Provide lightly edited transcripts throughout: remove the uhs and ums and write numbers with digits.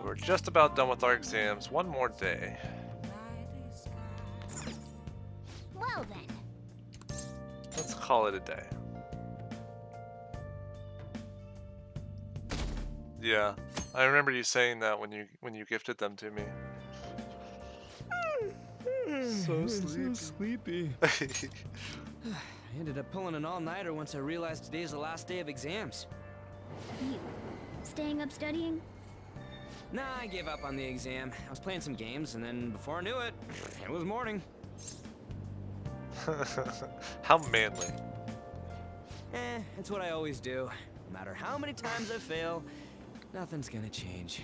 We're just about done with our exams. One more day. Well then. Let's call it a day. Yeah, I remember you saying that when you gifted them to me. So sleepy. I ended up pulling an all-nighter once I realized today's the last day of exams. You staying up studying? Nah, I gave up on the exam. I was playing some games, and then before I knew it, it was morning. How manly. It's what I always do. No matter how many times I fail, nothing's gonna change.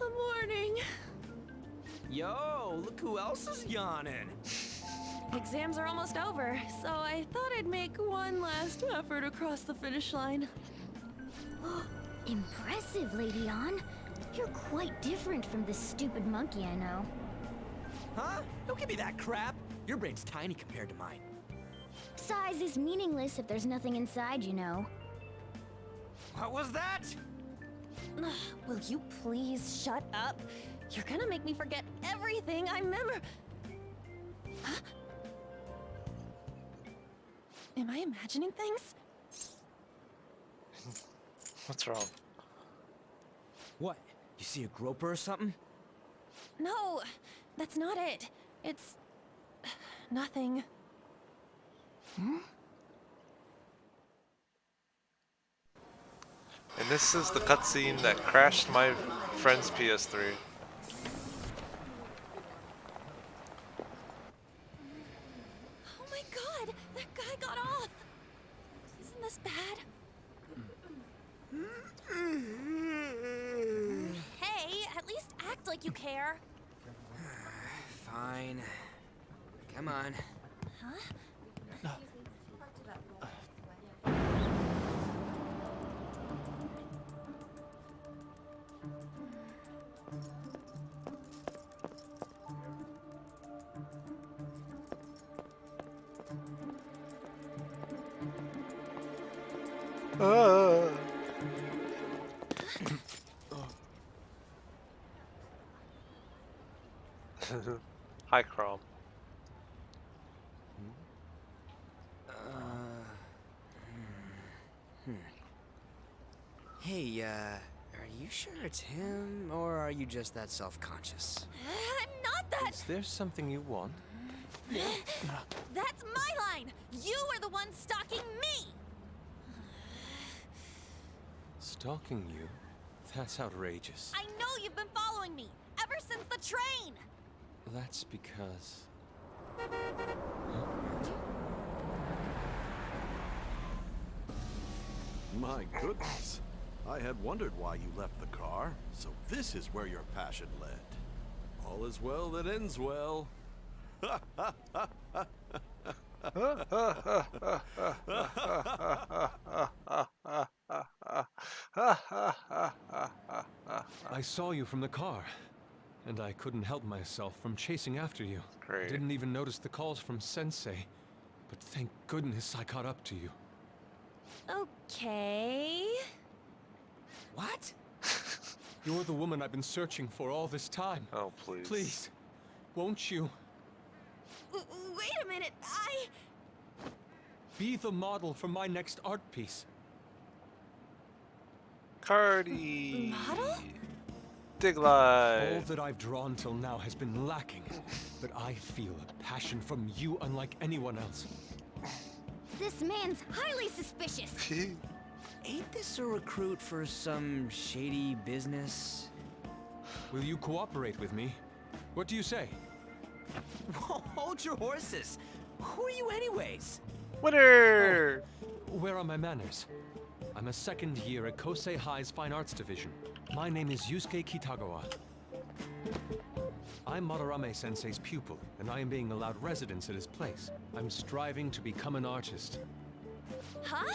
Morning. Yo, look who else is yawning. Exams are almost over, so I thought I'd make one last effort across the finish line. Impressive, Lady Ann. You're quite different from this stupid monkey I know. Huh? Don't give me that crap. Your brain's tiny compared to mine. Size is meaningless if there's nothing inside, you know. What was that? Will you please shut up? You're gonna make me forget everything I remember. Huh? Am I imagining things? What's wrong? What? You see a groper or something? No, that's not it. It's nothing. And this is the cutscene that crashed my friend's PS3. Oh my god, that guy got off. Isn't this bad? Hey, at least act like you care. Fine. Come on. Huh? Hi, Chrome. Hey, are you sure it's him, or are you just that self-conscious? I'm not that. Is there something you want? That's my line. You are the one stalking me. Stalking you? That's outrageous. I know you've been following me ever since the train. That's because... My goodness. I had wondered why you left the car, so this is where your passion led. All is well that ends well. I saw you from the car, and I couldn't help myself from chasing after you. Great. Didn't even notice the calls from Sensei, but thank goodness I caught up to you. Okay. What? You're the woman I've been searching for all this time. Oh, please. Please, won't you Wait a minute. be the model for my next art piece? Cardi. Model? Dig All life. that I've drawn till now has been lacking, but I feel a passion from you unlike anyone else. This man's highly suspicious. Ain't this a recruit for some shady business? Will you cooperate with me? What do you say? Hold your horses. Who are you anyways? Winner! Where are my manners? I'm a second year at Kosei High's Fine Arts Division. My name is Yusuke Kitagawa. I'm Madarame Sensei's pupil, and I am being allowed residence at his place. I'm striving to become an artist. Huh?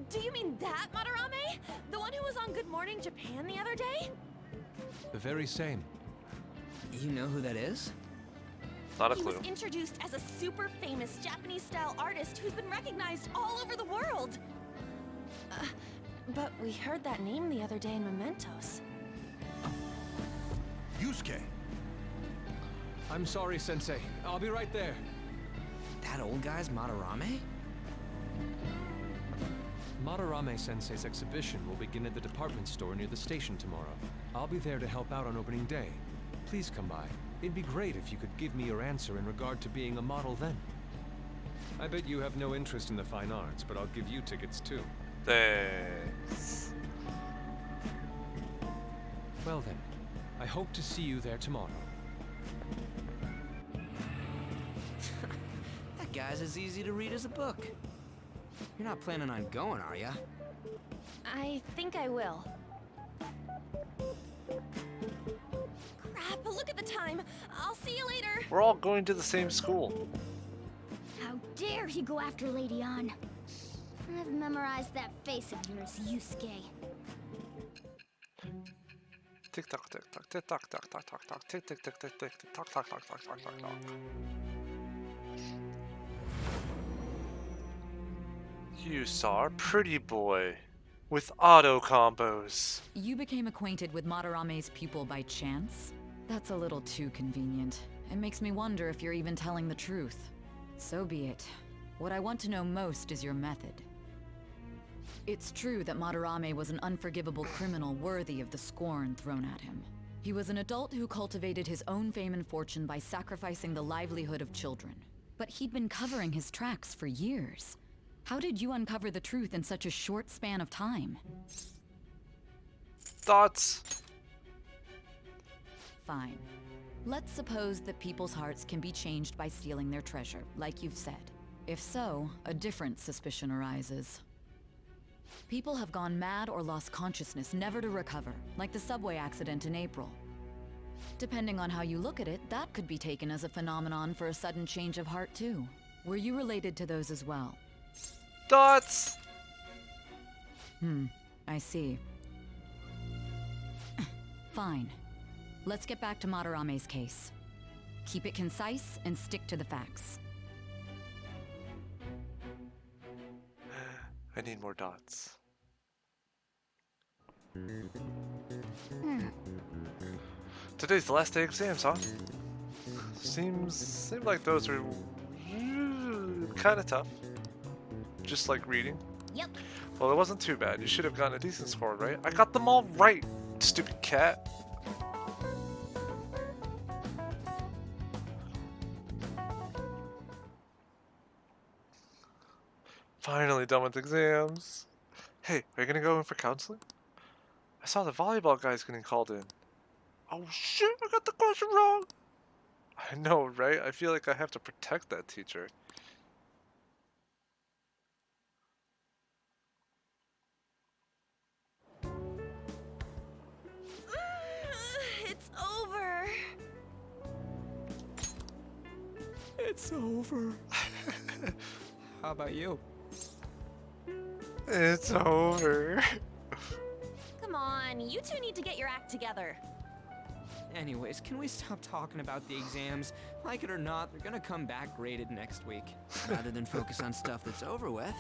Do you mean that Madarame? The one who was on Good Morning Japan the other day? The very same. You know who that is? Not a He clue. was introduced as a super famous Japanese-style artist who's been recognized all over the world. But we heard that name the other day in Mementos. Yusuke! I'm sorry, Sensei. I'll be right there. That old guy's Madarame? Madarame Sensei's exhibition will begin at the department store near the station tomorrow. I'll be there to help out on opening day. Please come by. It'd be great if you could give me your answer in regard to being a model then. I bet you have no interest in the fine arts, but I'll give you tickets too. Thanks. Well then, I hope to see you there tomorrow. That guy's as easy to read as a book. You're not planning on going, are ya? I think I will. Crap, look at the time. I'll see you later. We're all going to the same school. How dare he go after Lady Ann? I've memorized that face of yours, Yusuke. Tick tock, tick tock, tick tock, tock, tock, tock, tock, tick tick tick tick tick tick tock, tock, tock, tock, tock, tock, tock. You saw a pretty boy with auto combos. You became acquainted with Madarame's pupil by chance? That's a little too convenient. It makes me wonder if you're even telling the truth. So be it. What I want to know most is your method. It's true that Madarame was an unforgivable criminal worthy of the scorn thrown at him. He was an adult who cultivated his own fame and fortune by sacrificing the livelihood of children. But he'd been covering his tracks for years. How did you uncover the truth in such a short span of time? Thoughts? Fine. Let's suppose that people's hearts can be changed by stealing their treasure, like you've said. If so, a different suspicion arises. People have gone mad or lost consciousness, never to recover, like the subway accident in April. Depending on how you look at it, that could be taken as a phenomenon for a sudden change of heart too. Were you related to those as well? Thoughts? I see. Fine. Let's get back to Madarame's case. Keep it concise and stick to the facts. I need more dots. Today's the last day of exams, huh? Seemed like those were kind of tough. Just like reading. Yep. Well, it wasn't too bad. You should have gotten a decent score, right? I got them all right, stupid cat. Finally done with exams. Hey, are you gonna go in for counseling? I saw the volleyball guy's getting called in. Oh shit, I got the question wrong! I know, right? I feel like I have to protect that teacher. It's over. It's over. How about you? It's over. Come on, you two need to get your act together. Anyways, can we stop talking about the exams? Like it or not, they're gonna come back graded next week. Rather than focus on stuff that's over with.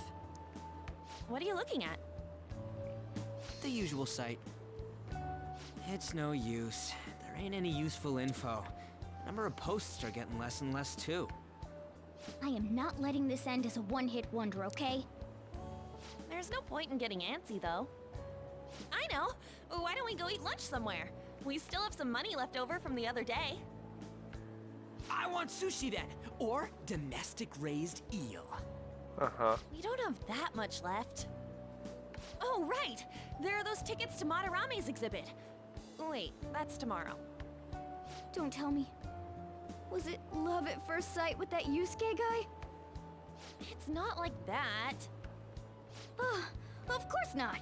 What are you looking at? The usual site. It's no use. There ain't any useful info. Number of posts are getting less and less too. I am not letting this end as a one-hit wonder, okay? There's no point in getting antsy, though. I know. Why don't we go eat lunch somewhere? We still have some money left over from the other day. I want sushi then, or domestic raised eel. Uh-huh. We don't have that much left. Oh, right! There are those tickets to Madarame's exhibit. Wait, that's tomorrow. Don't tell me. Was it love at first sight with that Yusuke guy? It's not like that. Of course not.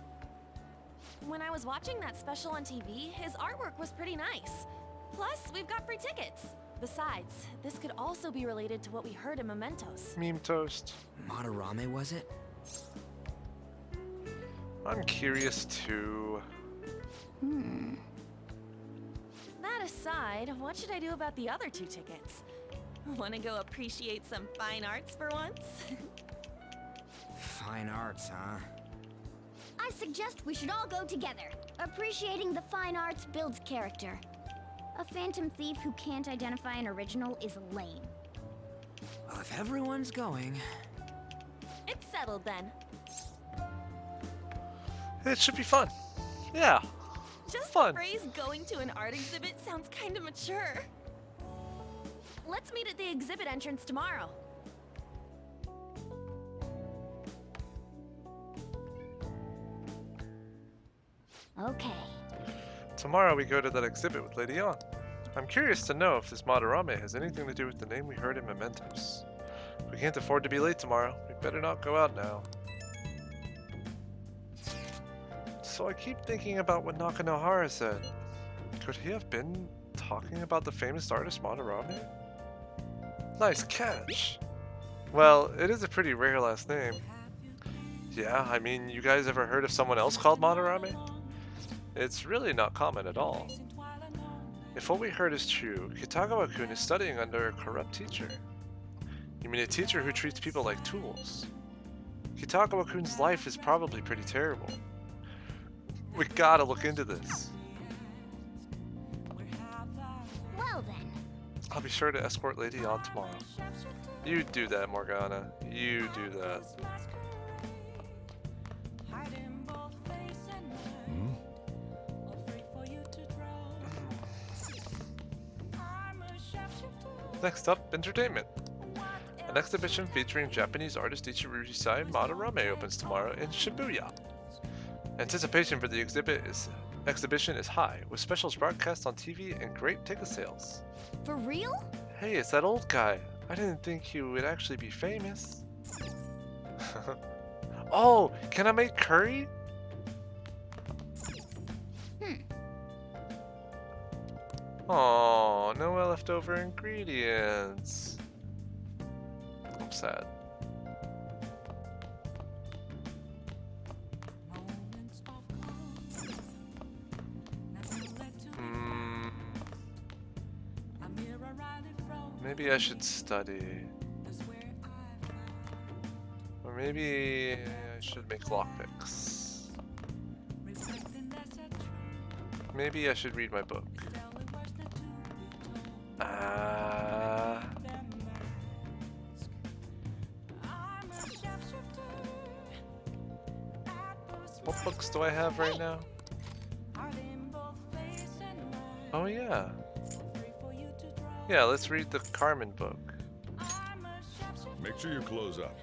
When I was watching that special on TV, his artwork was pretty nice. Plus, we've got free tickets. Besides, this could also be related to what we heard in Mementos. Meme toast. Madarame, was it? I'm curious too. That aside, what should I do about the other 2 tickets? Want to go appreciate some fine arts for once? Fine arts, huh? I suggest we should all go together. Appreciating the fine arts builds character. A phantom thief who can't identify an original is lame. Well, if everyone's going... It's settled then. It should be fun. Yeah. Just Fun. the phrase going to an art exhibit sounds kind of mature. Let's meet at the exhibit entrance tomorrow. Okay. Tomorrow we go to that exhibit with Lady On. I'm curious to know if this Madarame has anything to do with the name we heard in Mementos. We can't afford to be late tomorrow. We better not go out now. So I keep thinking about what Nakanohara said. Could he have been talking about the famous artist Madarame? Nice catch! Well, it is a pretty rare last name. Yeah, I mean, you guys ever heard of someone else called Madarame? It's really not common at all. If what we heard is true, Kitagawa-kun is studying under a corrupt teacher. You mean a teacher who treats people like tools? Kitagawa-kun's life is probably pretty terrible. We gotta look into this. Well then. I'll be sure to escort Lady On tomorrow. You do that, Morgana. You do that. Next up, entertainment. An exhibition featuring Japanese artist Ichirusai Madarame opens tomorrow in Shibuya. Anticipation for the exhibition is high, with specials broadcast on TV and great ticket sales. For real? Hey, it's that old guy. I didn't think he would actually be famous. Oh, can I make curry? Oh, no leftover ingredients. I'm sad. Maybe I should study. Or maybe I should make lockpicks. Maybe I should read my book. What books do I have right now? Oh yeah. Yeah, let's read the Carmen book. Make sure you close up.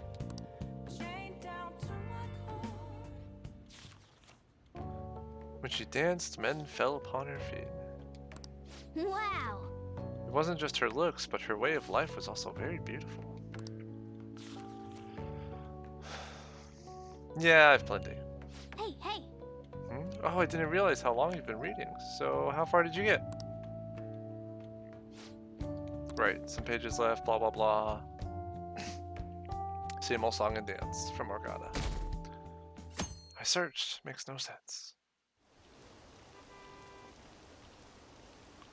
When she danced, men fell upon her feet. Wow. It wasn't just her looks, but her way of life was also very beautiful. Yeah, I've plenty. Hey, hey. Oh, I didn't realize how long you've been reading. So, how far did you get? Right, some pages left, blah blah blah. Same old song and dance from Morgana. I searched, makes no sense.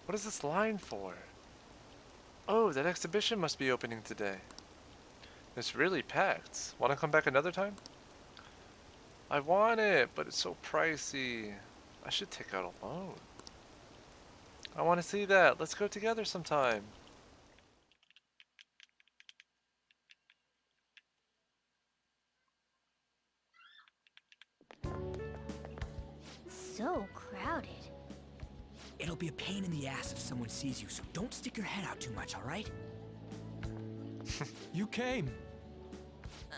What is this line for? Oh, that exhibition must be opening today. It's really packed. Want to come back another time? I want it, but it's so pricey. I should take out a loan. I want to see that. Let's go together sometime. So crowded. It'll be a pain in the ass if someone sees you, so don't stick your head out too much, alright? You came.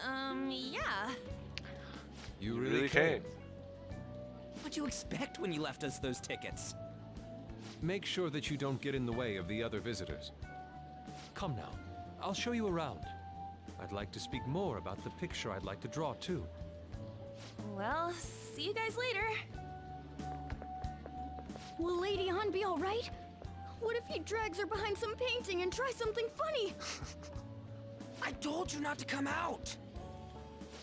Yeah. You really came. What'd you expect when you left us those tickets? Make sure that you don't get in the way of the other visitors. Come now, I'll show you around. I'd like to speak more about the picture I'd like to draw too. Well, see you guys later. Will Lady Han be alright? What if he drags her behind some painting and tries something funny? I told you not to come out!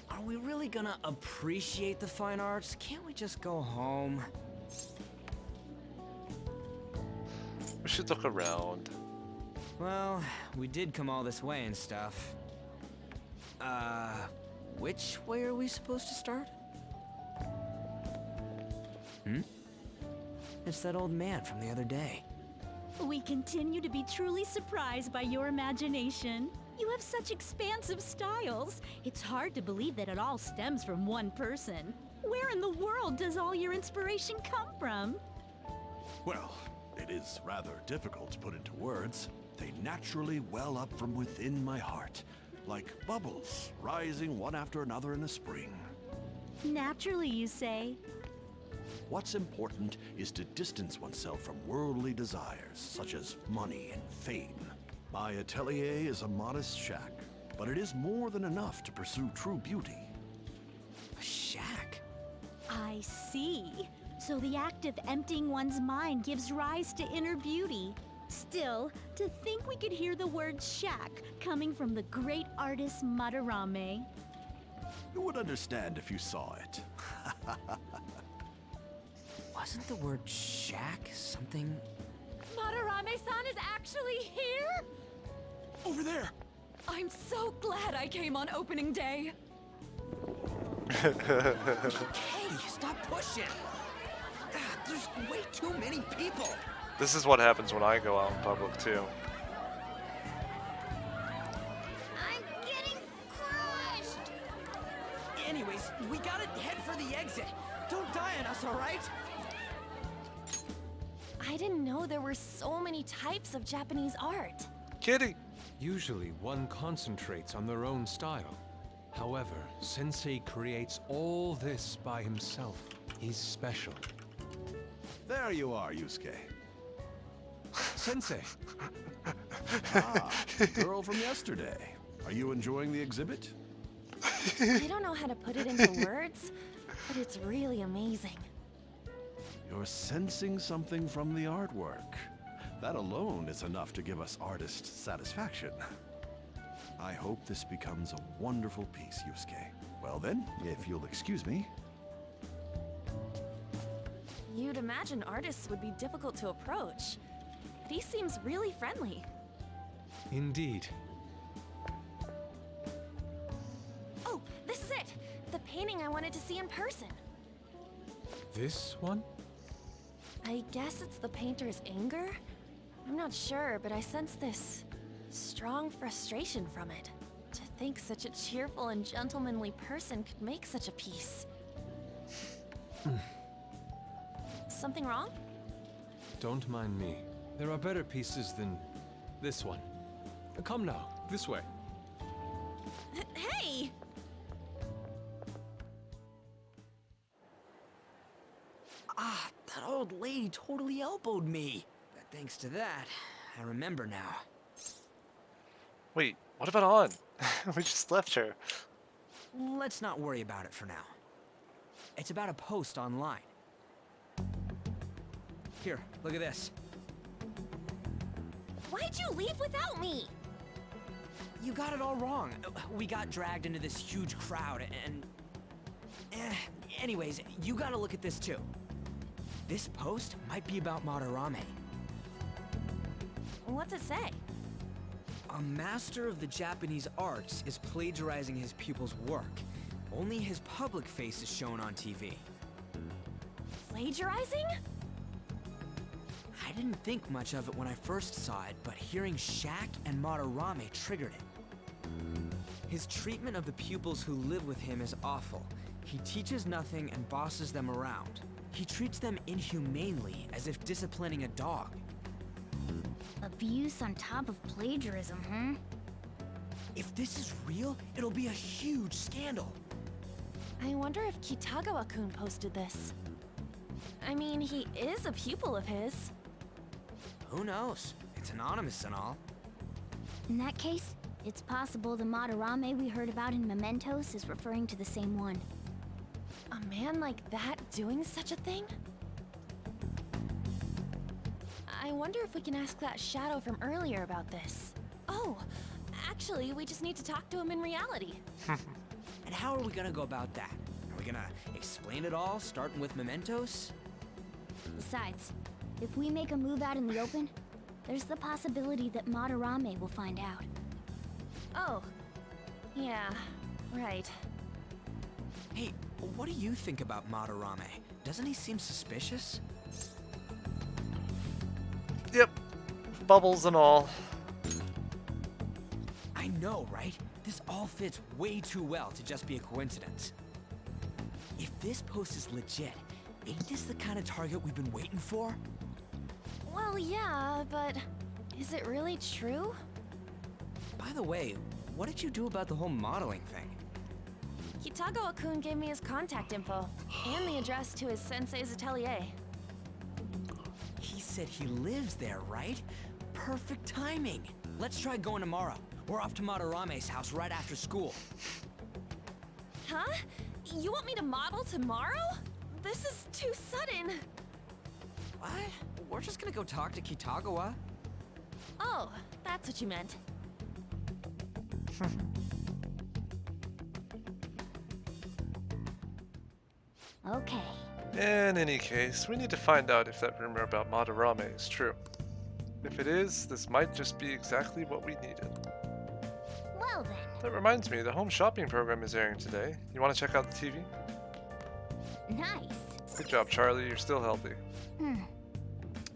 Are we really gonna appreciate the fine arts? Can't we just go home? We should look around. Well, we did come all this way and stuff. Which way are we supposed to start? It's that old man from the other day. We continue to be truly surprised by your imagination. You have such expansive styles. It's hard to believe that it all stems from one person. Where in the world does all your inspiration come from? Well, it is rather difficult to put into words. They naturally well up from within my heart, like bubbles rising one after another in the spring. Naturally, you say. What's important is to distance oneself from worldly desires, such as money and fame. My atelier is a modest shack, but it is more than enough to pursue true beauty. A shack? I see. So the act of emptying one's mind gives rise to inner beauty. Still, to think we could hear the word shack coming from the great artist Madarame. You would understand if you saw it. Wasn't the word shack something? Madarame-san is actually here? Over there! I'm so glad I came on opening day. Hey, stop pushing! There's way too many people! This is what happens when I go out in public, too. I'm getting crushed! Anyways, we gotta head for the exit. Don't die on us, alright? I didn't know there were so many types of Japanese art. Kitty! Usually, one concentrates on their own style. However, Sensei creates all this by himself. He's special. There you are, Yusuke. Sensei! Ah, girl from yesterday. Are you enjoying the exhibit? I don't know how to put it into words, but it's really amazing. You're sensing something from the artwork. That alone is enough to give us artists satisfaction. I hope this becomes a wonderful piece, Yusuke. Well then, if you'll excuse me. You'd imagine artists would be difficult to approach, but he seems really friendly. Indeed. Oh, this is it! The painting I wanted to see in person. This one? I guess it's the painter's anger? I'm not sure, but I sense this strong frustration from it. To think such a cheerful and gentlemanly person could make such a piece. Something wrong? Don't mind me. There are better pieces than this one. Come now, this way. Hey! Ah, that old lady totally elbowed me. But thanks to that, I remember now. Wait, what about On? We just left her. Let's not worry about it for now. It's about a post online. Here, look at this. Why'd you leave without me? You got it all wrong. We got dragged into this huge crowd and... anyways, you gotta look at this too. This post might be about Madarame. What's it say? A master of the Japanese arts is plagiarizing his pupil's work. Only his public face is shown on TV. Plagiarizing? I didn't think much of it when I first saw it, but hearing Shack and Madarame triggered it. His treatment of the pupils who live with him is awful. He teaches nothing and bosses them around. He treats them inhumanely, as if disciplining a dog. Abuse on top of plagiarism, huh? If this is real, it'll be a huge scandal. I wonder if Kitagawa-kun posted this. I mean, he is a pupil of his. Who knows? It's anonymous and all. In that case, it's possible the Madarame we heard about in Mementos is referring to the same one. A man like that doing such a thing? I wonder if we can ask that shadow from earlier about this. Oh, actually, we just need to talk to him in reality. And how are we gonna go about that? Are we gonna explain it all, starting with Mementos? Besides, if we make a move out in the open, there's the possibility that Madarame will find out. Oh, yeah, right. Hey, what do you think about Madarame? Doesn't he seem suspicious? Yep. Bubbles and all. I know, right? This all fits way too well to just be a coincidence. If this post is legit, ain't this the kind of target we've been waiting for? Well, yeah, but is it really true? By the way, what did you do about the whole modeling thing? Kitagawa-kun gave me his contact info and the address to his sensei's atelier. He said he lives there, right? Perfect timing. Let's try going tomorrow. We're off to Madarame's house right after school. Huh? You want me to model tomorrow? This is too sudden. What? We're just gonna go talk to Kitagawa. Oh, that's what you meant. Okay. In any case, we need to find out if that rumor about Madarame is true. If it is, this might just be exactly what we needed. Well then. That reminds me, the home shopping program is airing today. You want to check out the TV? Nice. Good job, Charlie. You're still healthy. Hmm.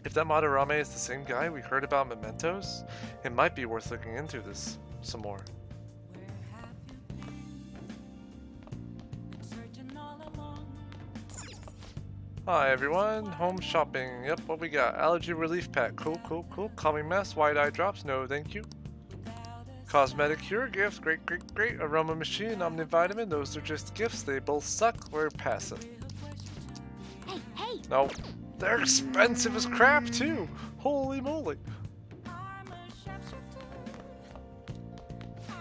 If that Madarame is the same guy we heard about in Mementos, it might be worth looking into this some more. Hi everyone, home shopping. Yep, what we got? Allergy relief pack. Cool, cool, cool. Calming mist, white eye drops. No, thank you. Cosmetic cure gifts. Great, great, great. Aroma machine, omnivitamin. Those are just gifts. They both suck. We're passive. Hey, hey. No, they're expensive as crap too. Holy moly.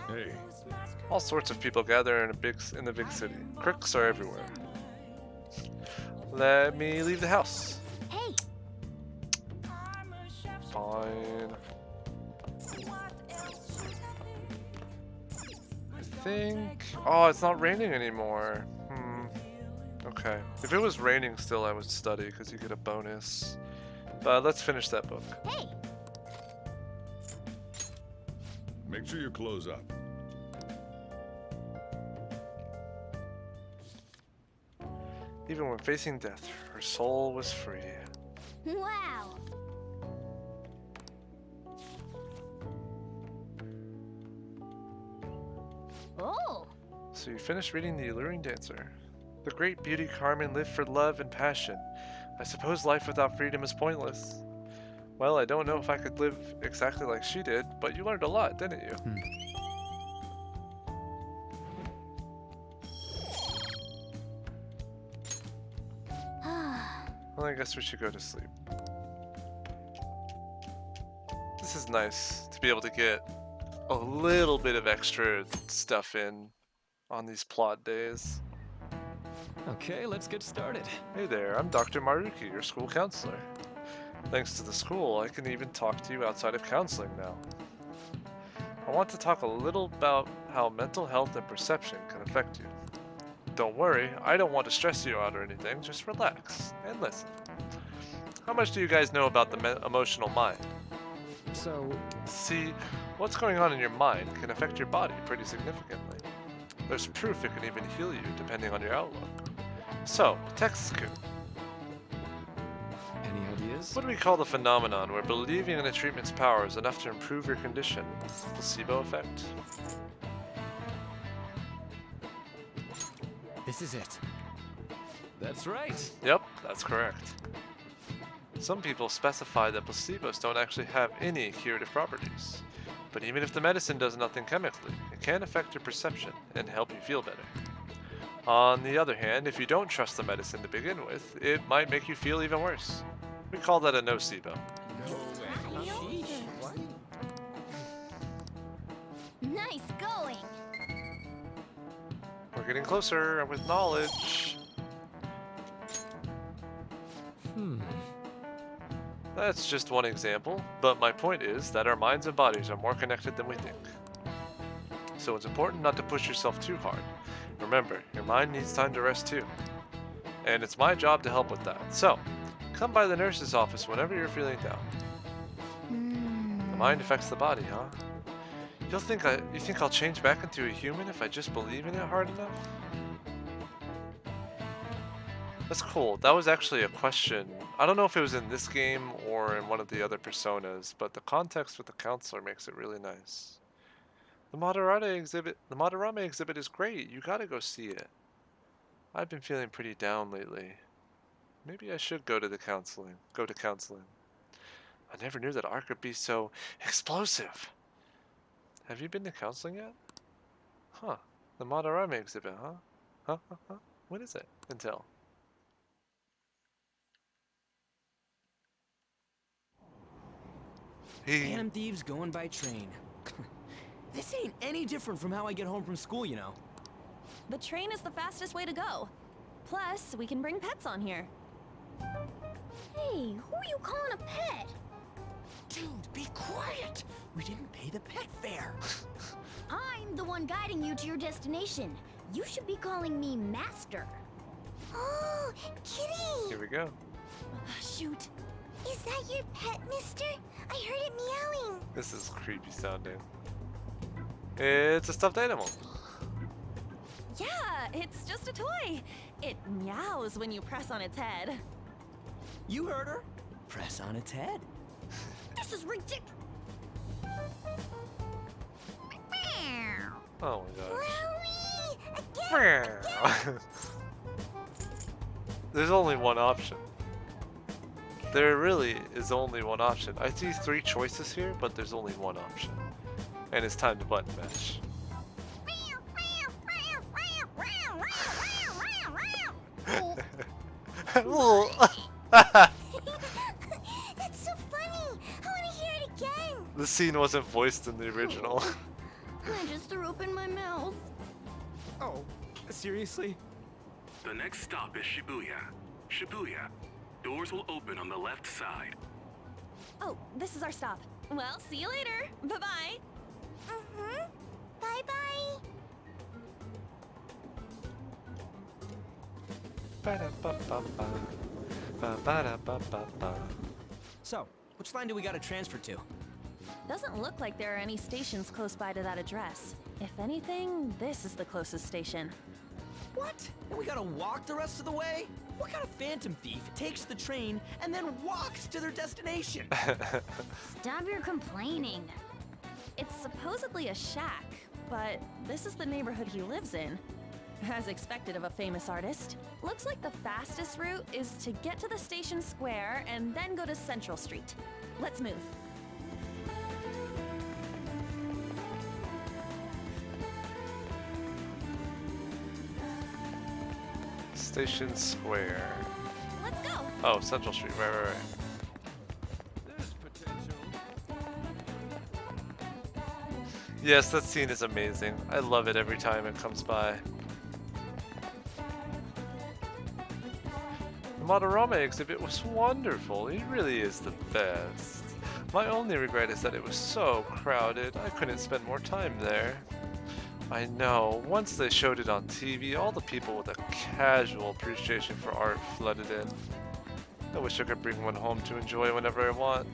Hey, All sorts of people gather in the big city. Crooks are everywhere. Let me leave the house. Hey. Fine. I think... Oh, it's not raining anymore. Okay. If it was raining still, I would study because you get a bonus. But let's finish that book. Hey. make sure you close up. Even when facing death, her soul was free. Wow. Oh. So you finished reading The Alluring Dancer. The great beauty Carmen lived for love and passion. I suppose life without freedom is pointless. Well, I don't know if I could live exactly like she did, but you learned a lot, didn't you? Well, I guess we should go to sleep. This is nice to be able to get a little bit of extra stuff in on these plot days. Okay, let's get started. Hey there, I'm Dr. Maruki, your school counselor. Thanks to the school, I can even talk to you outside of counseling now. I want to talk a little about how mental health and perception can affect you. Don't worry, I don't want to stress you out or anything, just relax and listen. How much do you guys know about the emotional mind? So, See, what's going on in your mind can affect your body pretty significantly. There's proof it can even heal you depending on your outlook. So, Texas-kun, any ideas? what do we call the phenomenon where believing in a treatment's power is enough to improve your condition? Placebo effect? This is it. That's right. Yep, that's correct. Some people specify that placebos don't actually have any curative properties. But even if the medicine does nothing chemically, it can affect your perception and help you feel better. On the other hand, if you don't trust the medicine to begin with, it might make you feel even worse. We call that a nocebo. Nice going. We're getting closer with knowledge. That's just one example, but my point is that our minds and bodies are more connected than we think. So it's important not to push yourself too hard. Remember, your mind needs time to rest too. And it's my job to help with that. So, come by the nurse's office whenever you're feeling down. The mind affects the body, huh? You think I'll change back into a human if I just believe in it hard enough? That's cool. That was actually a question. I don't know if it was in this game or in one of the other personas, but the context with the counselor makes it really nice. The Madarame exhibit is great. You gotta go see it. I've been feeling pretty down lately. Maybe I should go to counseling. I never knew that art could be so explosive. Have you been to counseling yet? Huh. The Madarame exhibit, huh? Huh? What is it? Until. Phantom thieves going by train. This ain't any different from how I get home from school, you know. The train is the fastest way to go. Plus, we can bring pets on here. Hey, who are you calling a pet? Dude, be quiet! We didn't pay the pet fare. I'm the one guiding you to your destination. You should be calling me Master. Oh, Kitty! Here we go. Shoot. Is that your pet, mister? I heard it meowing. This is creepy sounding. It's a stuffed animal. Yeah, it's just a toy. It meows when you press on its head. You heard her. Press on its head. This is ridiculous. Oh my gosh. Wowie! Again! There's only one option. There really is only one option. I see 3 choices here, but there's only one option. And it's time to button mash. That's so funny! I want to hear it again! The scene wasn't voiced in the original. I just threw up in my mouth. Oh, seriously? The next stop is Shibuya. Shibuya. Doors will open on the left side. Oh, this is our stop. Well, see you later. Bye-bye. Mm-hmm. Bye-bye. So, which line do we gotta transfer to? Doesn't look like there are any stations close by to that address. If anything, this is the closest station. What? And we gotta walk the rest of the way? What kind of phantom thief takes the train and then walks to their destination? Stop your complaining. It's supposedly a shack, but this is the neighborhood he lives in. As expected of a famous artist. Looks like the fastest route is to get to the station square and then go to Central Street. Let's move. Station Square. Let's go. Oh, Central Street. Right. There's potential. Yes, that scene is amazing. I love it every time it comes by. The Madarame exhibit was wonderful. He really is the best. My only regret is that it was so crowded. I couldn't spend more time there. I know, once they showed it on TV, all the people with a casual appreciation for art flooded in. I wish I could bring one home to enjoy whenever I want.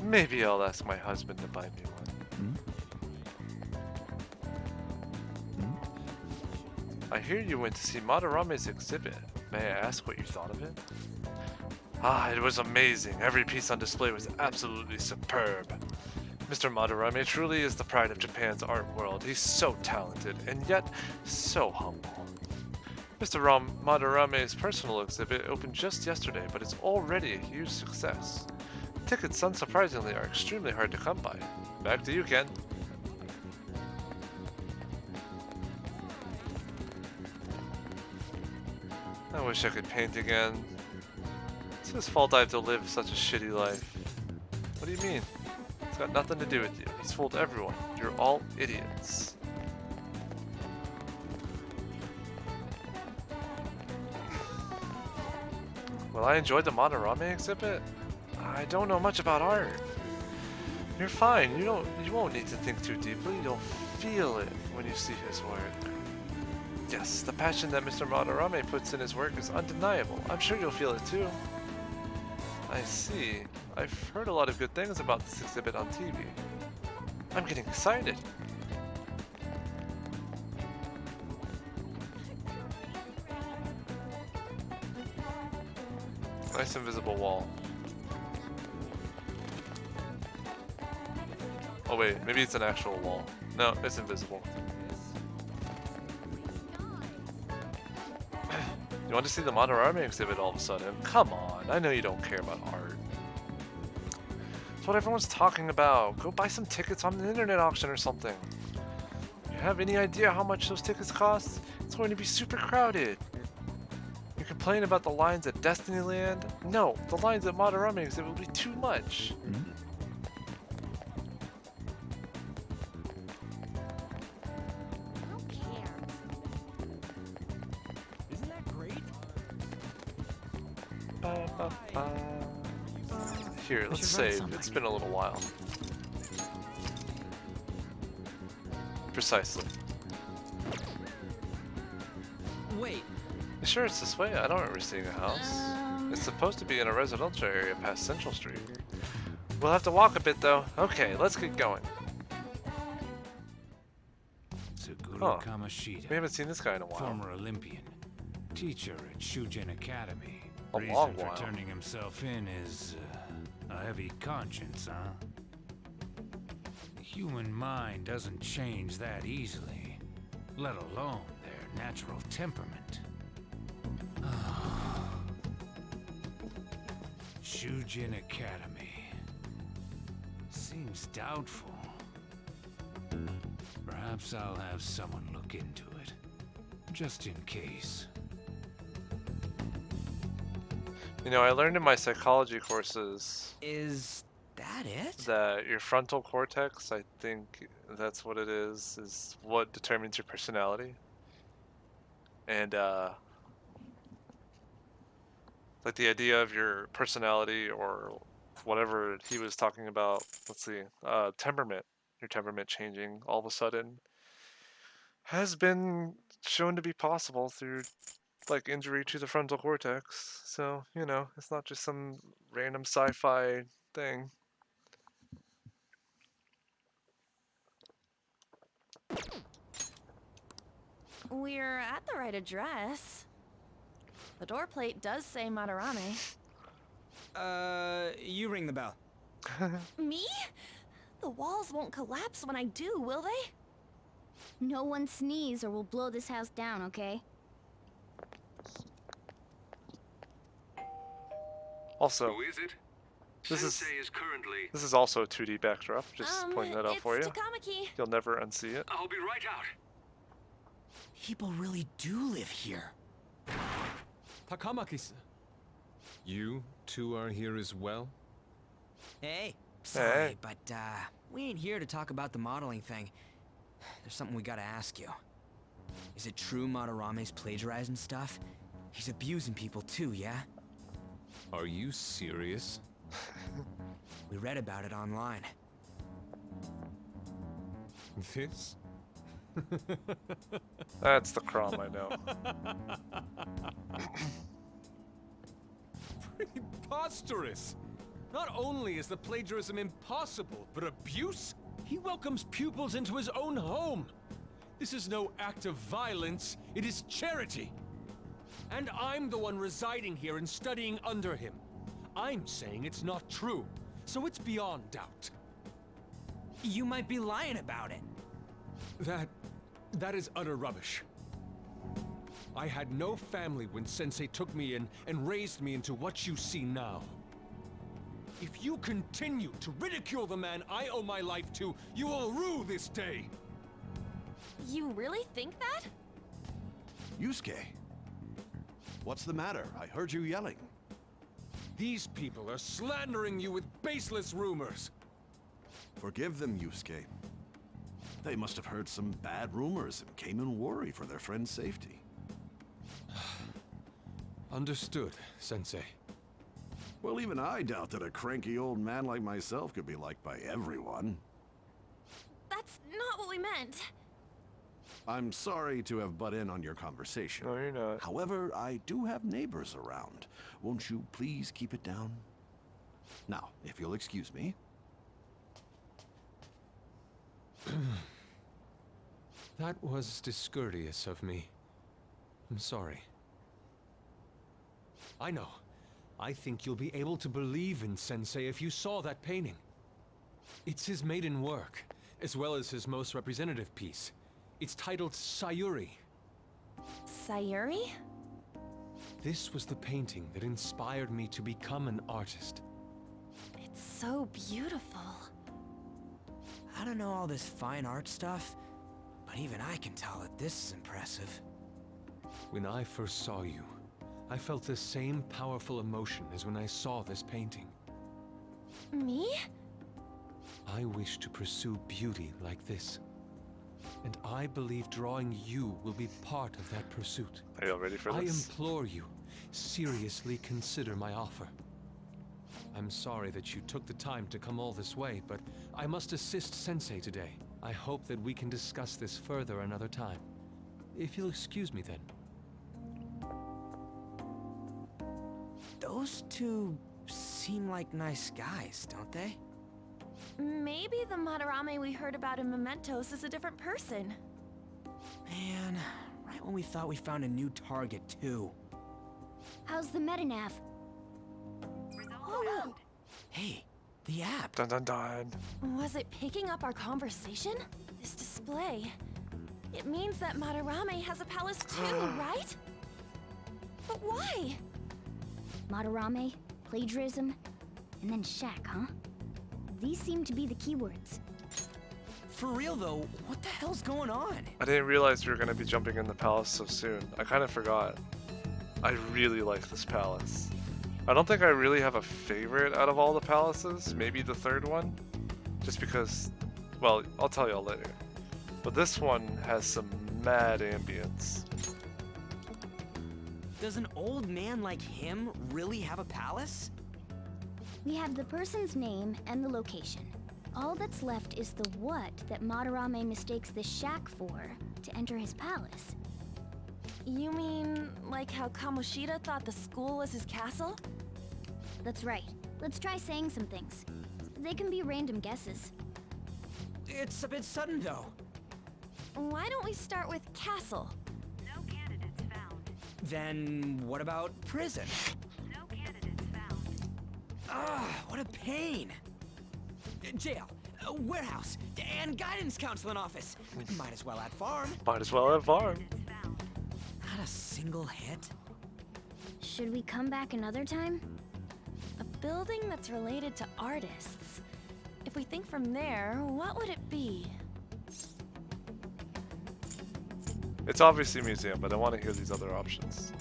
Maybe I'll ask my husband to buy me one. I hear you went to see Madarame's exhibit. May I ask what you thought of it? Ah, it was amazing. Every piece on display was absolutely superb. Mr. Madarame truly is the pride of Japan's art world. He's so talented, and yet so humble. Mr. Madarame's personal exhibit opened just yesterday, but it's already a huge success. Tickets, unsurprisingly, are extremely hard to come by. Back to you, Ken. I wish I could paint again. It's his fault I have to live such a shitty life. What do you mean? It's got nothing to do with you. He's fooled everyone. You're all idiots. Well, I enjoyed the Madarame exhibit. I don't know much about art. You're fine. You won't need to think too deeply. You'll feel it when you see his work. Yes, the passion that Mr. Madarame puts in his work is undeniable. I'm sure you'll feel it too. I see. I've heard a lot of good things about this exhibit on TV. I'm getting excited. Nice invisible wall. Oh wait, maybe it's an actual wall. No, it's invisible. You want to see the Madarame exhibit all of a sudden? Come on, I know you don't care about art. That's what everyone's talking about. Go buy some tickets on the internet auction or something. You have any idea how much those tickets cost? It's going to be super crowded. You complain about the lines at Destinyland? No, the lines at Madarame exhibit will be too much. Isn't that great? Here, let's should write save. something. It's been a little while. Precisely. Wait, You sure it's this way? I don't remember seeing a house. It's supposed to be in a residential area past Central Street. We'll have to walk a bit though. Okay, let's get going. Tsuguru Huh. Kamashita, We haven't seen this guy in a while. former Olympian, teacher at Shujin Academy. A Reason long for while. turning himself in is a heavy conscience, huh? The human mind doesn't change that easily, let alone their natural temperament. Shujin Academy. Seems doubtful. Perhaps I'll have someone look into it, just in case. You know, I learned in my psychology courses is that it? that your frontal cortex, I think that's what it is what determines your personality. And like the idea of your personality or whatever he was talking about, let's see, temperament, your temperament changing all of a sudden has been shown to be possible through like injury to the frontal cortex. So, you know, it's not just some random sci-fi thing. We're at the right address. The door plate does say Madarame. You ring the bell. Me? The walls won't collapse when I do, will they? No one sneeze or we'll blow this house down, okay? Also, Who is it? This is- Sensei is currently... this is also a 2D backdrop, just pointing that out for you. It's Takamaki. You'll never unsee it. I'll be right out. People really do live here. Takamaki-san. You two are here as well? Hey, sorry, Hey. but we ain't here to talk about the modeling thing. There's something we gotta ask you. Is it true Madarame's plagiarizing stuff? He's abusing people too, yeah? Are you serious? We read about it online. This? That's the Crom I know. Preposterous! Not only is the plagiarism impossible, but abuse? He welcomes pupils into his own home. This is no act of violence, it is charity. And I'm the one residing here and studying under him. I'm saying it's not true, so it's beyond doubt. You might be lying about it. That is utter rubbish. I had no family when Sensei took me in and raised me into what you see now. If you continue to ridicule the man I owe my life to, you will rue this day. You really think that? Yusuke, what's the matter? I heard you yelling. These people are slandering you with baseless rumors. Forgive them, Yusuke. They must have heard some bad rumors and came in worried for their friend's safety. Understood, Sensei. Well, even I doubt that a cranky old man like myself could be liked by everyone. That's not what we meant. I'm sorry to have butt in on your conversation. No, you're not. However, I do have neighbors around. Won't you please keep it down? Now, if you'll excuse me. That was discourteous of me. I'm sorry. I know. I think you'll be able to believe in Sensei if you saw that painting. It's his maiden work, as well as his most representative piece. It's titled Sayuri. Sayuri? This was the painting that inspired me to become an artist. It's so beautiful. I don't know all this fine art stuff, but even I can tell that this is impressive. When I first saw you, I felt the same powerful emotion as when I saw this painting. Me? I wish to pursue beauty like this. And I believe drawing you will be part of that pursuit. Are you all ready for I this? implore you, seriously consider my offer. I'm sorry that you took the time to come all this way, but I must assist Sensei today. I hope that we can discuss this further another time. If you'll excuse me then. Those two seem like nice guys, don't they? Maybe the Madarame we heard about in Mementos is a different person. Man, right when we thought we found a new target, too. How's the metanav? Oh, Hey, the app. Dun dun dun. was it picking up our conversation? This display. It means that Madarame has a palace too, right? But why? Madarame, plagiarism, and then Shaq, huh? These seem to be the keywords. For real though, what the hell's going on? I didn't realize we were going to be jumping in the palace so soon. I kind of forgot. I really like this palace. I don't think I really have a favorite out of all the palaces. Maybe the third one. Just because, well, I'll tell y'all later. But this one has some mad ambience. Does an old man like him really have a palace? We have the person's name and the location. All that's left is the what that Madarame mistakes this shack for to enter his palace. You mean, like how Kamoshida thought the school was his castle? That's right. Let's try saying some things. They can be random guesses. It's a bit sudden though. Why don't we start with castle? No candidates found. Then what about prison? No candidates found. Ah, what a pain. Jail, warehouse, and guidance counseling office. Might as well add farm. Might as well have farm. Not a single hit. Should we come back another time? A building that's related to artists. If we think from there, what would it be? It's obviously a museum, but I want to hear these other options.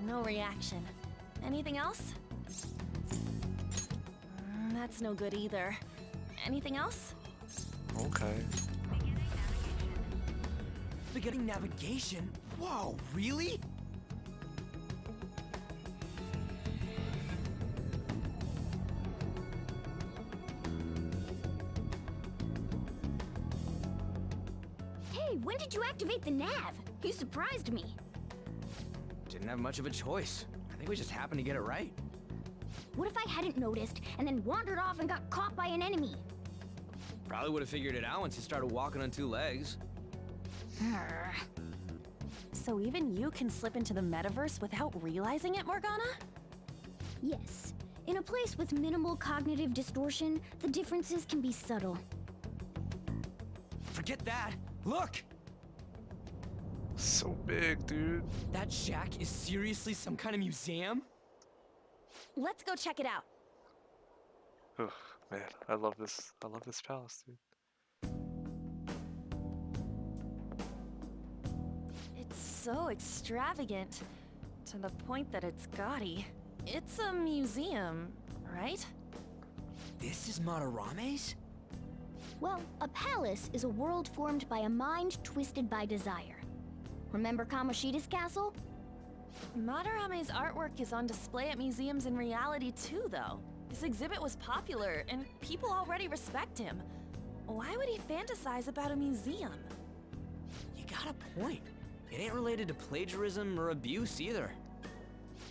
No reaction. Anything else? That's no good either. Anything else? Okay. Beginning navigation? Whoa, really? Hey, when did you activate the nav? You surprised me. Didn't have much of a choice. I think we just happened to get it right. What if I hadn't noticed and then wandered off and got caught by an enemy? Probably would have figured it out once you started walking on two legs. Grr. So even you can slip into the metaverse without realizing it, Morgana? Yes. In a place with minimal cognitive distortion, the differences can be subtle. Forget that. Look! So big, dude. That shack is seriously some kind of museum? Let's go check it out. Ugh, man, I love this. I love this palace, dude. It's so extravagant, to the point that it's gaudy. It's a museum, right? This is Madarame's? Well, a palace is a world formed by a mind twisted by desire. Remember Kamoshida's castle? Madarame's artwork is on display at museums in reality too, though. This exhibit was popular, and people already respect him. Why would he fantasize about a museum? You got a point. It ain't related to plagiarism or abuse either.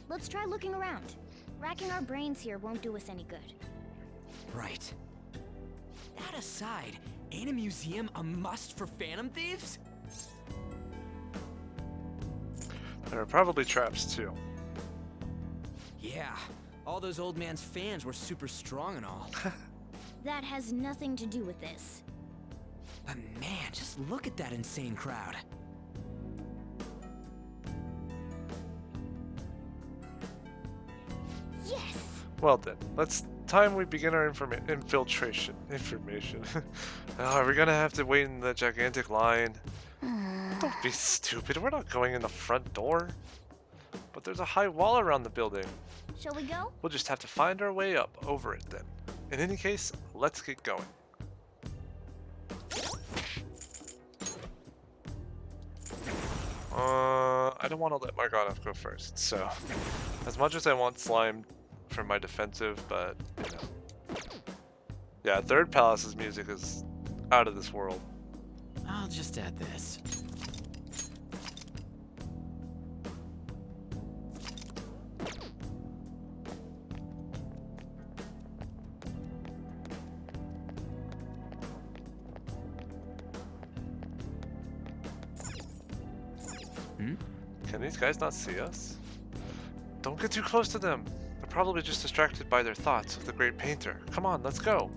Let's try looking around. Racking our brains here won't do us any good. Right. That aside, ain't a museum a must for Phantom Thieves? There are probably traps too. Yeah, all those old man's fans were super strong and all. That has nothing to do with this. But man, just look at that insane crowd. Yes! Well then, time we begin our infiltration. Are we gonna have to wait in the gigantic line? Don't be stupid, we're not going in the front door. But there's a high wall around the building. Shall we go? We'll just have to find our way up over it then. In any case, let's get going. I don't want to let Marganov go first, so as much as I want Slime for my defensive, but you know. Yeah, Third Palace's music is out of this world. I'll just add this. Can these guys not see us? Don't get too close to them. They're probably just distracted by their thoughts of the great painter. Come on, let's go.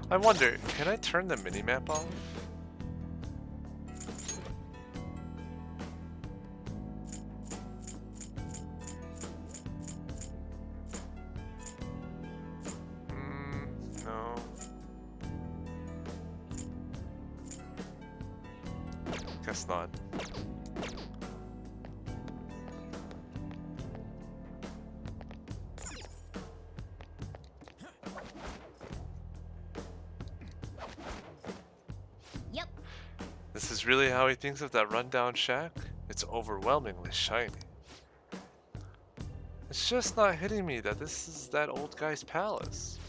I wonder, can I turn the minimap off? No. Guess not. Yep. This is really how he thinks of that rundown shack? It's overwhelmingly shiny. It's just not hitting me that this is that old guy's palace.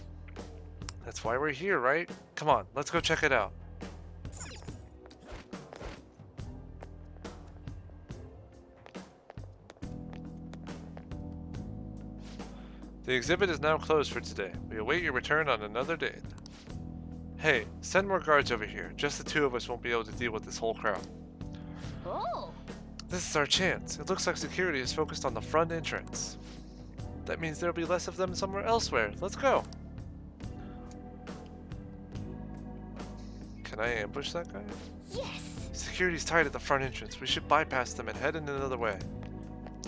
That's why we're here, right? Come on, let's go check it out. The exhibit is now closed for today. We await your return on another date. Hey, send more guards over here. Just the two of us won't be able to deal with this whole crowd. Oh! This is our chance. It looks like security is focused on the front entrance. That means there'll be less of them somewhere elsewhere. Let's go. Can I ambush that guy? Yes! Security's tight at the front entrance. We should bypass them and head in another way.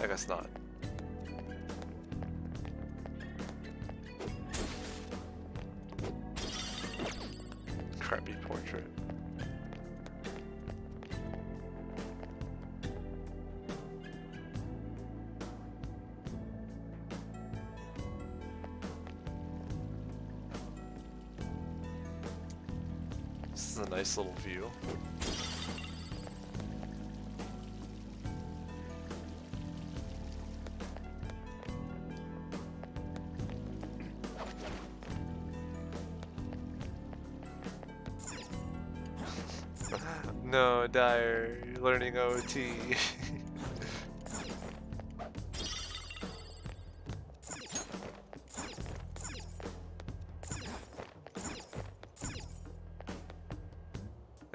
I guess not. Crappy portrait. This is a nice little view. No, Dyer, you're learning OT.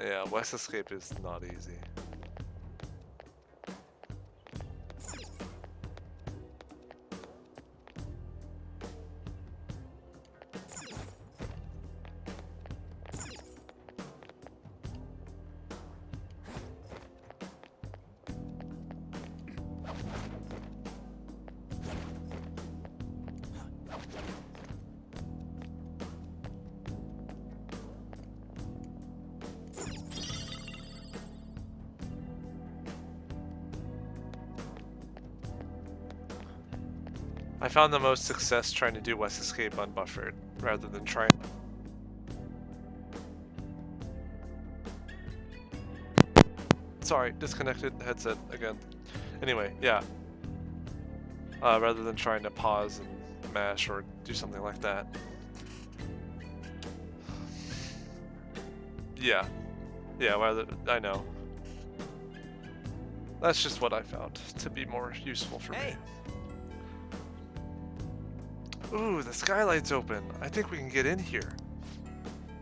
Yeah, West Escape is not easy. I found the most success trying to do West Escape unbuffered, rather than trying... Sorry, disconnected headset again. Anyway, yeah. Rather than trying to pause and mash or do something like that. Yeah. Yeah, rather... I know. That's just what I found to be more useful for me. Ooh, the skylight's open. I think we can get in here.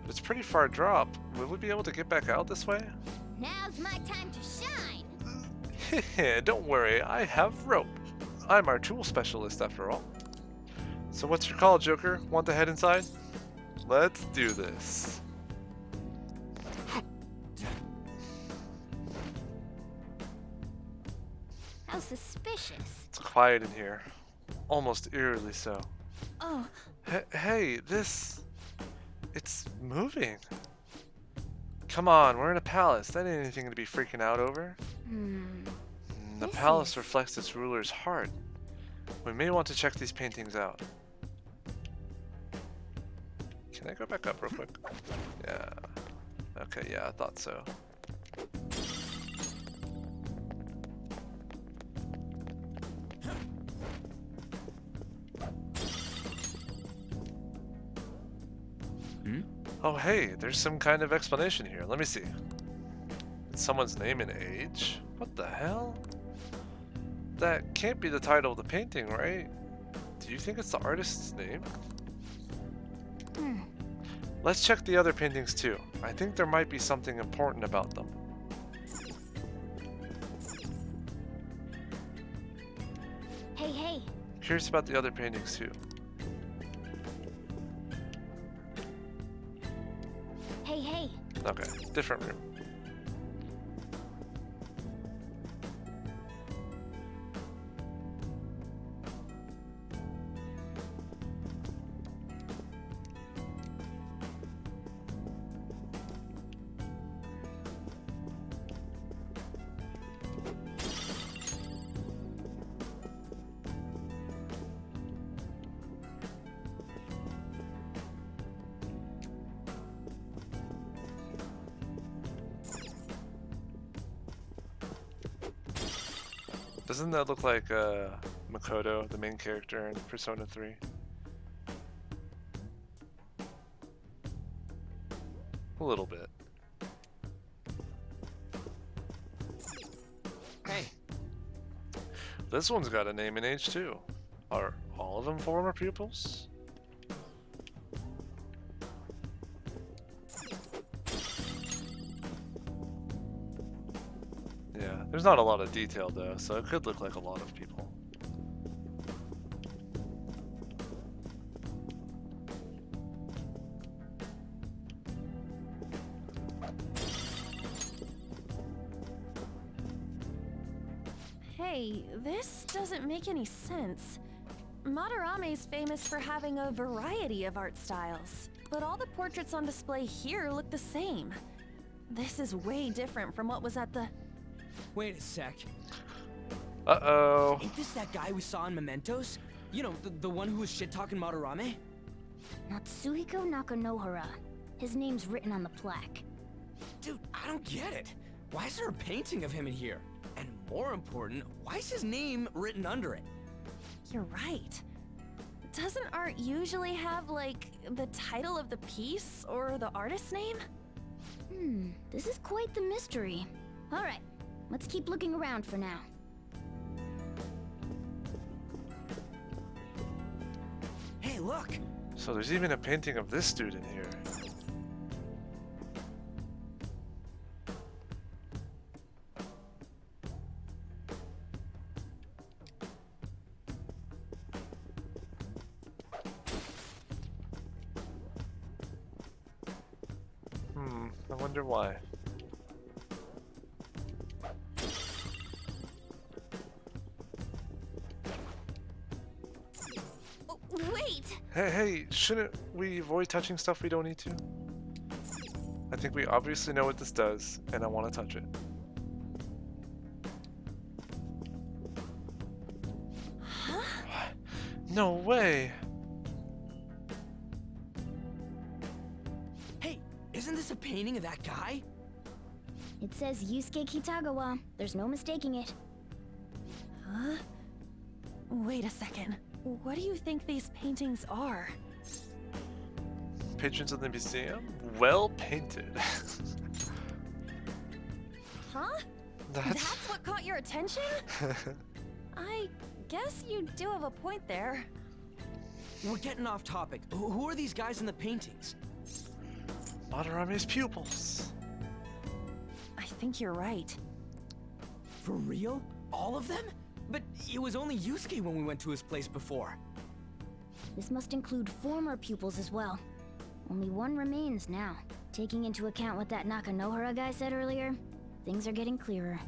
But it's pretty far drop. Will we be able to get back out this way? Now's my time to shine. Don't worry, I have rope. I'm our tool specialist after all. So what's your call, Joker? Want to head inside? Let's do this. How suspicious. It's quiet in here. Almost eerily so. Oh. Hey, this... It's moving. Come on, we're in a palace. That ain't anything to be freaking out over. The palace reflects its ruler's heart. We may want to check these paintings out. Can I go back up real quick? Yeah. Okay, yeah, I thought so. Oh hey, there's some kind of explanation here. Let me see. It's someone's name and age? What the hell? That can't be the title of the painting, right? Do you think it's the artist's name? Let's check the other paintings too. I think there might be something important about them. Hey. Curious about the other paintings too. Hey. Okay, different room. Doesn't that look like Makoto, the main character in Persona 3? A little bit. Hey. This one's got a name and age too. Are all of them former pupils? Yeah, there's not a lot of detail though, so it could look like a lot of people. Hey, this doesn't make any sense. Madarame's famous for having a variety of art styles, but all the portraits on display here look the same. This is way different from what was at the... Wait a sec. Uh-oh. Ain't this that guy we saw in Mementos? You know, the one who was shit-talking Madarame? Natsuhiko Nakanohara. His name's written on the plaque. Dude, I don't get it. Why is there a painting of him in here? And more important, why is his name written under it? You're right. Doesn't art usually have, like, the title of the piece or the artist's name? This is quite the mystery. Alright, let's keep looking around for now. Hey, look! So there's even a painting of this dude in here. I wonder why. Oh, wait! Hey, shouldn't we avoid touching stuff we don't need to? I think we obviously know what this does, and I want to touch it. Huh? No way! Hey, isn't this a painting of that guy? It says Yusuke Kitagawa. There's no mistaking it. Huh? Wait a second. What do you think these paintings are? Patrons of the museum? Well painted. Huh? That's That's what caught your attention? I guess you do have a point there. We're getting off topic. Who are these guys in the paintings? Madarame's pupils. I think you're right. For real? All of them? But it was only Yusuke when we went to his place before. This must include former pupils as well. Only one remains now. Taking into account what that Nakanohara guy said earlier, things are getting clearer.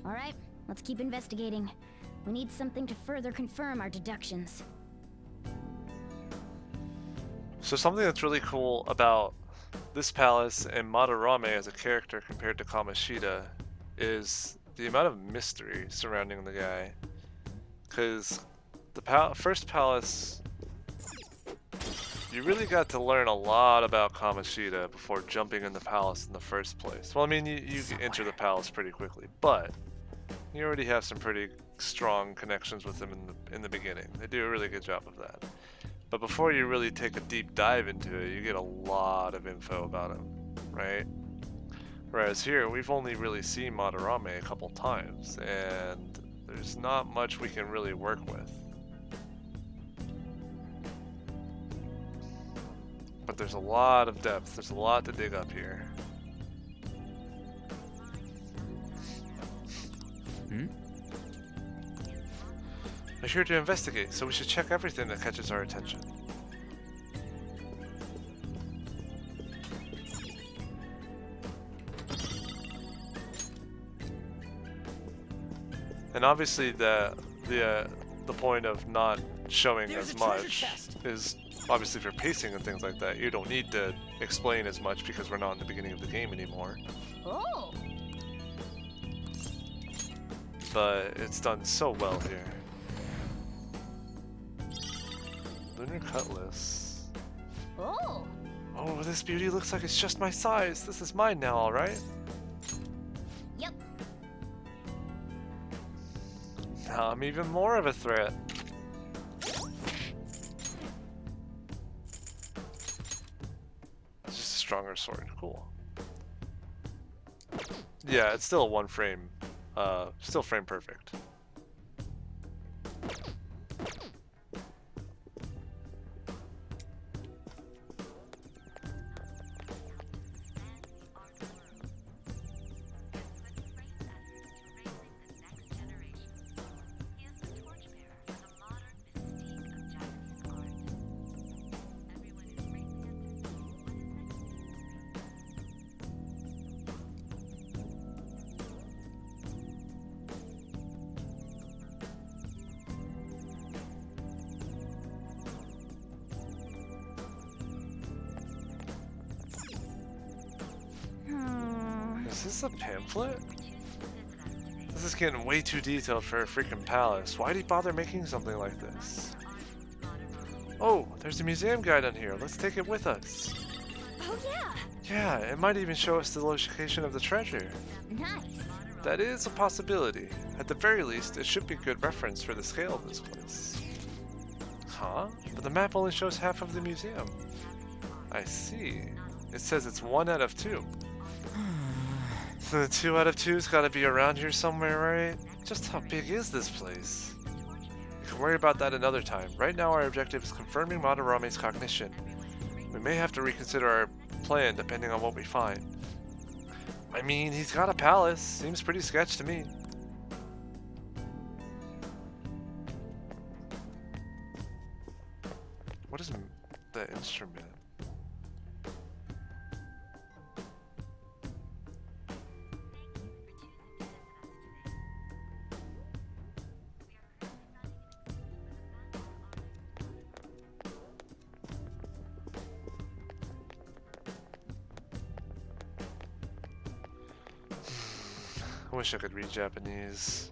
Alright, let's keep investigating. We need something to further confirm our deductions. So something that's really cool about this palace and Madarame as a character compared to Kamoshida is the amount of mystery surrounding the guy. Because the first palace, you really got to learn a lot about Kamoshida before jumping in the palace in the first place. Well, I mean, you enter the palace pretty quickly, but you already have some pretty strong connections with him in the beginning. They do a really good job of that. But before you really take a deep dive into it, you get a lot of info about him, right? Whereas here, we've only really seen Madarame a couple times, and there's not much we can really work with. But there's a lot of depth, there's a lot to dig up here. We're here to investigate, so we should check everything that catches our attention. And obviously the point of not showing as much is obviously for pacing and things like that. You don't need to explain as much because we're not in the beginning of the game anymore. Oh! But it's done so well here. Lunar Cutlass. Oh! Oh, this beauty looks like it's just my size. This is mine now, alright? Yep. Now I'm even more of a threat. It's just a stronger sword. Cool. Yeah, it's still a one frame. Still frame perfect. Is this a pamphlet? This is getting way too detailed for a freaking palace. Why'd he bother making something like this? Oh, there's a museum guide on here. Let's take it with us. Oh yeah! Yeah, it might even show us the location of the treasure. Nice! That is a possibility. At the very least, it should be a good reference for the scale of this place. Huh? But the map only shows half of the museum. I see. It says it's 1 out of 2. So the 2 out of 2's gotta be around here somewhere, right? Just how big is this place? We can worry about that another time. Right now our objective is confirming Madarame's cognition. We may have to reconsider our plan depending on what we find. I mean, he's got a palace. Seems pretty sketch to me. What is the instrument? I wish I could read Japanese.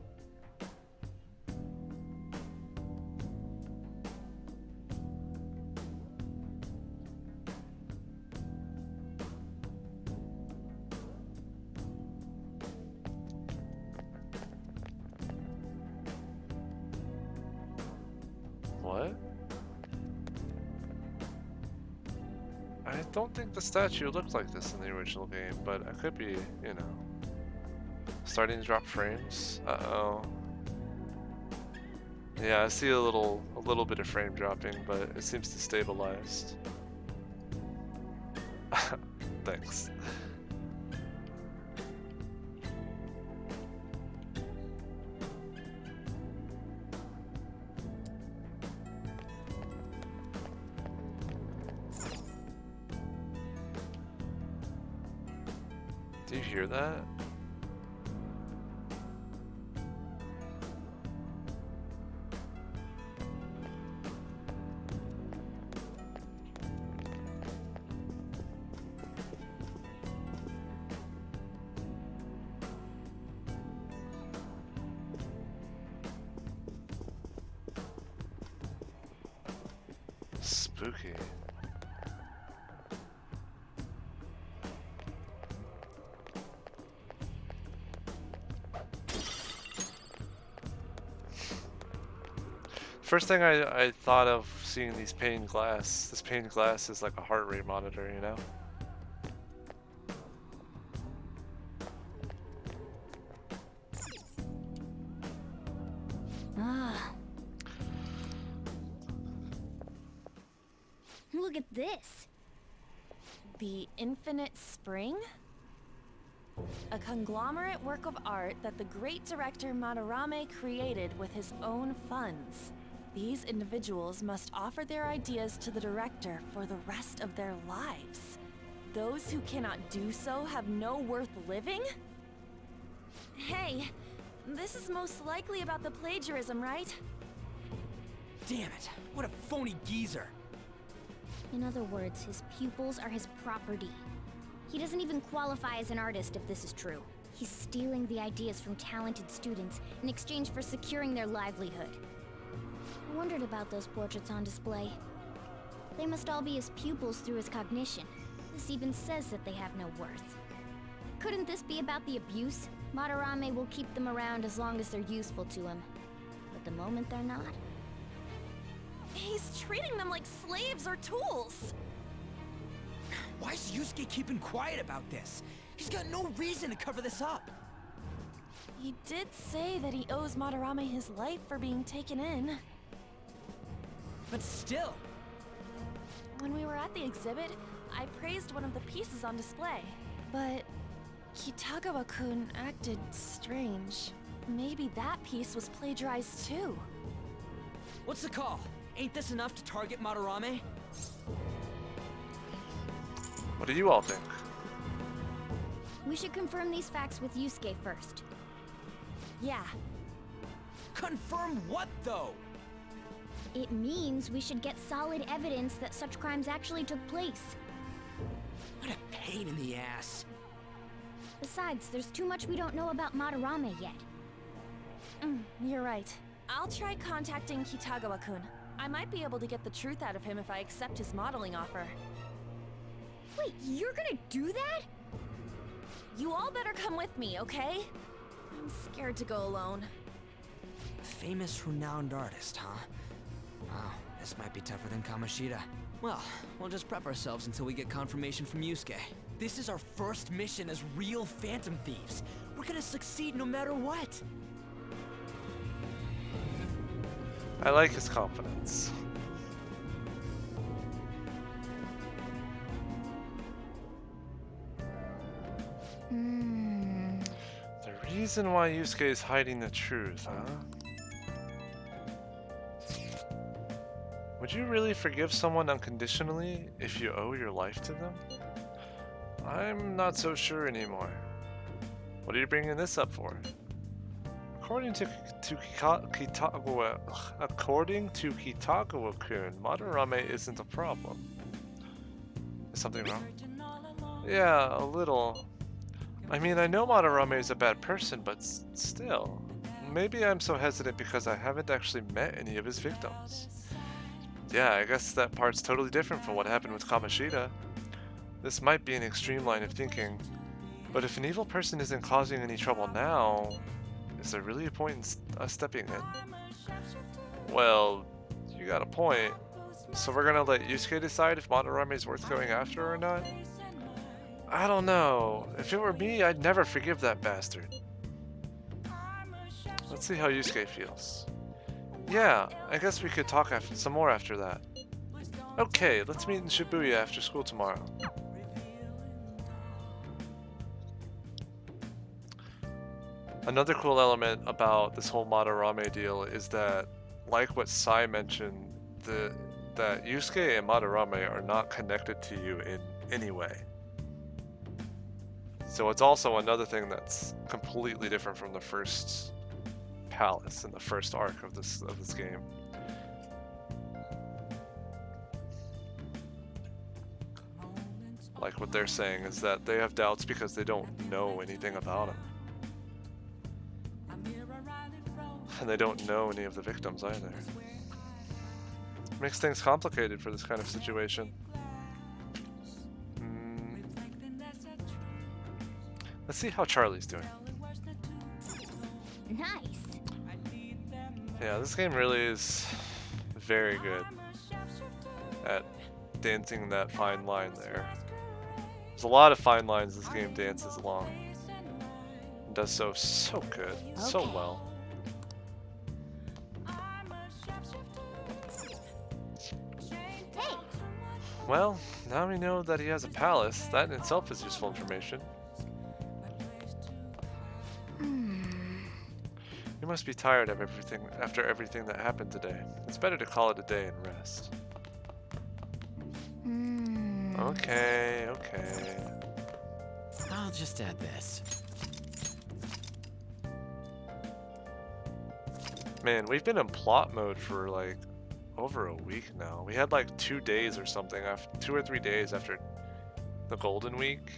What? I don't think the statue looked like this in the original game, but I could be, you know. Starting to drop frames. Uh-oh. Yeah, I see a little bit of frame dropping, but it seems to stabilize. Thanks. Do you hear that? Spooky. First thing I thought of seeing these pane glass, this pane glass is like a heart rate monitor, you know? Ah. Look at this. The Infinite Spring? A conglomerate work of art that the great director Madarame created with his own funds. These individuals must offer their ideas to the director for the rest of their lives. Those who cannot do so have no worth living? Hey, this is most likely about the plagiarism, right? Damn it, what a phony geezer. In other words, his pupils are his property. He doesn't even qualify as an artist if this is true. He's stealing the ideas from talented students in exchange for securing their livelihood. I wondered about those portraits on display. They must all be his pupils through his cognition. This even says that they have no worth. Couldn't this be about the abuse? Madarame will keep them around as long as they're useful to him. But the moment they're not... He's treating them like slaves or tools! Why is Yusuke keeping quiet about this? He's got no reason to cover this up. He did say that he owes Madarame his life for being taken in. But still... When we were at the exhibit, I praised one of the pieces on display. But Kitagawa-kun acted strange. Maybe that piece was plagiarized too. What's the call? Ain't this enough to target Madarame? What do you all think? We should confirm these facts with Yusuke first. Yeah. Confirm what, though? It means we should get solid evidence that such crimes actually took place. What a pain in the ass. Besides, there's too much we don't know about Madarame yet. You're right. I'll try contacting Kitagawa-kun. I might be able to get the truth out of him if I accept his modeling offer. Wait, you're gonna do that? You all better come with me, okay? I'm scared to go alone. Famous, renowned artist, huh? Wow, this might be tougher than Kamoshida. Well, we'll just prep ourselves until we get confirmation from Yusuke. This is our first mission as real Phantom Thieves. We're gonna succeed no matter what. I like his confidence. The reason why Yusuke is hiding the truth, huh? Would you really forgive someone unconditionally if you owe your life to them? I'm not so sure anymore. What are you bringing this up for? According to Kitagawa-kun, Madarame isn't a problem. Is something wrong? Yeah, a little. I mean, I know Madarame is a bad person, but still. Maybe I'm so hesitant because I haven't actually met any of his victims. Yeah, I guess that part's totally different from what happened with Kamoshida. This might be an extreme line of thinking, but if an evil person isn't causing any trouble now, is there really a point in us stepping in? Well, you got a point. So we're gonna let Yusuke decide if Madarame is worth going after or not? I don't know. If it were me, I'd never forgive that bastard. Let's see how Yusuke feels. Yeah, I guess we could talk some more after that. Okay, let's meet in Shibuya after school tomorrow. Another cool element about this whole Madarame deal is that, like what Sai mentioned, that Yusuke and Madarame are not connected to you in any way. So it's also another thing that's completely different from the first palace in the first arc of this game. Like what they're saying is that they have doubts because they don't know anything about him. And they don't know any of the victims either. Makes things complicated for this kind of situation. Let's see how Charlie's doing. Nice. Yeah, this game really is very good at dancing that fine line there. There's a lot of fine lines this game dances along. It does so good, so well. Hey. Well, now we know that he has a palace. That in itself is useful information. You must be tired of everything after everything that happened today. It's better to call it a day and rest. Okay. I'll just add this. Man, we've been in plot mode for like over a week now. We had like 2 days or something, 2 or 3 days after the Golden Week.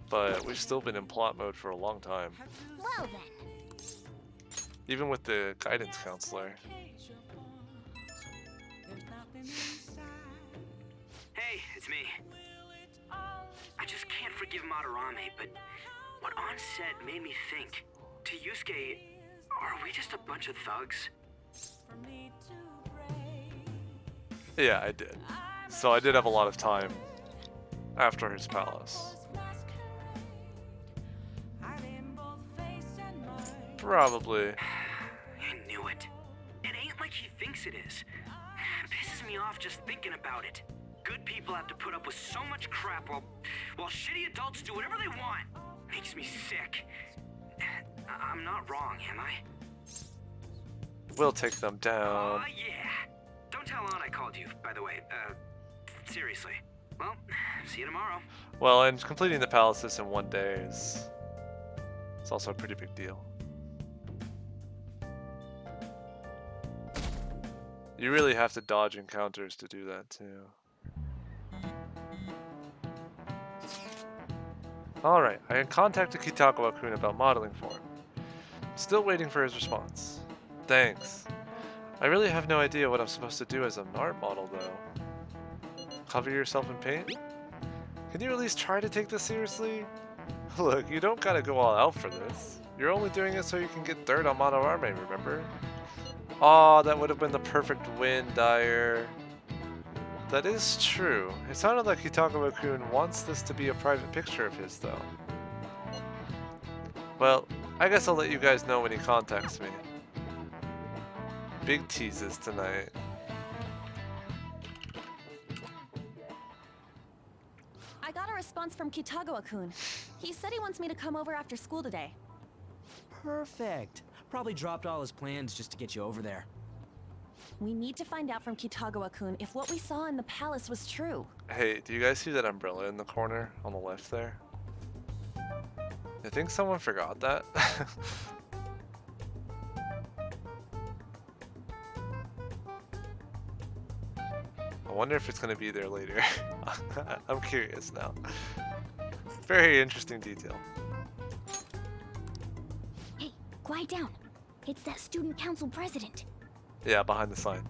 But we've still been in plot mode for a long time. Well then. Even with the guidance counselor. Hey, it's me. I just can't forgive Madarame, but what An said made me think. To Yusuke, are we just a bunch of thugs? Yeah, I did. So I did have a lot of time after his palace. Probably. I knew it. It ain't like he thinks it is. It pisses me off just thinking about it. Good people have to put up with so much crap while shitty adults do whatever they want. Makes me sick. I'm not wrong, am I? We'll take them down. Yeah. Don't tell An I called you, by the way. Seriously. Well, see you tomorrow. Well, and completing the palaces in 1 day is also a pretty big deal. You really have to dodge encounters to do that too. Alright, I had contacted Kitagawa-kun about modeling for him. Still waiting for his response. Thanks. I really have no idea what I'm supposed to do as an art model though. Cover yourself in paint? Can you at least try to take this seriously? Look, you don't gotta go all out for this. You're only doing it so you can get dirt on Madarame, remember? Aw, that would have been the perfect win, Dyer. That is true. It sounded like Kitagawa-kun wants this to be a private picture of his, though. Well, I guess I'll let you guys know when he contacts me. Big teases tonight. I got a response from Kitagawa-kun. He said he wants me to come over after school today. Perfect. Probably dropped all his plans just to get you over there. We need to find out from Kitagawa-kun if what we saw in the palace was true. Hey, do you guys see that umbrella in the corner on the left there? I think someone forgot that. I wonder if it's going to be there later. I'm curious now. Very interesting detail. Hey, quiet down. It's that student council president. Yeah, behind the sign.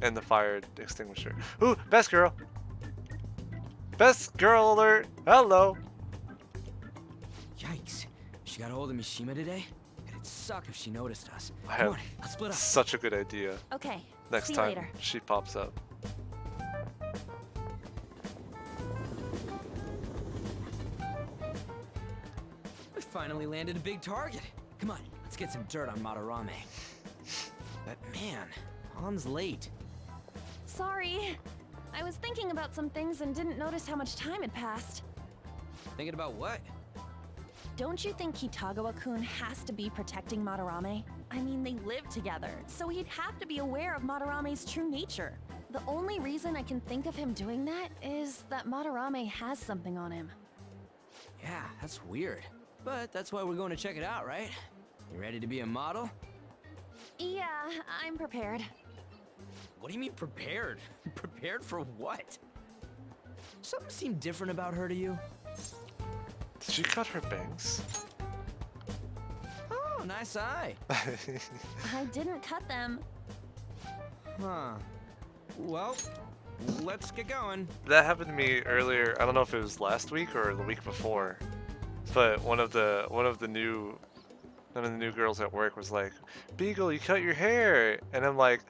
And the fire extinguisher. Ooh, best girl! Best girl alert! Hello! Yikes. She got a hold of Mishima today? It'd suck if she noticed us. I Come have on, let's split up. such a good idea. Okay. Next see you time later. she pops up. We finally landed a big target. Come on, let's get some dirt on Madarame. But man, Han's late. Sorry. I was thinking about some things and didn't notice how much time had passed. Thinking about what? Don't you think Kitagawa-kun has to be protecting Madarame? I mean, they live together, so he'd have to be aware of Madarame's true nature. The only reason I can think of him doing that is that Madarame has something on him. Yeah, that's weird. But that's why we're going to check it out, right? You ready to be a model? Yeah, I'm prepared. What do you mean prepared? Prepared for what? Something seemed different about her to you? Did she cut her bangs? Oh, nice eye. I didn't cut them. Huh. Well, let's get going. That happened to me earlier. I don't know if it was last week or the week before, but one of the new girls at work was like, "Beagle, you cut your hair," and I'm like,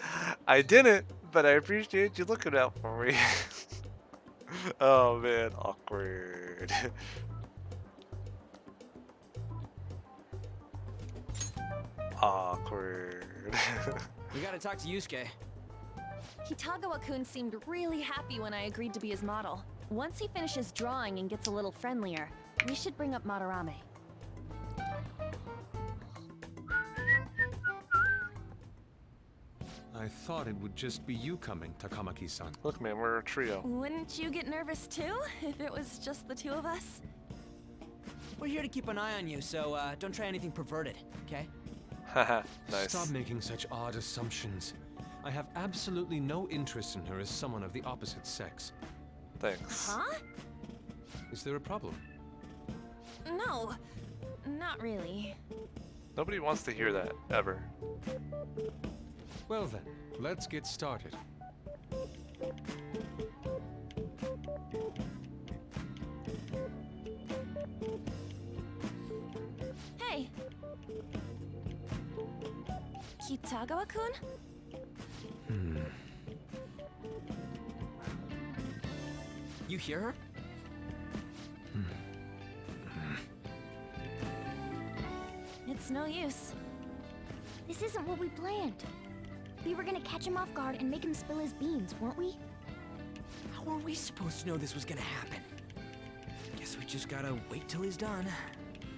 "I didn't, but I appreciate you looking out for me." Oh man, awkward. Awkward. We gotta talk to Yusuke. Kitagawa-kun seemed really happy when I agreed to be his model. Once he finishes drawing and gets a little friendlier, we should bring up Madarame. I thought it would just be you coming, Takamaki-san. Look, man, we're a trio. Wouldn't you get nervous too, if it was just the two of us? We're here to keep an eye on you, so don't try anything perverted, okay? Haha, nice. Stop making such odd assumptions. I have absolutely no interest in her as someone of the opposite sex. Thanks. Huh? Is there a problem? No, not really. Nobody wants to hear that, ever. Well then, let's get started. Hey! Kitagawa-kun? You hear her? It's no use. This isn't what we planned. We were gonna catch him off guard and make him spill his beans, weren't we? How were we supposed to know this was gonna happen? Guess we just gotta wait till he's done.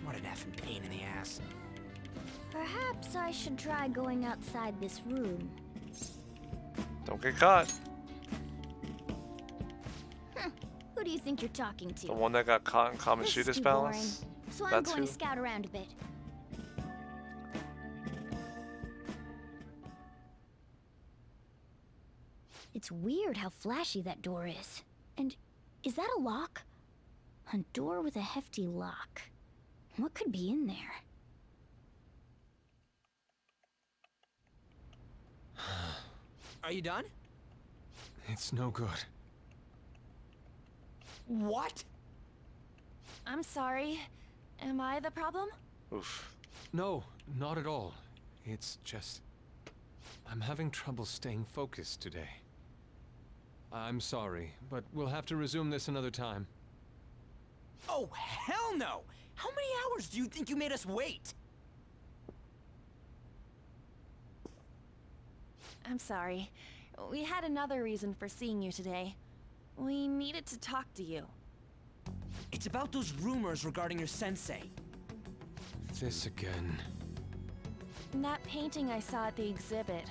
What an effing pain in the ass. Perhaps I should try going outside this room. Don't get caught. Who do you think you're talking to? The one that got caught in This is Kamoshida's too palace? boring. So I'm That's going who? to scout around a bit. It's weird how flashy that door is. And is that a lock? A door with a hefty lock. What could be in there? Are you done? It's no good. What? I'm sorry. Am I the problem? Oof. No, not at all. It's just... I'm having trouble staying focused today. I'm sorry, but we'll have to resume this another time. Oh, hell no! How many hours do you think you made us wait? I'm sorry. We had another reason for seeing you today. We needed to talk to you. It's about those rumors regarding your sensei. This again. That painting I saw at the exhibit.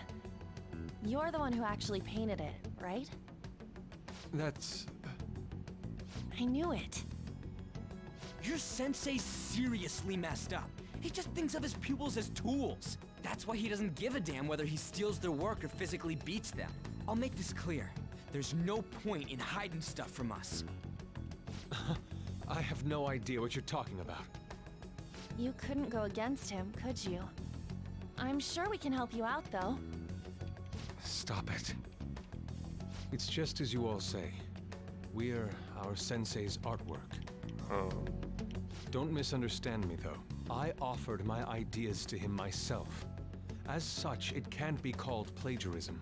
You're the one who actually painted it, right? That's... I knew it. Your sensei's seriously messed up. He just thinks of his pupils as tools. That's why he doesn't give a damn whether he steals their work or physically beats them. I'll make this clear. There's no point in hiding stuff from us. I have no idea what you're talking about. You couldn't go against him, could you? I'm sure we can help you out, though. Stop it. It's just as you all say. We're our sensei's artwork. Oh. Don't misunderstand me, though. I offered my ideas to him myself. As such, it can't be called plagiarism.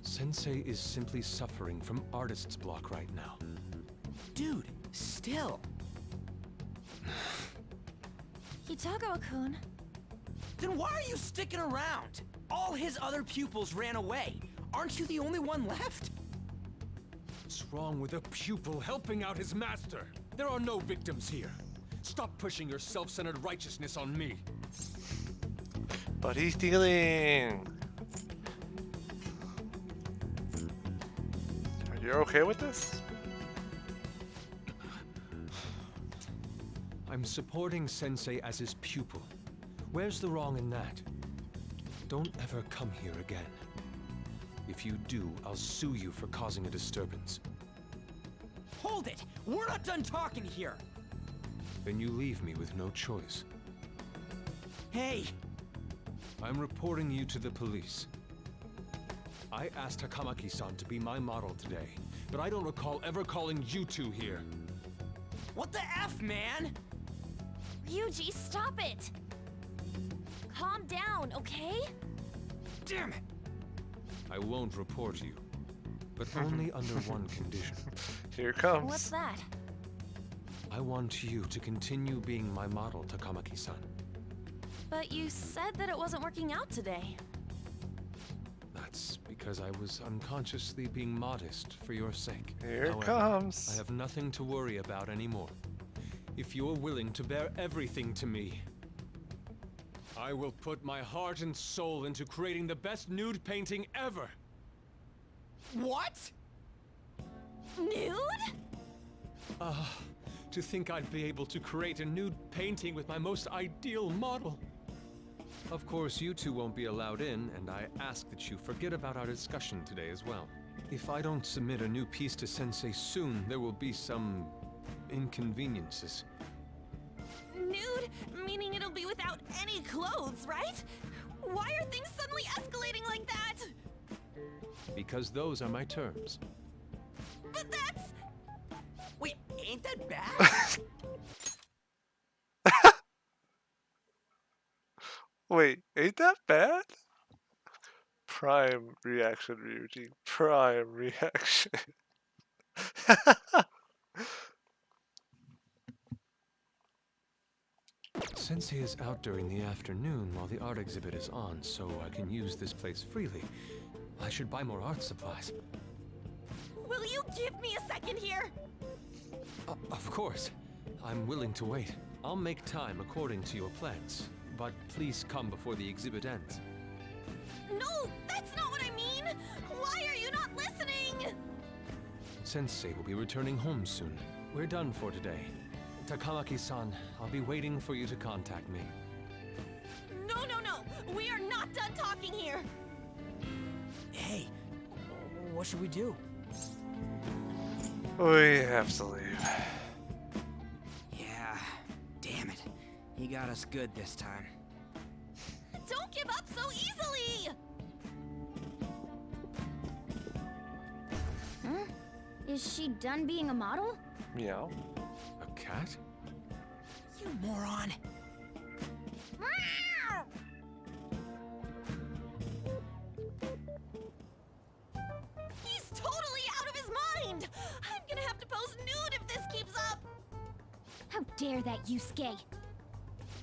Sensei is simply suffering from artist's block right now. Dude, still. Kitagawa-kun, Then why are you sticking around? All his other pupils ran away. Aren't you the only one left? What's wrong with a pupil helping out his master? There are no victims here. Stop pushing your self-centered righteousness on me. But he's stealing. You're okay with this? I'm supporting Sensei as his pupil. Where's the wrong in that? Don't ever come here again. If you do, I'll sue you for causing a disturbance. Hold it! We're not done talking here! Then you leave me with no choice. Hey! I'm reporting you to the police. I asked Takamaki-san to be my model today, but I don't recall ever calling you two here. What the F, man? Ryuji, stop it! Calm down, okay? Damn it! I won't report you, but only under one condition. Here it comes. What's that? I want you to continue being my model, Takamaki-san. But you said that it wasn't working out today. That's because I was unconsciously being modest for your sake. Here it However, comes. I have nothing to worry about anymore. If you're willing to bear everything to me, I will put my heart and soul into creating the best nude painting ever. What? Nude? To think I'd be able to create a nude painting with my most ideal model. Of course, you two won't be allowed in, and I ask that you forget about our discussion today as well. If I don't submit a new piece to Sensei soon, there will be some inconveniences. Nude? Meaning it'll be without any clothes, right? Why are things suddenly escalating like that? Because those are my terms. But that's... Wait, ain't that bad? Wait, ain't that bad? Prime reaction, Ryuji. Prime reaction. Sensei is out during the afternoon while the art exhibit is on, so I can use this place freely. I should buy more art supplies. Will you give me a second here? Of course. I'm willing to wait. I'll make time according to your plans. But please come before the exhibit ends. No, that's not what I mean! Why are you not listening? Sensei will be returning home soon. We're done for today. Takamaki-san, I'll be waiting for you to contact me. No! We are not done talking here! Hey, what should we do? We have to leave. Yeah, damn it. He got us good this time. Don't give up so easily! Huh? Is she done being a model? Meow. A cat? You moron! He's totally out of his mind! I'm gonna have to pose nude if this keeps up! How dare that, Yusuke?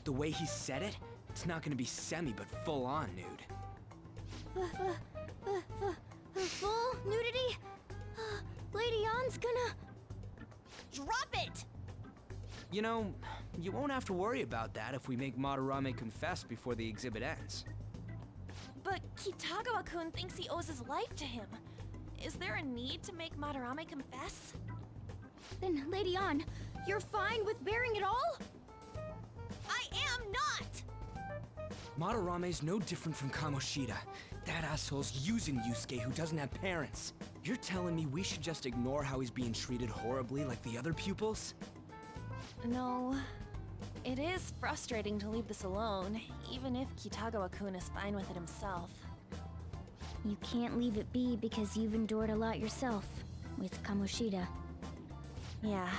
The way he said it, it's not gonna be semi, but full-on nude. Full nudity? Lady Ann's gonna... Drop it! You know, you won't have to worry about that if we make Madarame confess before the exhibit ends. But Kitagawa-kun thinks he owes his life to him. Is there a need to make Madarame confess? Then, Lady Ann, you're fine with bearing it all? I am not! Madarame's no different from Kamoshida. That asshole's using Yusuke who doesn't have parents. You're telling me we should just ignore how he's being treated horribly like the other pupils? No. It is frustrating to leave this alone, even if Kitagawa-kun is fine with it himself. You can't leave it be because you've endured a lot yourself, with Kamoshida. Yeah.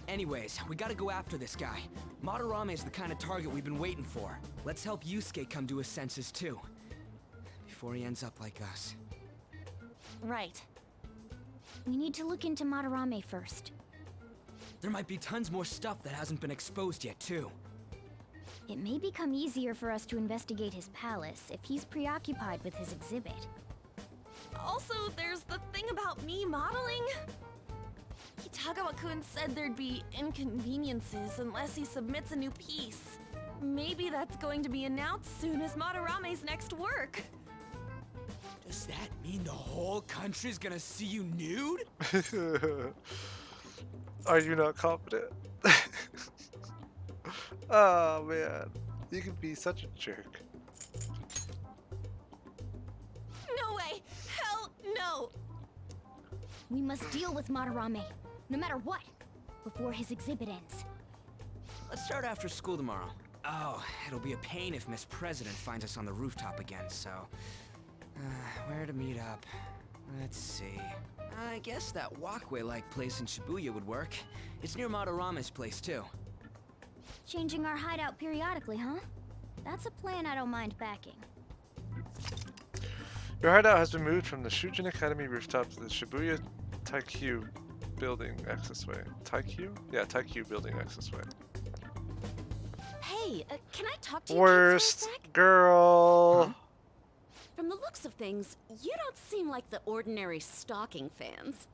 Anyways, we gotta go after this guy. Madarame is the kind of target we've been waiting for. Let's help Yusuke come to his senses too. Before he ends up like us. Right. We need to look into Madarame first. There might be tons more stuff that hasn't been exposed yet too. It may become easier for us to investigate his palace if he's preoccupied with his exhibit. Also, there's the thing about me modeling. Kitagawa-kun said there'd be inconveniences unless he submits a new piece. Maybe that's going to be announced soon as Madarame's next work. Does that mean the whole country's gonna see you nude? Are you not confident? Oh man, you can be such a jerk. No way! Hell no! We must deal with Madarame, no matter what, before his exhibit ends. Let's start after school tomorrow. Oh, it'll be a pain if Miss President finds us on the rooftop again, so... where to meet up? Let's see. I guess that walkway-like place in Shibuya would work. It's near Madarame's place, too. Changing our hideout periodically, huh? That's a plan I don't mind backing. Your hideout has been moved from the Shujin Academy rooftop to the Shibuya Taikyu building accessway. Taikyu? Yeah, Taikyu building accessway. Hey, can I talk to you Worst kids for a sec? girl. Huh? From the looks of things, you don't seem like the ordinary stalking fans.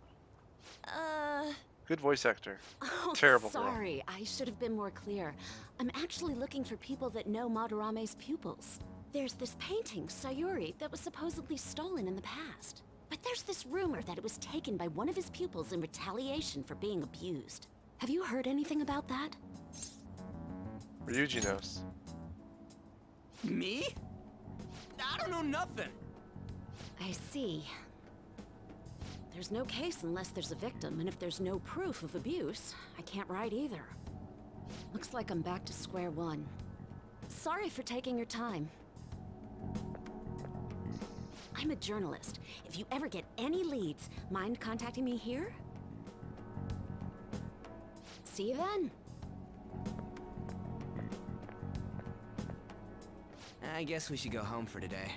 Good voice actor. Oh, Terrible girl. sorry, I should have been more clear. I'm actually looking for people that know Madarame's pupils. There's this painting, Sayuri, that was supposedly stolen in the past. But there's this rumor that it was taken by one of his pupils in retaliation for being abused. Have you heard anything about that? Ryuji knows. Me? I don't know nothing. I see. There's no case unless there's a victim, and if there's no proof of abuse, I can't write either. Looks like I'm back to square one. Sorry for taking your time. I'm a journalist. If you ever get any leads, mind contacting me here? See you then. I guess we should go home for today.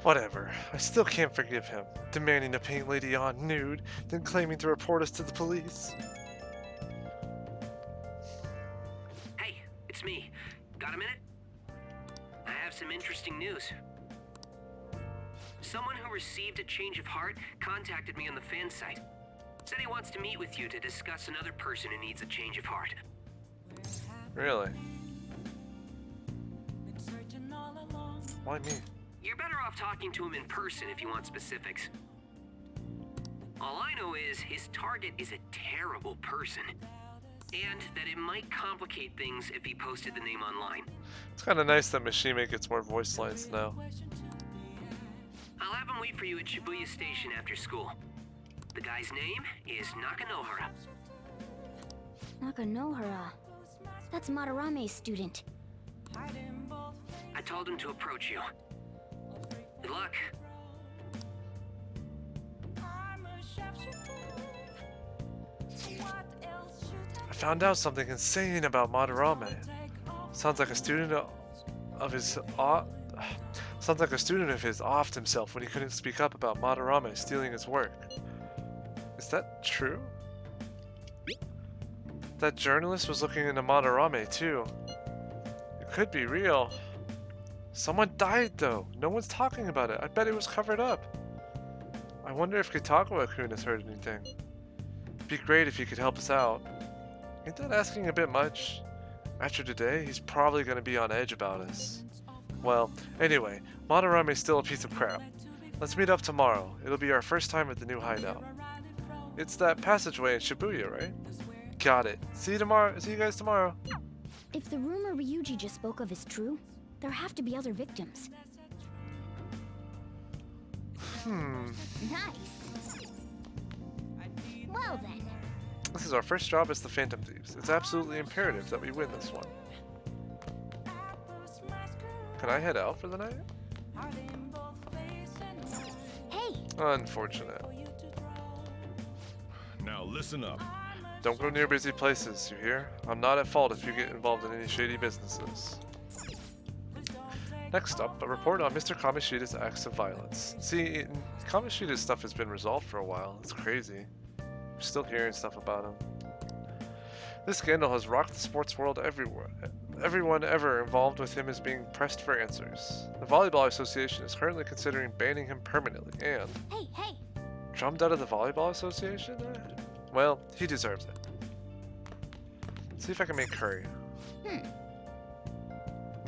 Whatever. I still can't forgive him. Demanding to paint Lady An nude, then claiming to report us to the police. Hey, it's me. Got a minute? I have some interesting news. Someone who received a change of heart contacted me on the fan site. Said he wants to meet with you to discuss another person who needs a change of heart. Really? Why me? You're better off talking to him in person if you want specifics. All I know is his target is a terrible person, and that it might complicate things if he posted the name online. It's kind of nice that Mishima gets more voice lines now. I'll have him wait for you at Shibuya Station after school. The guy's name is Nakanohara. Nakanohara. That's Madarame's student. I told him to approach you. Good luck. I found out something insane about Madarame. Sounds like a student of his sounds like a student of his offed himself when he couldn't speak up about Madarame stealing his work. Is that true? That journalist was looking into Madarame too. It could be real. Someone died though. No one's talking about it. I bet it was covered up. I wonder if Kitagawa-kun has heard anything. It'd be great if he could help us out. Ain't that asking a bit much? After today, he's probably gonna be on edge about us. Well, anyway, Madarame's still a piece of crap. Let's meet up tomorrow. It'll be our first time at the new hideout. It's that passageway in Shibuya, right? Got it. See you tomorrow. See you guys tomorrow. If the rumor Ryuji just spoke of is true, there have to be other victims. Nice. Well then. This is our first job as the Phantom Thieves. It's absolutely imperative that we win this one. Can I head out for the night? Hey! Unfortunate. Now listen up. Don't go near busy places, you hear? I'm not at fault if you get involved in any shady businesses. Next up, a report on Mr. Kamoshida's acts of violence. See, Kamoshida's stuff has been resolved for a while. It's crazy. We're still hearing stuff about him. This scandal has rocked the sports world everywhere. Everyone ever involved with him is being pressed for answers. The Volleyball Association is currently considering banning him permanently, and... Hey! Drummed out of the Volleyball Association? Well, he deserves it. See if I can make curry.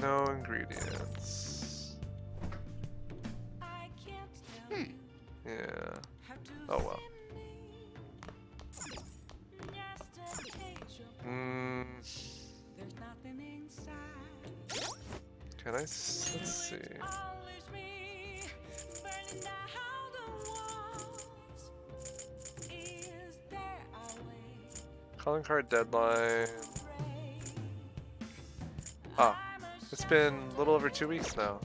No ingredients. Yeah. Oh well. Can I? Let's see. Calling card deadline. Ah, it's been a little over 2 weeks now.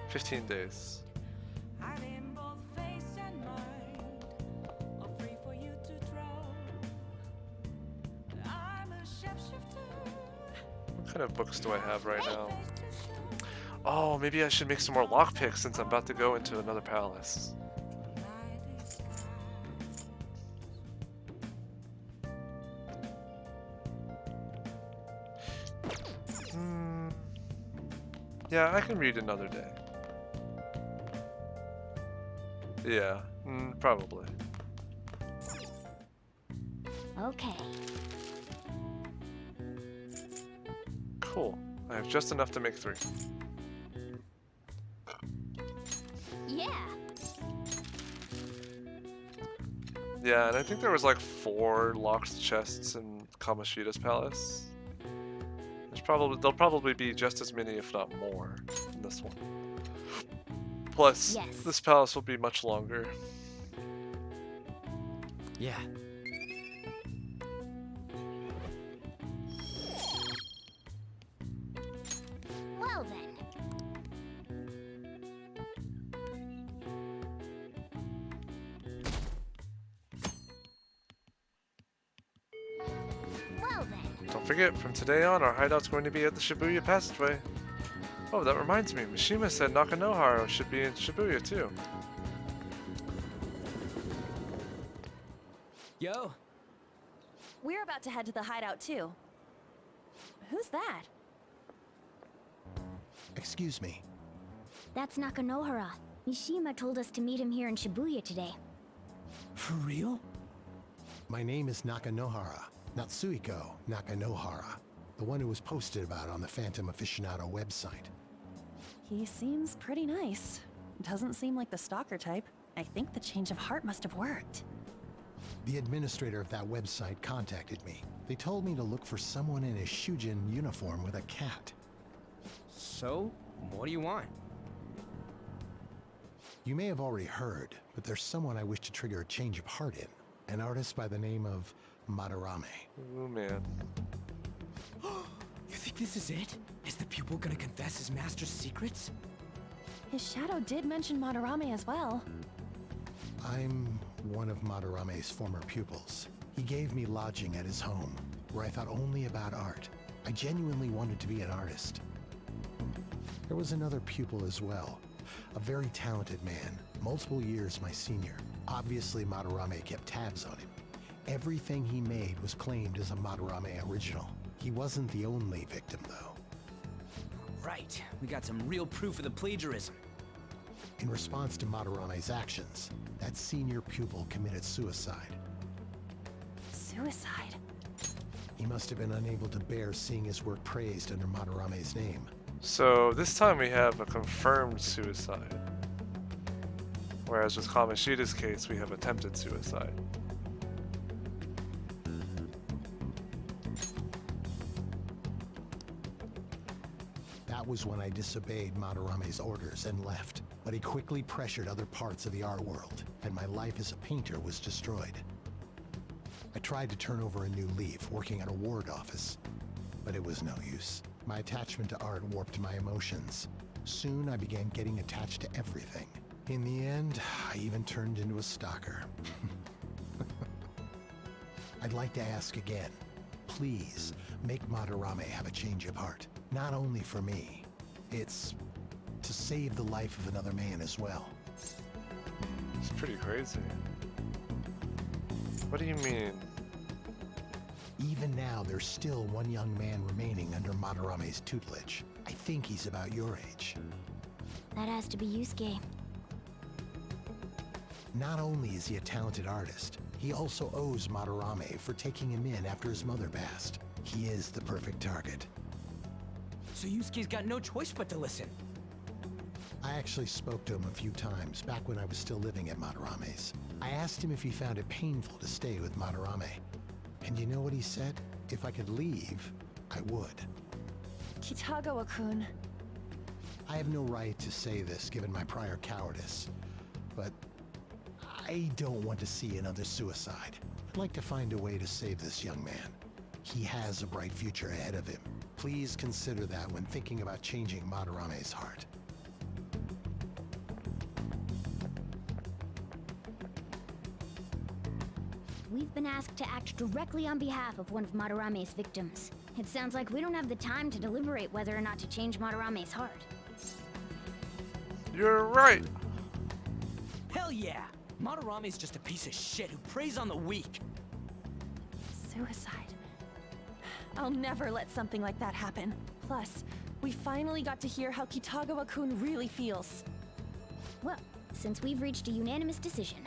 15 days. What kind of books do I have right now? Oh, maybe I should make some more lockpicks since I'm about to go into another palace. Yeah, I can read another day. Yeah, probably. Okay. Cool. I have just enough to make 3. Yeah. Yeah, and I think there was like 4 locked chests in Kamoshida's palace. There'll probably be just as many, if not more, in this one. Plus, this palace will be much longer. Yeah. Well then. Don't forget, from today on, our hideout's going to be at the Shibuya Passageway. Oh, that reminds me, Mishima said Nakanohara should be in Shibuya too. Yo! We're about to head to the hideout too. Who's that? Excuse me. That's Nakanohara. Mishima told us to meet him here in Shibuya today. For real? My name is Nakanohara. Natsuhiko Nakanohara. The one who was posted about on the Phantom Aficionado website. He seems pretty nice. Doesn't seem like the stalker type. I think the change of heart must have worked. The administrator of that website contacted me. They told me to look for someone in a Shujin uniform with a cat. So, what do you want? You may have already heard, but there's someone I wish to trigger a change of heart in. An artist by the name of Madarame. Oh man. You think this is it? Is the pupil gonna confess his master's secrets? His shadow did mention Madarame as well. I'm one of Madarame's former pupils. He gave me lodging at his home, where I thought only about art. I genuinely wanted to be an artist. There was another pupil as well, a very talented man, multiple years my senior. Obviously, Madarame kept tabs on him. Everything he made was claimed as a Madarame original. He wasn't the only victim, though. Right, we got some real proof of the plagiarism. In response to Madarame's actions, that senior pupil committed suicide. Suicide? He must have been unable to bear seeing his work praised under Madarame's name. So this time we have a confirmed suicide. Whereas with Kamoshida's case, we have attempted suicide. That was when I disobeyed Madarame's orders and left. But he quickly pressured other parts of the art world, and my life as a painter was destroyed. I tried to turn over a new leaf, working at a ward office, but it was no use. My attachment to art warped my emotions. Soon I began getting attached to everything. In the end, I even turned into a stalker. I'd like to ask again. Please, make Madarame have a change of heart. Not only for me, It's to save the life of another man as well. It's pretty crazy. What do you mean? Even now, there's still one young man remaining under Madarame's tutelage. I think he's about your age. That has to be Yusuke. Not only is he a talented artist, he also owes Madarame for taking him in after his mother passed. He is the perfect target. So Yusuke's got no choice but to listen. I actually spoke to him a few times back when I was still living at Madarame's. I asked him if he found it painful to stay with Madarame. And you know what he said? If I could leave, I would. Kitagawa-kun. I have no right to say this given my prior cowardice, but I don't want to see another suicide. I'd like to find a way to save this young man. He has a bright future ahead of him. Please consider that when thinking about changing Madarame's heart. We've been asked to act directly on behalf of one of Madarame's victims. It sounds like we don't have the time to deliberate whether or not to change Madarame's heart. You're right. Hell yeah! Madarame's just a piece of shit who preys on the weak. Suicide. I'll never let something like that happen. Plus, we finally got to hear how Kitagawa-kun really feels. Well, since we've reached a unanimous decision,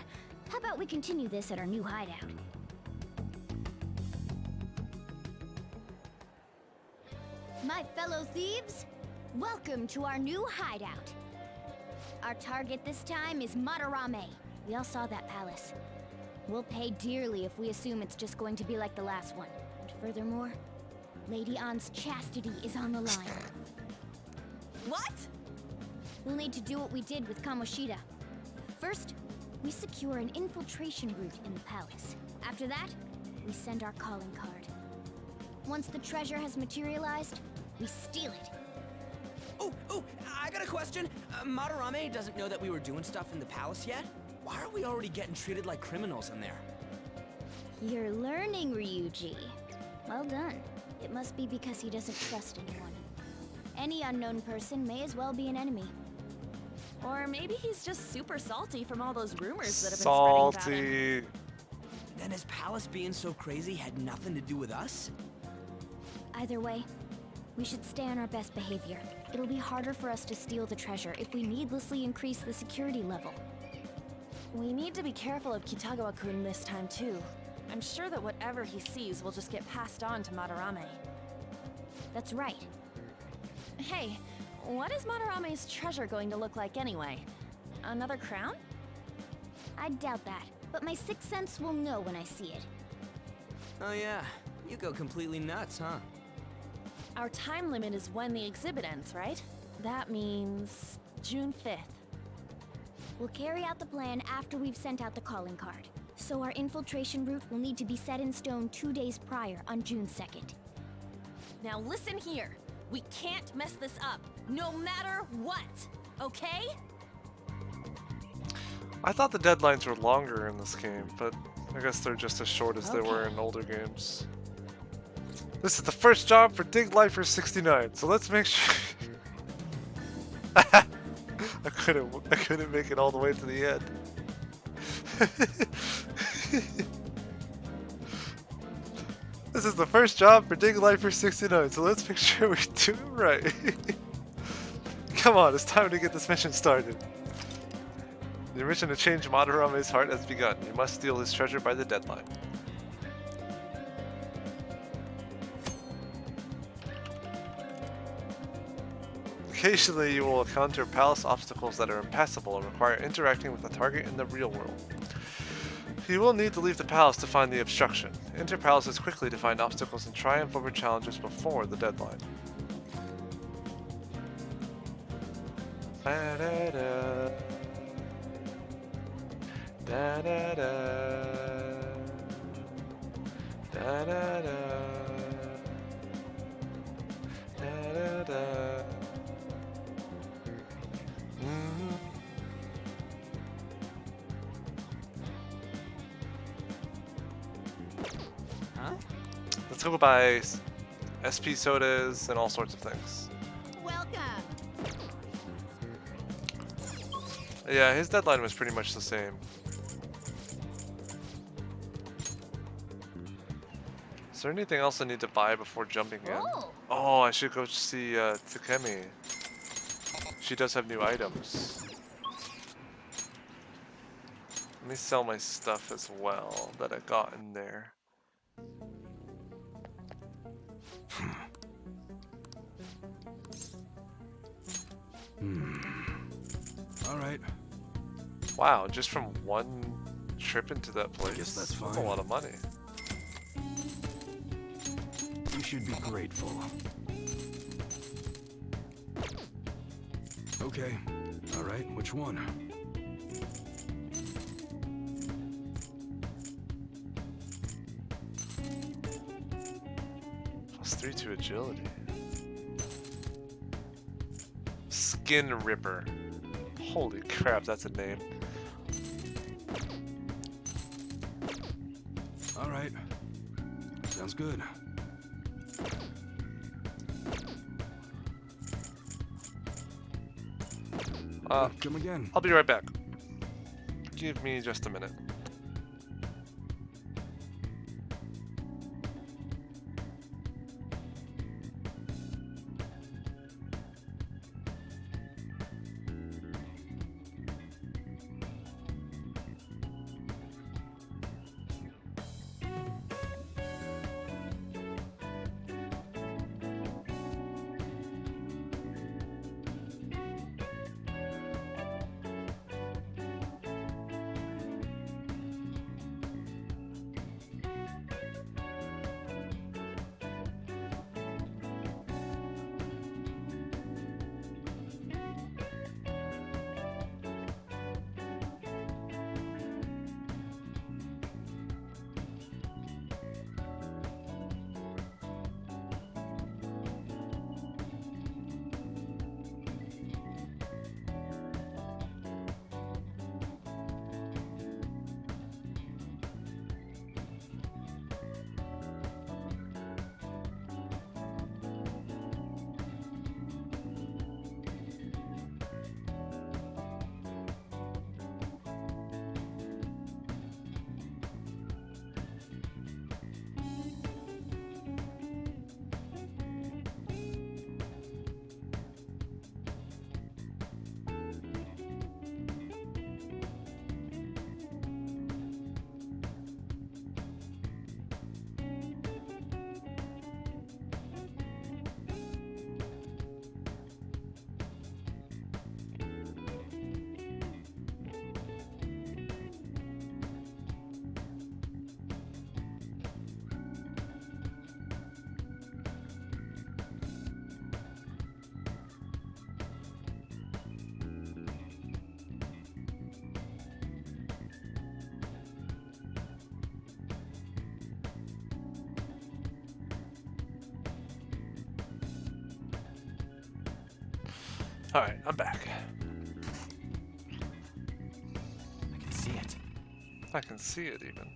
how about we continue this at our new hideout? My fellow thieves, welcome to our new hideout. Our target this time is Madarame. We all saw that palace. We'll pay dearly if we assume it's just going to be like the last one. And furthermore, Lady Ann's chastity is on the line. What? We'll need to do what we did with Kamoshida. First, we secure an infiltration route in the palace. After that, we send our calling card. Once the treasure has materialized, we steal it. Oh, I got a question. Madarame doesn't know that we were doing stuff in the palace yet? Why are we already getting treated like criminals in there? You're learning, Ryuji. Well done. It must be because he doesn't trust anyone. Any unknown person may as well be an enemy. Or maybe he's just super salty from all those rumors that have been spreading about him. Then his palace being so crazy had nothing to do with us? Either way, we should stay on our best behavior. It'll be harder for us to steal the treasure if we needlessly increase the security level. We need to be careful of Kitagawa-kun this time too. I'm sure that whatever he sees will just get passed on to Madarame. That's right. Hey, what is Madarame's treasure going to look like anyway? Another crown? I doubt that, but my sixth sense will know when I see it. Oh yeah, you go completely nuts, huh? Our time limit is when the exhibit ends, right? That means June 5th. We'll carry out the plan after we've sent out the calling card. So our infiltration route will need to be set in stone 2 days prior on June 2nd. Now listen here. We can't mess this up, no matter what, okay? I thought the deadlines were longer in this game, but I guess they're just as short as they were in older games. This is the first job for Dig Lifer 69, so let's make sure... I couldn't make it all the way to the end. This is the first job for Dig Lifer 69, so let's make sure we do it right. Come on, it's time to get this mission started. The mission to change Madarame's heart has begun. You must steal his treasure by the deadline. Occasionally, you will encounter palace obstacles that are impassable and require interacting with the target in the real world. You will need to leave the palace to find the obstruction. Enter palaces quickly to find obstacles and triumph over challenges before the deadline. Da-da-da. Da-da-da. Da-da-da. Da-da-da. Huh? Let's go buy SP sodas and all sorts of things. Welcome. Yeah, his deadline was pretty much the same. Is there anything else I need to buy before jumping in? Oh, I should go see Takemi. She does have new items. Let me sell my stuff as well that I got in there. All right. Wow, just from one trip into that place, Guess that's a fine. lot of money. You should be grateful. Okay. All right, which one? +3 to agility. Skin Ripper. Holy crap, that's a name. All right. Sounds good. Come again. I'll be right back. Give me just a minute. Alright, I'm back. I can see it. I can see it even.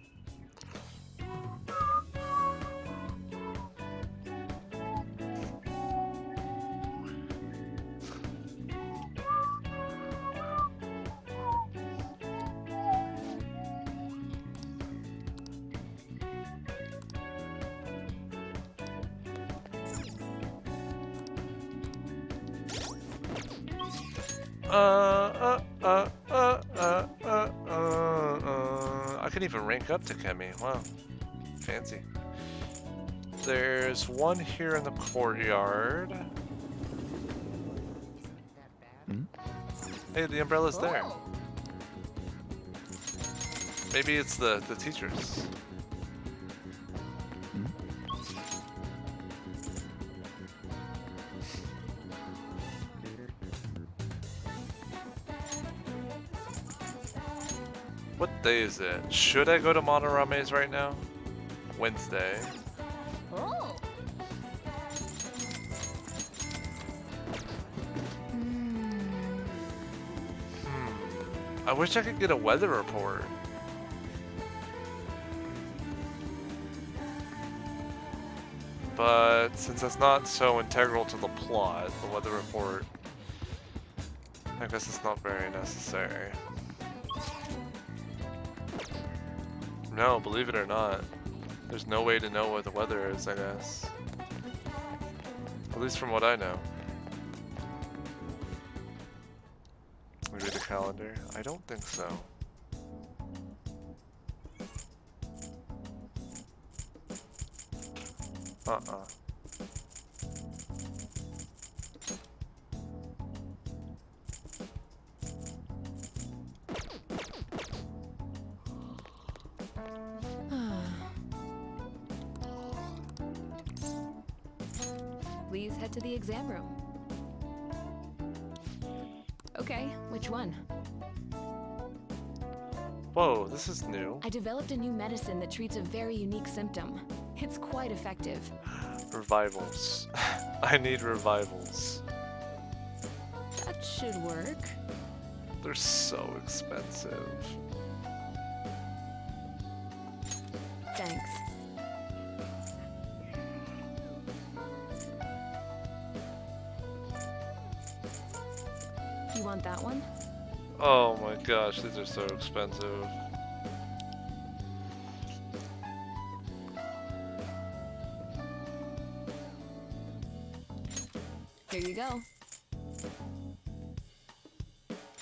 I can even rank up to Kemi. Wow. Fancy. There's one here in the courtyard. Hey, the umbrella's there. Maybe it's the teachers. What day is it? Should I go to Monarame's right now? Wednesday. Oh. I wish I could get a weather report. But since that's not so integral to the plot, the weather report I guess it's not very necessary. No, believe it or not, there's no way to know what the weather is, I guess. At least from what I know. Maybe the calendar? I don't think so. Uh-uh. Please head to the exam room. Okay, which one? Whoa, this is new. I developed a new medicine that treats a very unique symptom. It's quite effective. Revivals. I need revivals. That should work. They're so expensive. Thanks. You want that one? Oh my gosh, these are so expensive. Here you go.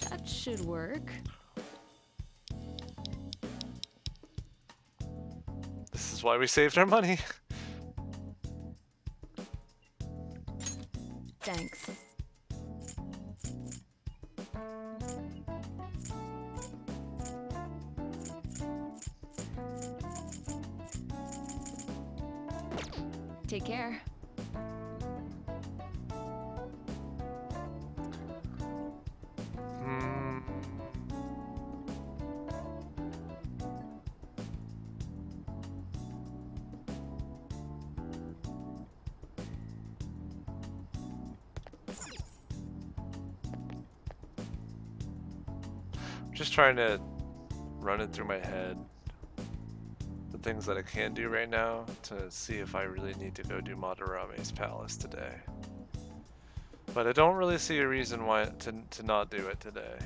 That should work. This is why we saved our money. Thanks. Take care. Just trying to run it through my head. The things that I can do right now to see if I really need to go do Madarame's palace today. But I don't really see a reason why to not do it today.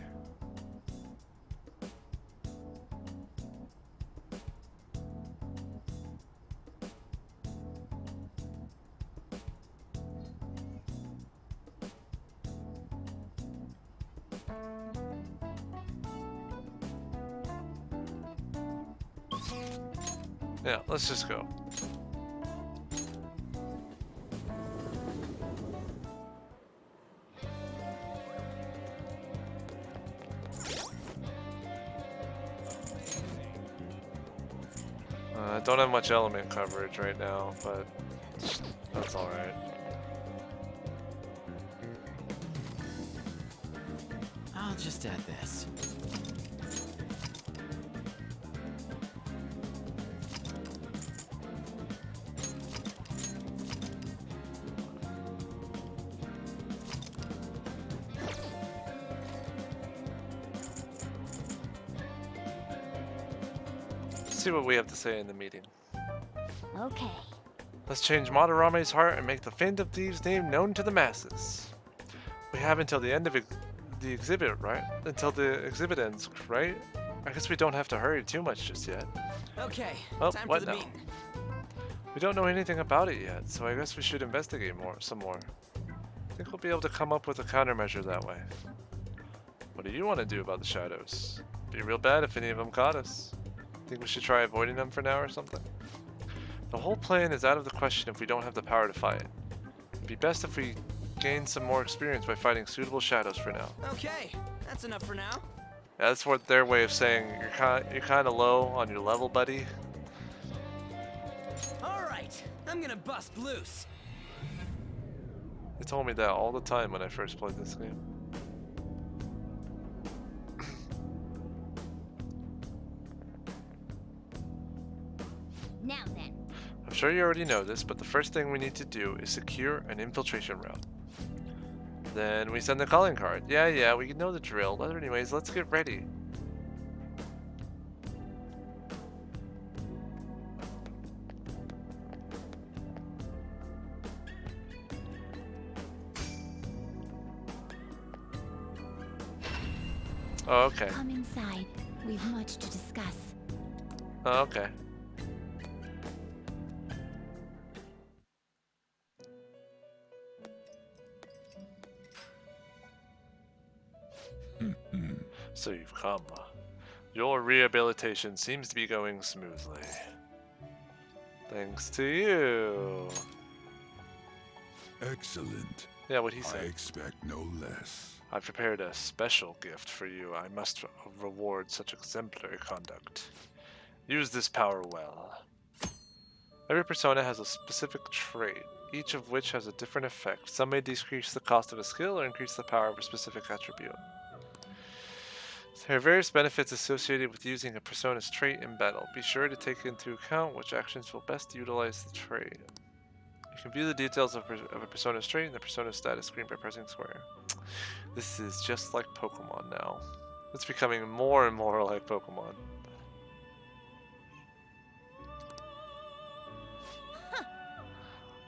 Yeah, let's just go. I don't have much element coverage right now, but that's alright. I'll just add this. See what we have to say in the meeting. Okay. Let's change Madarame's heart and make the Fiend of Thieves' name known to the masses. We have until the end of the exhibit, right? Until the exhibit ends, right? I guess we don't have to hurry too much just yet. Okay, Oh, time what for the now? meeting. We don't know anything about it yet, so I guess we should investigate some more. I think we'll be able to come up with a countermeasure that way. What do you want to do about the shadows? Be real bad if any of them caught us. Think we should try avoiding them for now or something? The whole plan is out of the question if we don't have the power to fight. It'd be best if we gain some more experience by fighting suitable shadows for now. Okay, that's enough for now. Yeah, that's what their way of saying you're kind of low on your level, buddy. All right, I'm gonna bust loose. They told me that all the time when I first played this game. Now then. I'm sure you already know this, but the first thing we need to do is secure an infiltration route. Then we send the calling card. Yeah, we know the drill. But anyways, let's get ready. Oh, okay. Come inside. We've much to discuss. Oh, okay. So you've come. Your rehabilitation seems to be going smoothly. Thanks to you. Excellent. Yeah, what he I said. expect no less. I've prepared a special gift for you. I must reward such exemplary conduct. Use this power well. Every persona has a specific trait, each of which has a different effect. Some may decrease the cost of a skill or increase the power of a specific attribute. There are various benefits associated with using a persona's trait in battle. Be sure to take into account which actions will best utilize the trait. You can view the details of a persona's trait in the persona status screen by pressing square. This is just like Pokemon now. It's becoming more and more like Pokemon.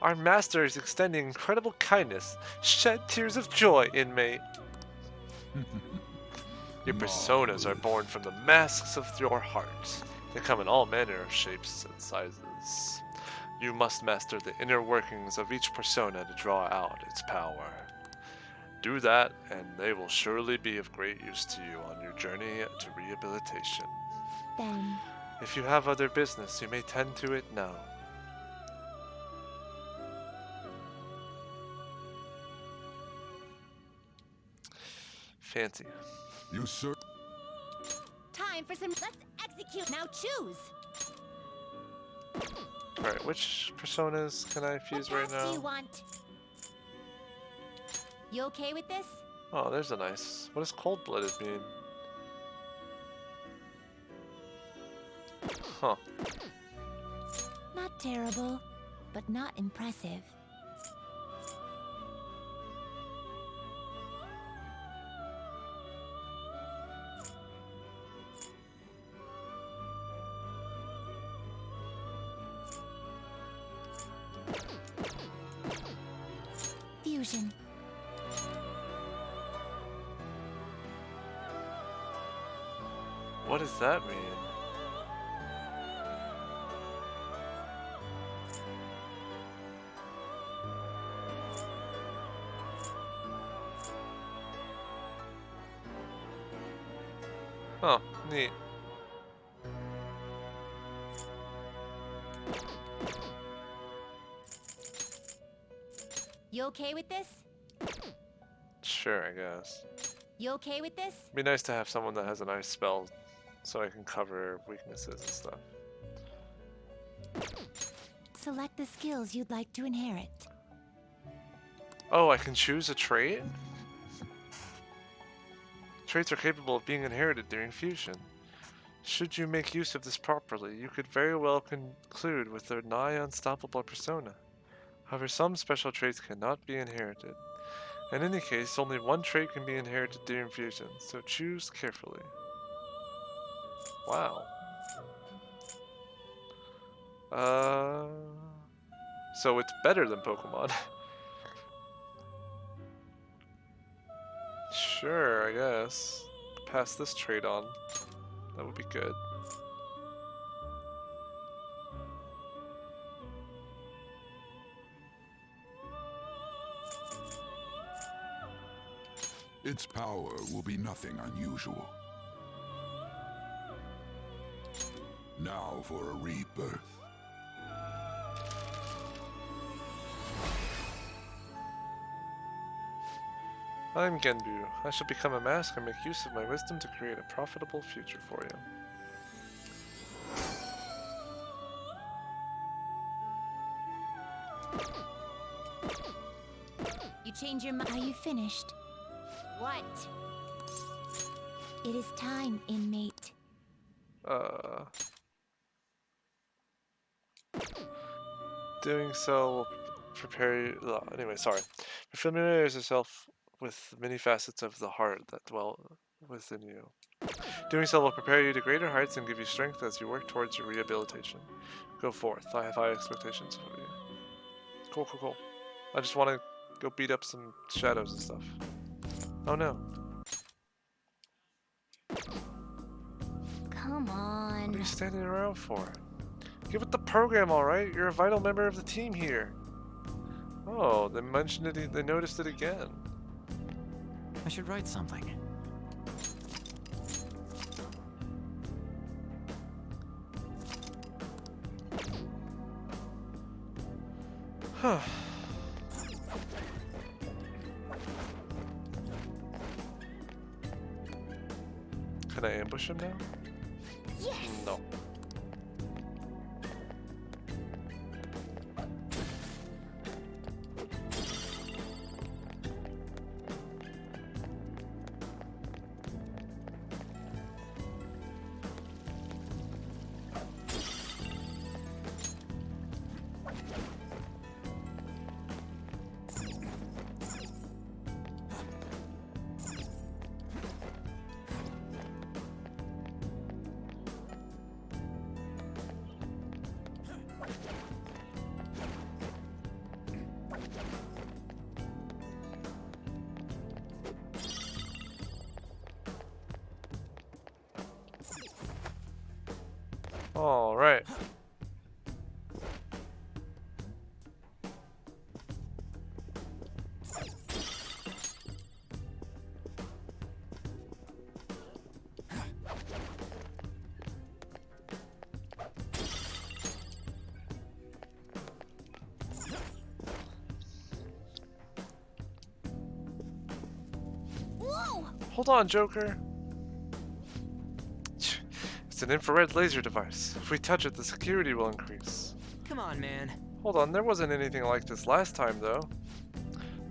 Our master is extending incredible kindness. Shed tears of joy, inmate. Your personas are born from the masks of your heart. They come in all manner of shapes and sizes. You must master the inner workings of each persona to draw out its power. Do that, and they will surely be of great use to you on your journey to rehabilitation. Then, If you have other business, you may tend to it now. Fancy. You sir. time for some. Let's execute. Now choose. Alright, which personas can I fuse right What do you now? want? You okay with this? Oh, there's a nice. What does cold-blooded mean? Huh. Not terrible, but not impressive. Fusion. What does that mean? Oh, neat. You okay with this? Sure, I guess. You okay with this? It'd be nice to have someone that has a nice spell so I can cover weaknesses and stuff. Select the skills you'd like to inherit. Oh, I can choose a trait? Traits are capable of being inherited during fusion. Should you make use of this properly, you could very well conclude with a nigh unstoppable persona. However, some special traits cannot be inherited. In any case, only one trait can be inherited during fusion, so choose carefully. Wow. So it's better than Pokemon. Sure, I guess. Pass this trait on. That would be good. Its power will be nothing unusual. Now for a rebirth. I'm Genbu. I shall become a mask and make use of my wisdom to create a profitable future for you. You change your mind. Are you finished? What? It is time, inmate. Doing so will prepare you. Anyway, sorry. Familiarize yourself with the many facets of the heart that dwell within you. Doing so will prepare you to greater heights and give you strength as you work towards your rehabilitation. Go forth. I have high expectations for you. Cool, cool, cool. I just want to go beat up some shadows and stuff. Oh no. Come on. What are you standing around for? Give it the program, alright? You're a vital member of the team here. Oh, they mentioned it, they noticed it again. I should write something. Huh. Can I ambush him now? Yes! No. All right. Whoa! Hold on, Joker. It's an infrared laser device. If we touch it, the security will increase. Come on, man. Hold on, there wasn't anything like this last time, though.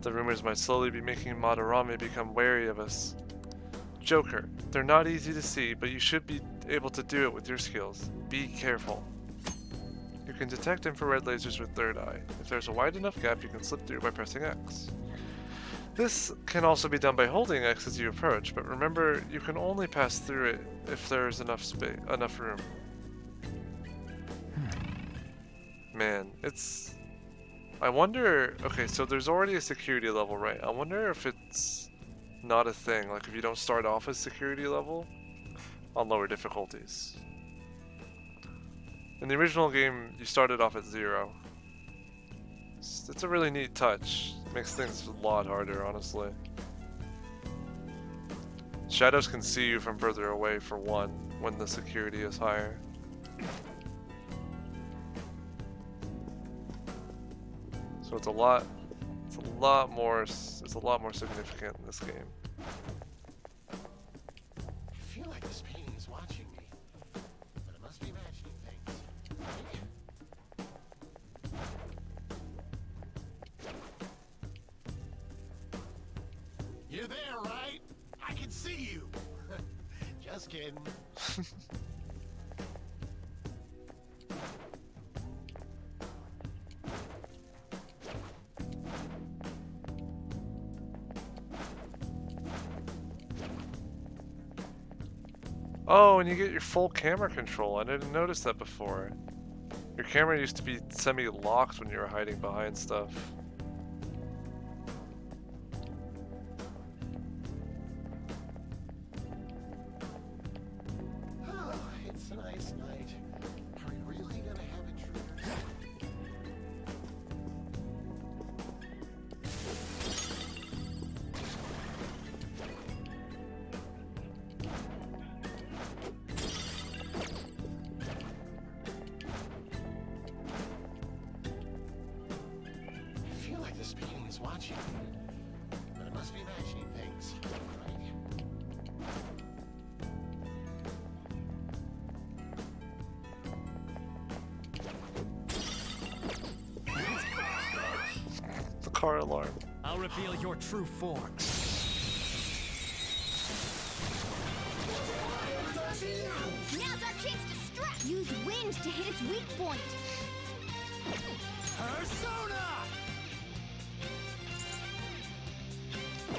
The rumors might slowly be making Madarame become wary of us. Joker, they're not easy to see, but you should be able to do it with your skills. Be careful. You can detect infrared lasers with third eye. If there's a wide enough gap, you can slip through by pressing X. This can also be done by holding X as you approach, but remember, you can only pass through it if there's enough room. Man, it's... I wonder... Okay, so there's already a security level, right? I wonder if it's not a thing, like if you don't start off as security level on lower difficulties. In the original game, you started off at 0. It's a really neat touch. Makes things a lot harder, honestly. Shadows can see you from further away, for one, when the security is higher. So it's a lot more significant in this game. I feel like this painting is watching me, but it must be imagining things. You're there, right? I can see you. Just kidding. Oh, and you get your full camera control. I didn't notice that before. Your camera used to be semi-locked when you were hiding behind stuff. Oh, it's a nice night. Are we really gonna have intruders? I feel like this painting is watching me, but it must be imagining things, right? The car alarm. I'll reveal your true form. Now's our chance to strike! Use wind to hit its weak point! Persona!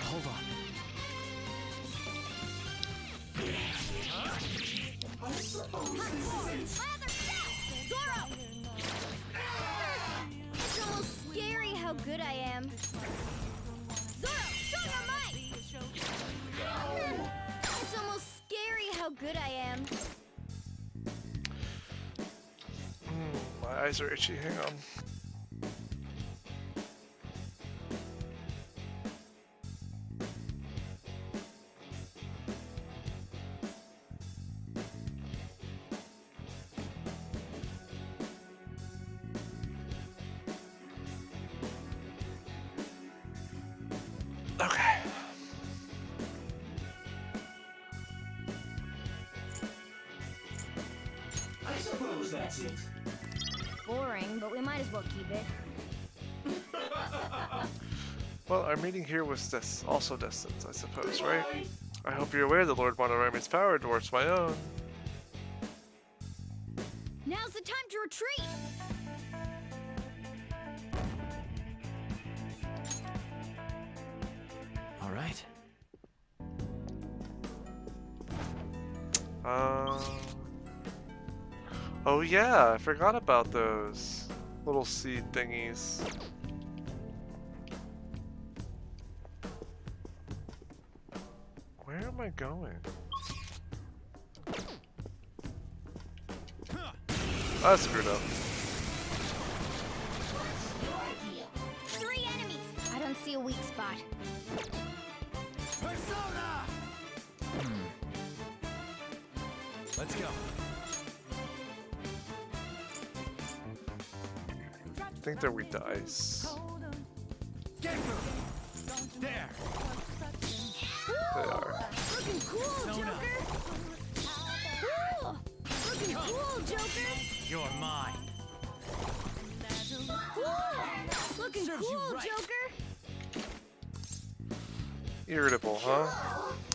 Hold on. Zoro! It's almost scary how good I am. Zoro, show your might! It's almost scary how good I am. eyes are itchy. Hang on. Okay. I suppose that's it. Boring, but we might as well keep it. Well, our meeting here was also destined, I suppose, right? I hope you're aware that Lord Monorami's power dwarfs my own. Now's the time to retreat! All right. Oh yeah, I forgot about those little seed thingies. Where am I going? I screwed up. 3 enemies! I don't see a weak spot. Persona! Let's go. I think they're weak to ice. There. They are. Looking cool, Joker! Cool! Looking cool, Joker! You're mine. Cool! Looking Serves you cool, right. Joker! Irritable, huh?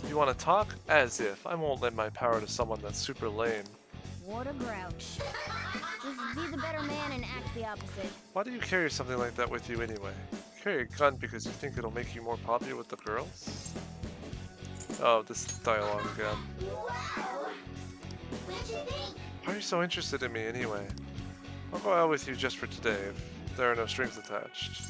You want to talk? As if. I won't lend my power to someone that's super lame. What a grouch. Just be the better man and act the opposite. Why do you carry something like that with you anyway? You carry a gun because you think it'll make you more popular with the girls? Oh, this dialogue again. What'd you think? Why are you so interested in me anyway? I'll go out with you just for today if there are no strings attached.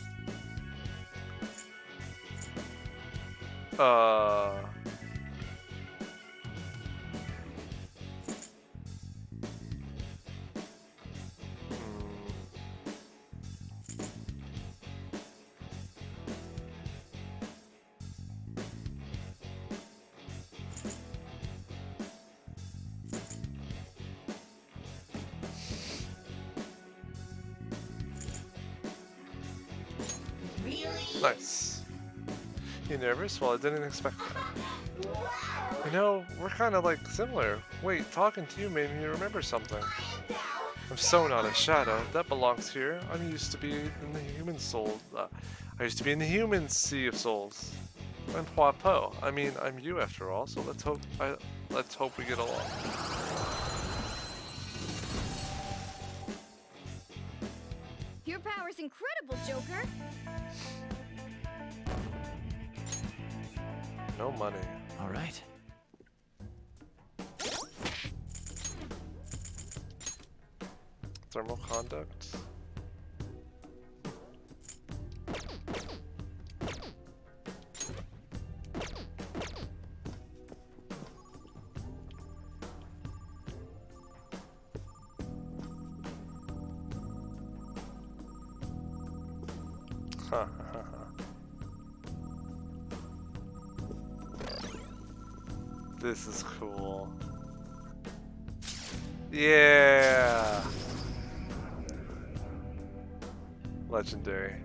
Nice. You nervous? Well, I didn't expect that. You know, we're kind of like similar. Wait, talking to you made me remember something. I'm so not a shadow. That belongs here. I used to be in the human soul. I used to be in the human sea of souls. I'm Huapo. I mean, I'm you after all. So let's hope we get along. Your power's incredible, Joker! No money. All right. Thermal conduct. This is cool. Yeah. Legendary.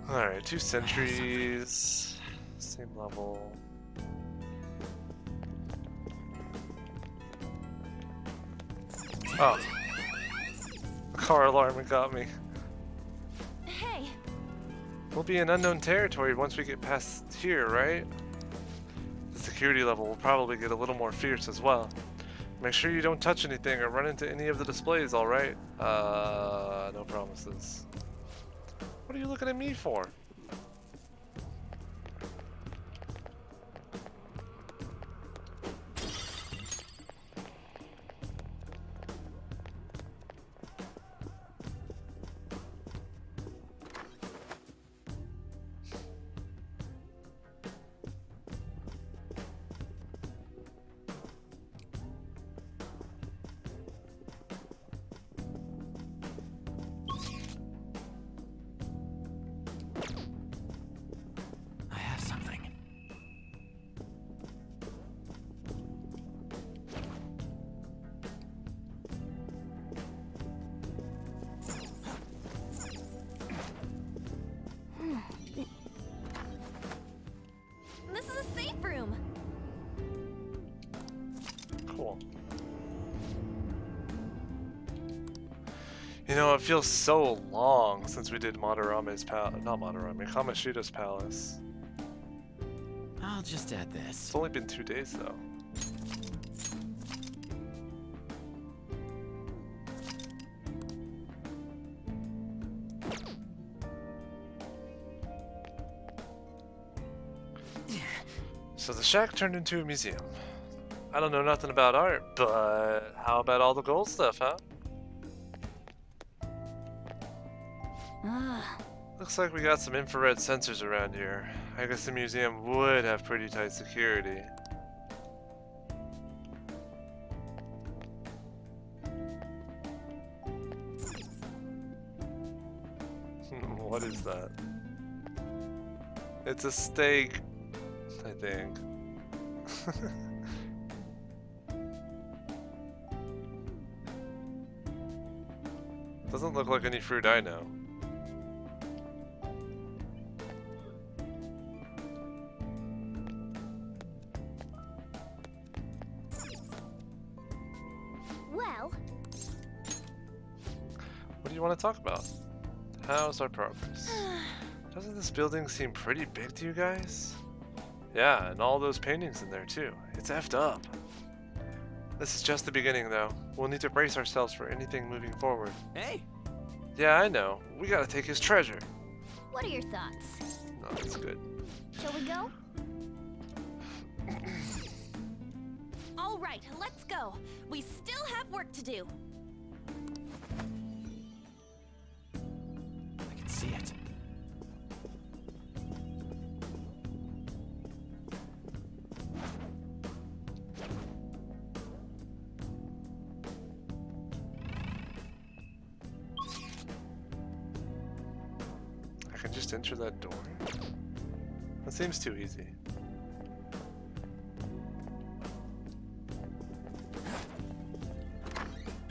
Alright, 2 sentries. Same level. Oh. The car alarm got me. Hey, We'll be in unknown territory once we get past here, right? The security level will probably get a little more fierce as well. Make sure you don't touch anything or run into any of the displays, alright? No promises. What What are you looking at me for? I have something. This is a safe room. Cool. You know, it feels so long since we did Madarame's palace. Not Madarame, Kamoshida's palace. I'll just add this. It's only been 2 days though. So the shack turned into a museum. I don't know nothing about art, but how about all the gold stuff, huh? Ah, Looks like we got some infrared sensors around here. I guess the museum would have pretty tight security. What is that? It's a steak, I think. Doesn't look like any fruit I know. well, What do you want to talk about? How's our progress? Doesn't this building seem pretty big to you guys? Yeah, and all those paintings in there too. It's effed up. This is just the beginning though. We'll need to brace ourselves for anything moving forward. Hey! Yeah, I know. We gotta take his treasure. what are your thoughts? No, that's good. Shall we go? All right, let's go. We still have work to do. I can see it. I can just enter that door? That seems too easy.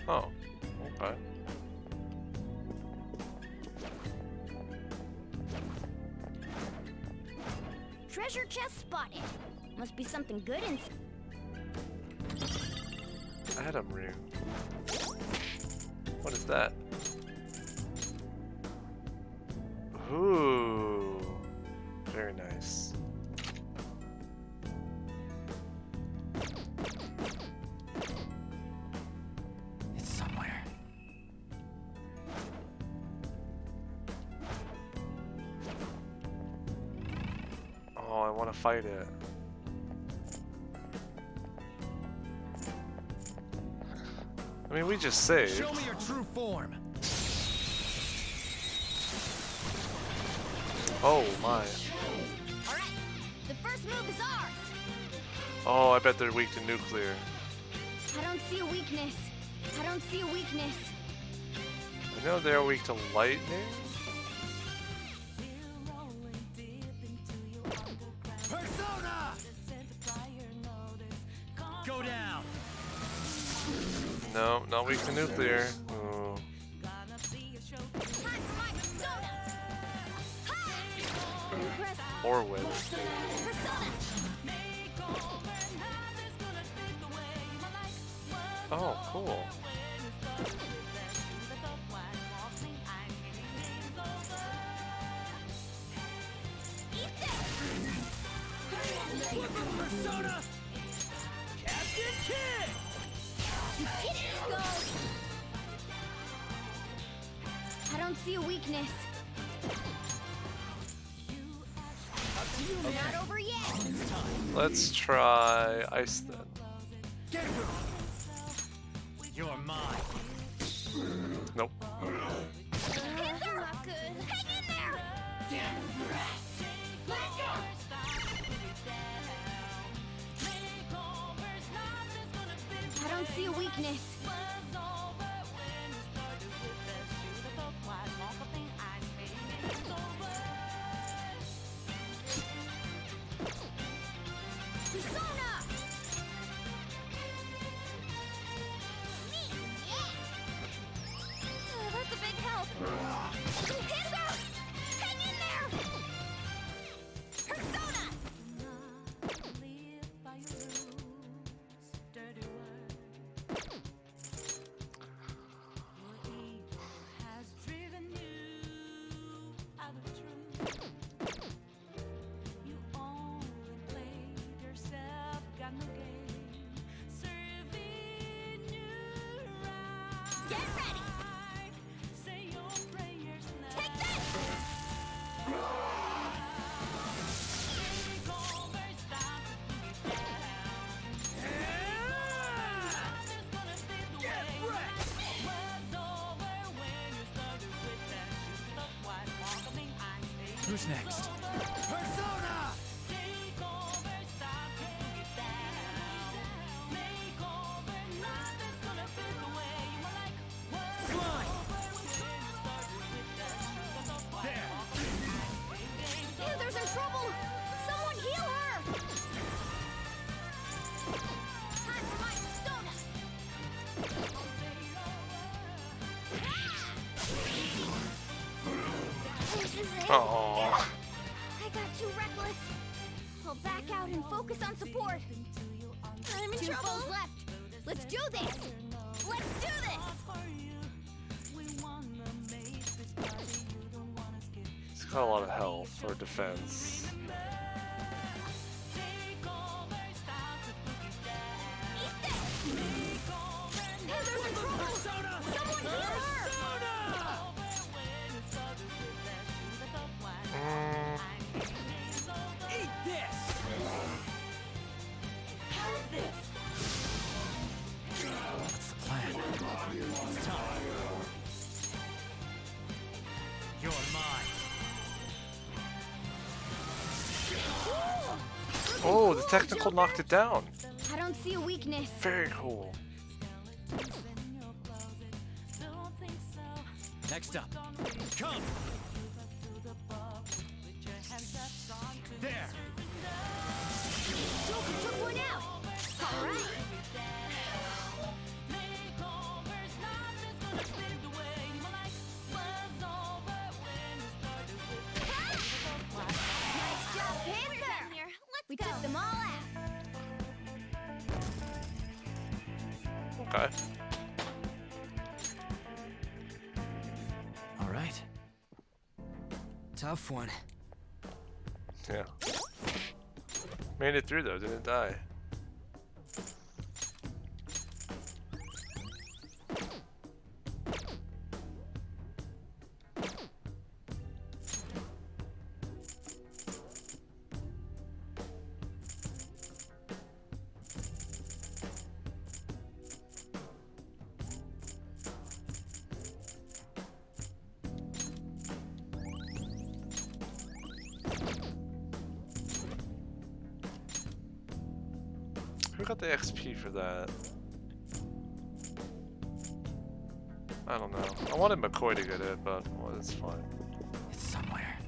Oh, okay. Treasure chest spotted. Must be something good inside. Atom rune. What is that? Ooh, very nice. It's somewhere. Oh, I want to fight it. I mean, we just saved. Show me your true form. Oh my. All right, the first move is ours. Oh, I bet they're weak to nuclear. I don't see a weakness. I don't see a weakness. I know they're weak to lightning. Persona! Go down. No, not weak to nuclear. Ooh. Or wind. Oh, cool. Persona! Captain Kid! I don't see a weakness. Not over yet. Let's try ice then. Get her! You're mine. Nope. Not good. Hang in there. I don't see a weakness. Persona! That's a big help. Hinder! Hang in there! Persona! Get ready! Take this! Who's next? Persona! Slime! There! Panther's in trouble! Someone heal her! Time for my persona! This is it. Oh. I got too reckless. I'll back out and focus on support. I'm in Two trouble. foes Left. Let's do this. Let's do this. He's got a lot of health for defense. Panther's in trouble. Someone heal her. Eat this! Have this! What's the plan? It's time. You're mine. Oh, the technical knocked it down. I don't see a weakness. Very cool. Next up. Come! There! Joker took one out. All right. Nice job, Panther. We took them all out. Okay. All right. Tough one. Yeah. Made it through though, didn't die. Who got the XP for that? I don't know. I wanted McCoy to get it, but well, it's fine. It's somewhere.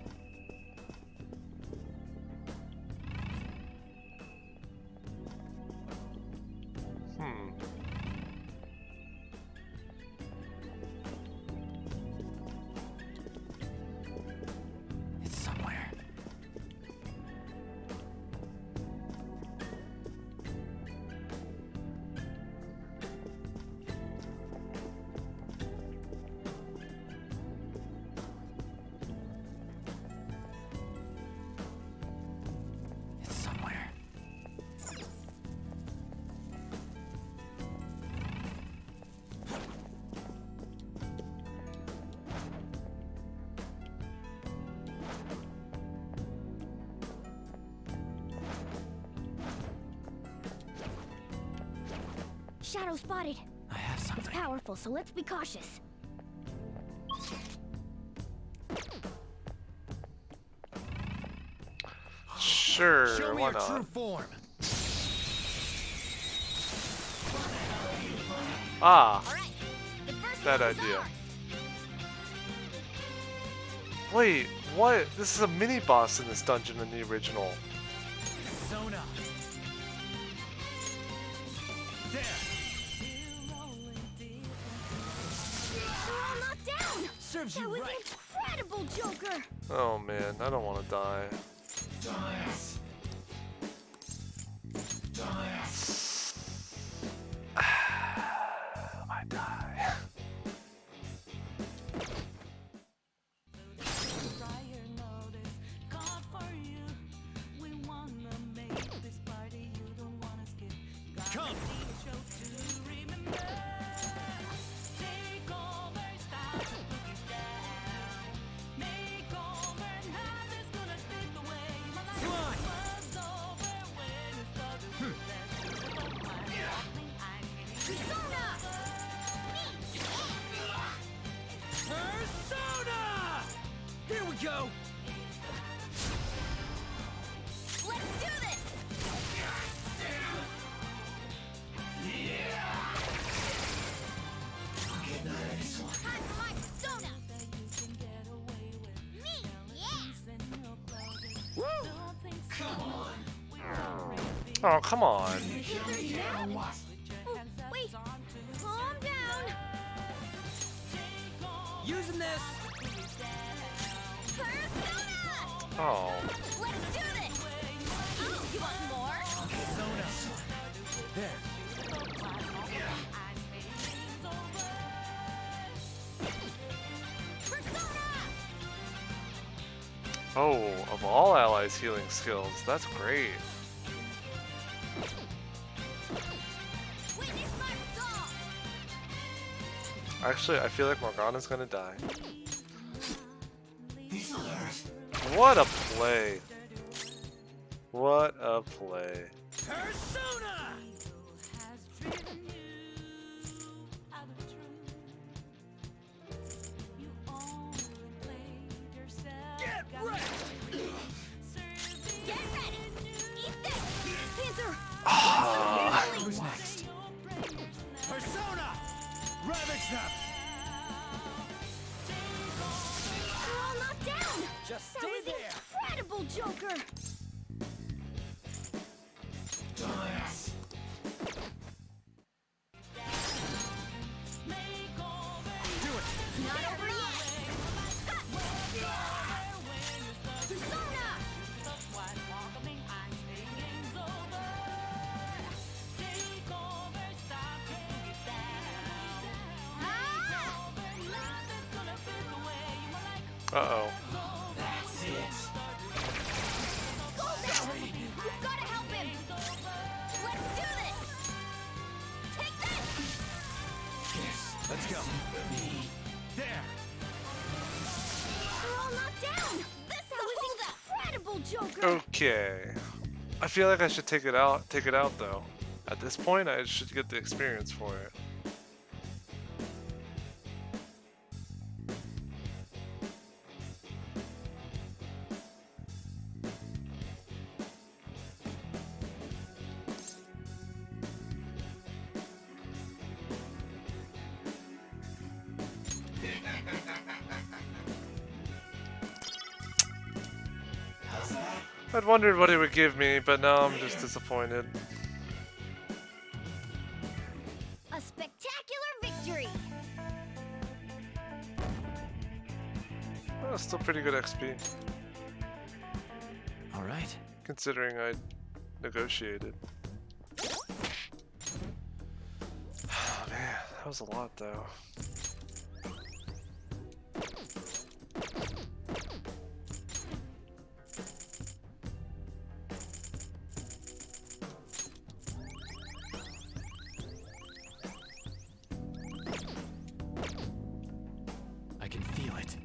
It's somewhere. shadow spotted. I have something. It's powerful, so let's be cautious. Sure, Show me why your not? true form. Ah, bad idea. Wait, what? This is a mini boss in this dungeon in the original. Zona. There. They're all knocked down! Serves That you was right. incredible, Joker! Oh man, I don't want to die. Dumbass. Dumbass. I die. Come. Persona! Here we go. Let's do this! Time for my persona! Me! Yeah! Woo! Come on. Oh, come on. Oh, wait! Calm down! Using this. Persona! Oh. Let's do this! Oh, you want more? Zona. There. Oh, of all allies' healing skills, that's great. Witness my resolve! Actually, I feel like Morgana's gonna die. This'll hurt. What a play. What a play. Persona! Get ready! Get ready! Eat this! Panther! Who's next? Persona! Ravage them! They're all knocked down! Just That stay was there! incredible, Joker! Dumbass. Do it! It's not over yet! Ha! Persona! Uh-oh. That's it. Go now! You've got to help him! Let's do this! Take this! Yes. Let's go. Me. There. They're all knocked down! That was incredible, Joker! Okay. I feel like I should take it out though. At this point, I should get the experience for it. How's that? I'd wondered what it would give me, but now I'm just disappointed. A spectacular victory! Oh, still pretty good XP, All right. considering I negotiated. Oh man, that was a lot though. I can feel it.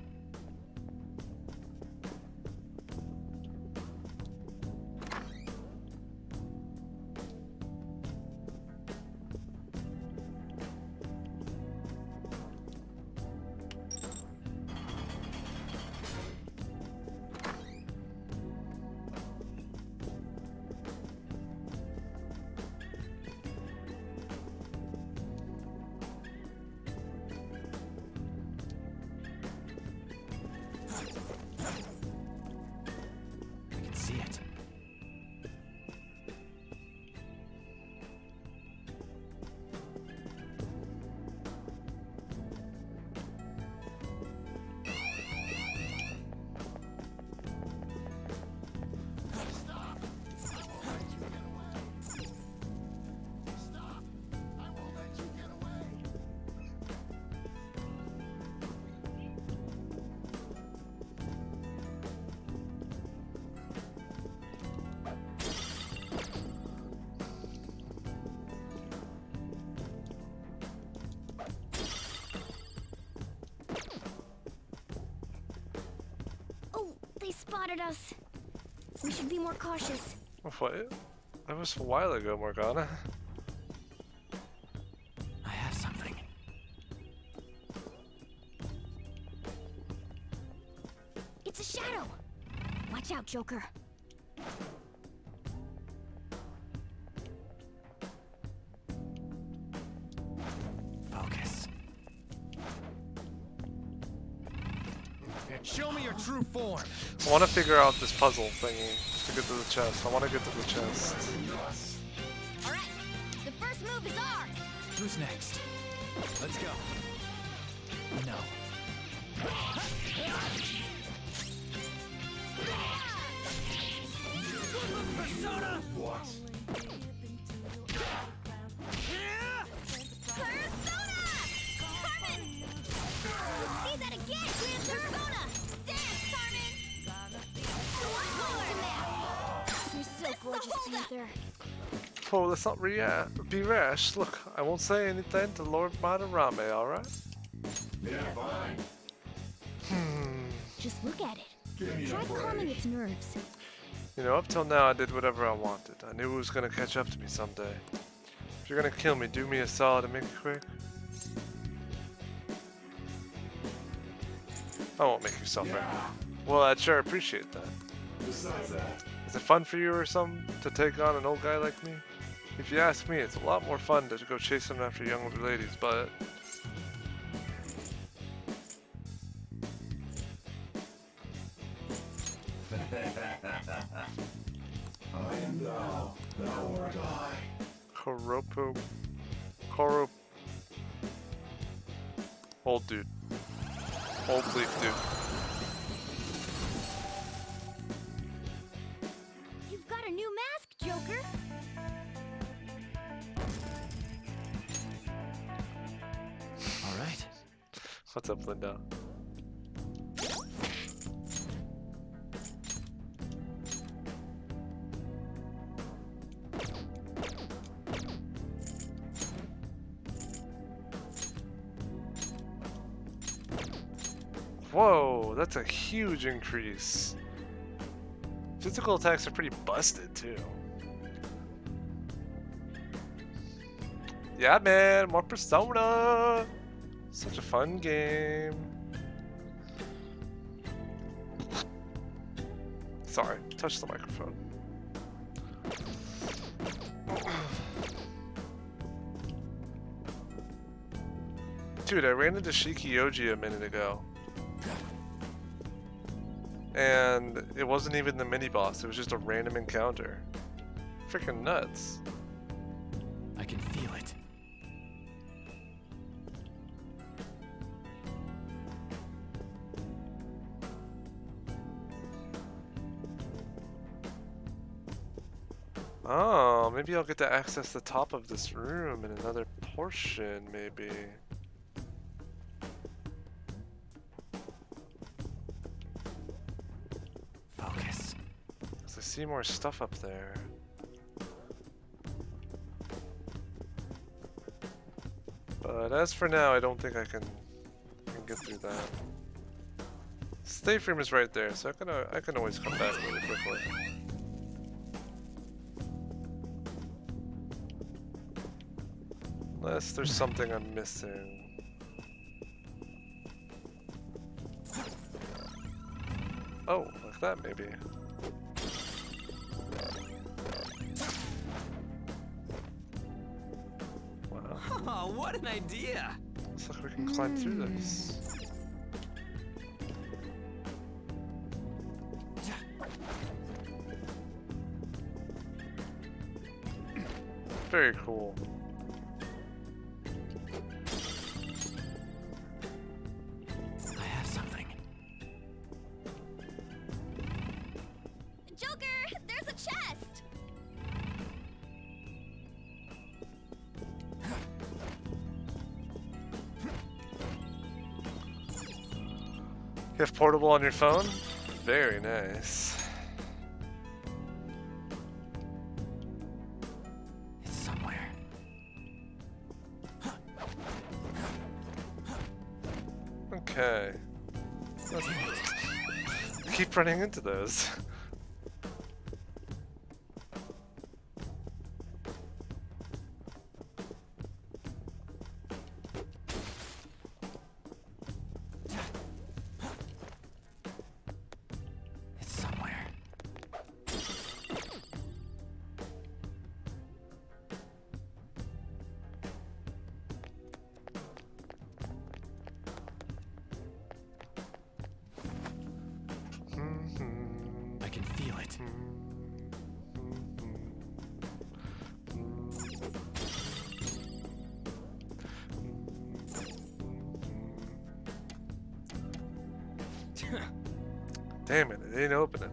spotted us. We should be more cautious. What? That was a while ago, Morgana. I have something. It's a shadow. Watch out, Joker. Focus. Show me your true form. I want to figure out this puzzle thingy to get to the chest. I want to get to the chest. All right, the first move is ours. Who's next? Let's go. No. Persona! What? Persona! Carmen! See that again! Persona! Dance, Carmen! You're so gorgeous, Panther. Oh, let's not be rash. Look, I won't say anything to Lord Madarame, alright? Yeah, fine. Just look at it. Give me a Try break. calming its nerves. You know, up till now I did whatever I wanted. I knew it was gonna catch up to me someday. If you're gonna kill me, do me a solid and make it quick. I won't make you suffer. Well, I'd sure appreciate that. Besides that, Is it fun for you or something to take on an old guy like me? If you ask me, it's a lot more fun to go chasing after young ladies, but... I am thou, thou art I. Koro... Old dude. Old leaf dude. You've got a new mask, Joker. All right. What's up, Linda? Whoa, that's a huge increase. Physical attacks are pretty busted too. Yeah, man, more Persona. Such a fun game. Sorry, touch the microphone. Dude, I ran into Shikioji a minute ago. And it wasn't even the mini-boss, it was just a random encounter. Freaking nuts. I can feel it. Oh, maybe I'll get to access the top of this room in another portion, maybe. Focus. 'Cause I see more stuff up there. But as for now, I don't think I can get through that. Save room is right there, so I can always come back really quickly. Unless there's something I'm missing. Oh, like that maybe. Wow. Oh, what an idea! Looks like we can climb through this. Very cool. I have something. Joker, there's a chest. You have portable on your phone? Very nice. It's somewhere. Okay. keep running into those. It's somewhere. I can feel it. Damn it, it ain't opening.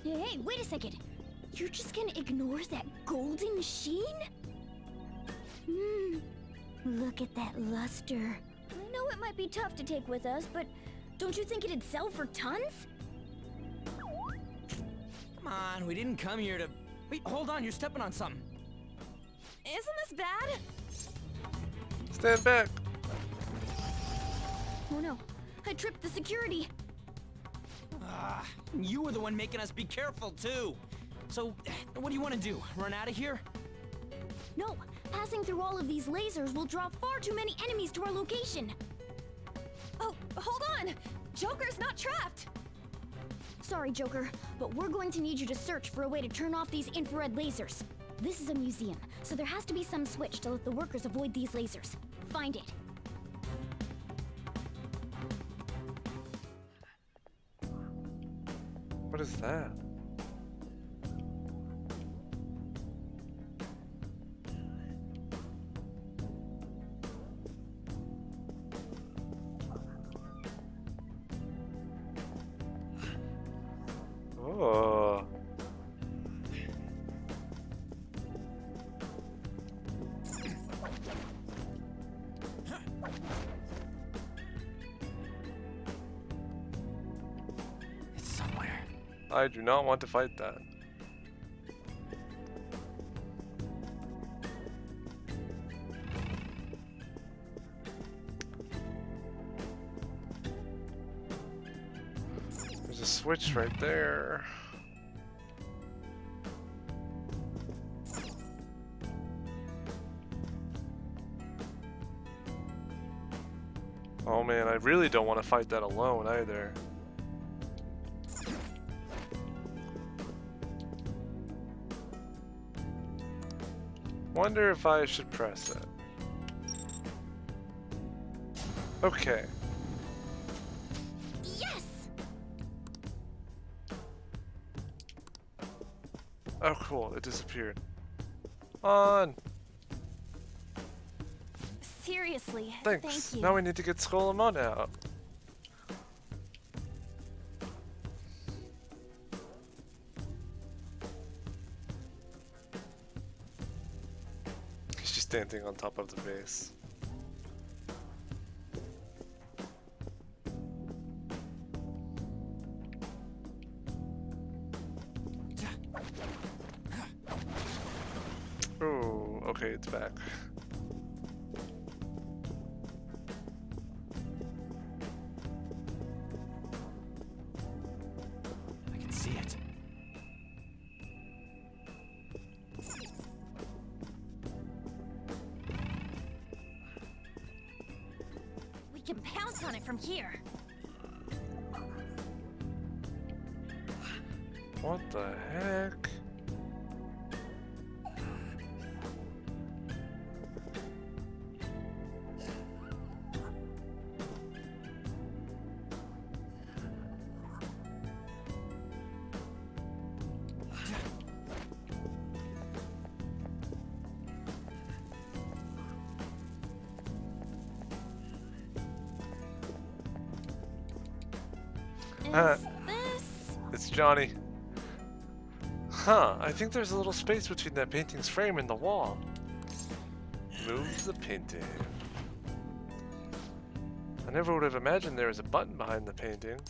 Hey, wait a second. You're just gonna ignore that golden sheen? Look at that luster. I know it might be tough to take with us, but don't you think it'd sell for tons? Come on, we didn't come here to... Wait, hold on, you're stepping on something. Isn't this bad? Stand back. Oh no, I tripped the security. You were the one making us be careful, too. So, what do you want to do? Run out of here? No, passing through all of these lasers will draw far too many enemies to our location. Oh, hold on! Joker's not trapped! Sorry, Joker, but we're going to need you to search for a way to turn off these infrared lasers. This is a museum, so there has to be some switch to let the workers avoid these lasers. Find it. What is that? Oh. It's somewhere. I do not want to fight that. There's a switch right there. Oh man, I really don't want to fight that alone either. Wonder if I should press it. Okay. Yes! Oh cool, it disappeared. On! Seriously, Thanks. thank you. Now we need to get Skull and Mon out. He's just standing on top of the base. Oh, okay, it's back. I can see it. We can pounce on it from here. What the heck? It's Johnny. Huh, I think there's a little space between that painting's frame and the wall. Move the painting. I never would have imagined there was a button behind the painting.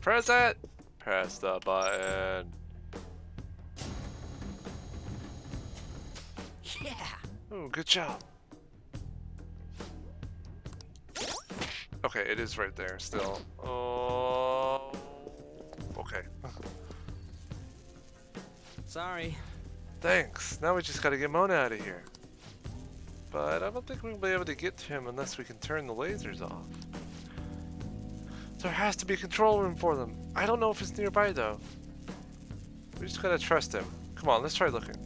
Press it! Press the button. Yeah. Oh, good job. Okay, it is right there still. Oh, okay. Sorry. Thanks. Now we just gotta get Mona out of here. But I don't think we'll be able to get to him unless we can turn the lasers off. There has to be a control room for them. I don't know if it's nearby though. We just gotta trust him. Come on, let's try looking.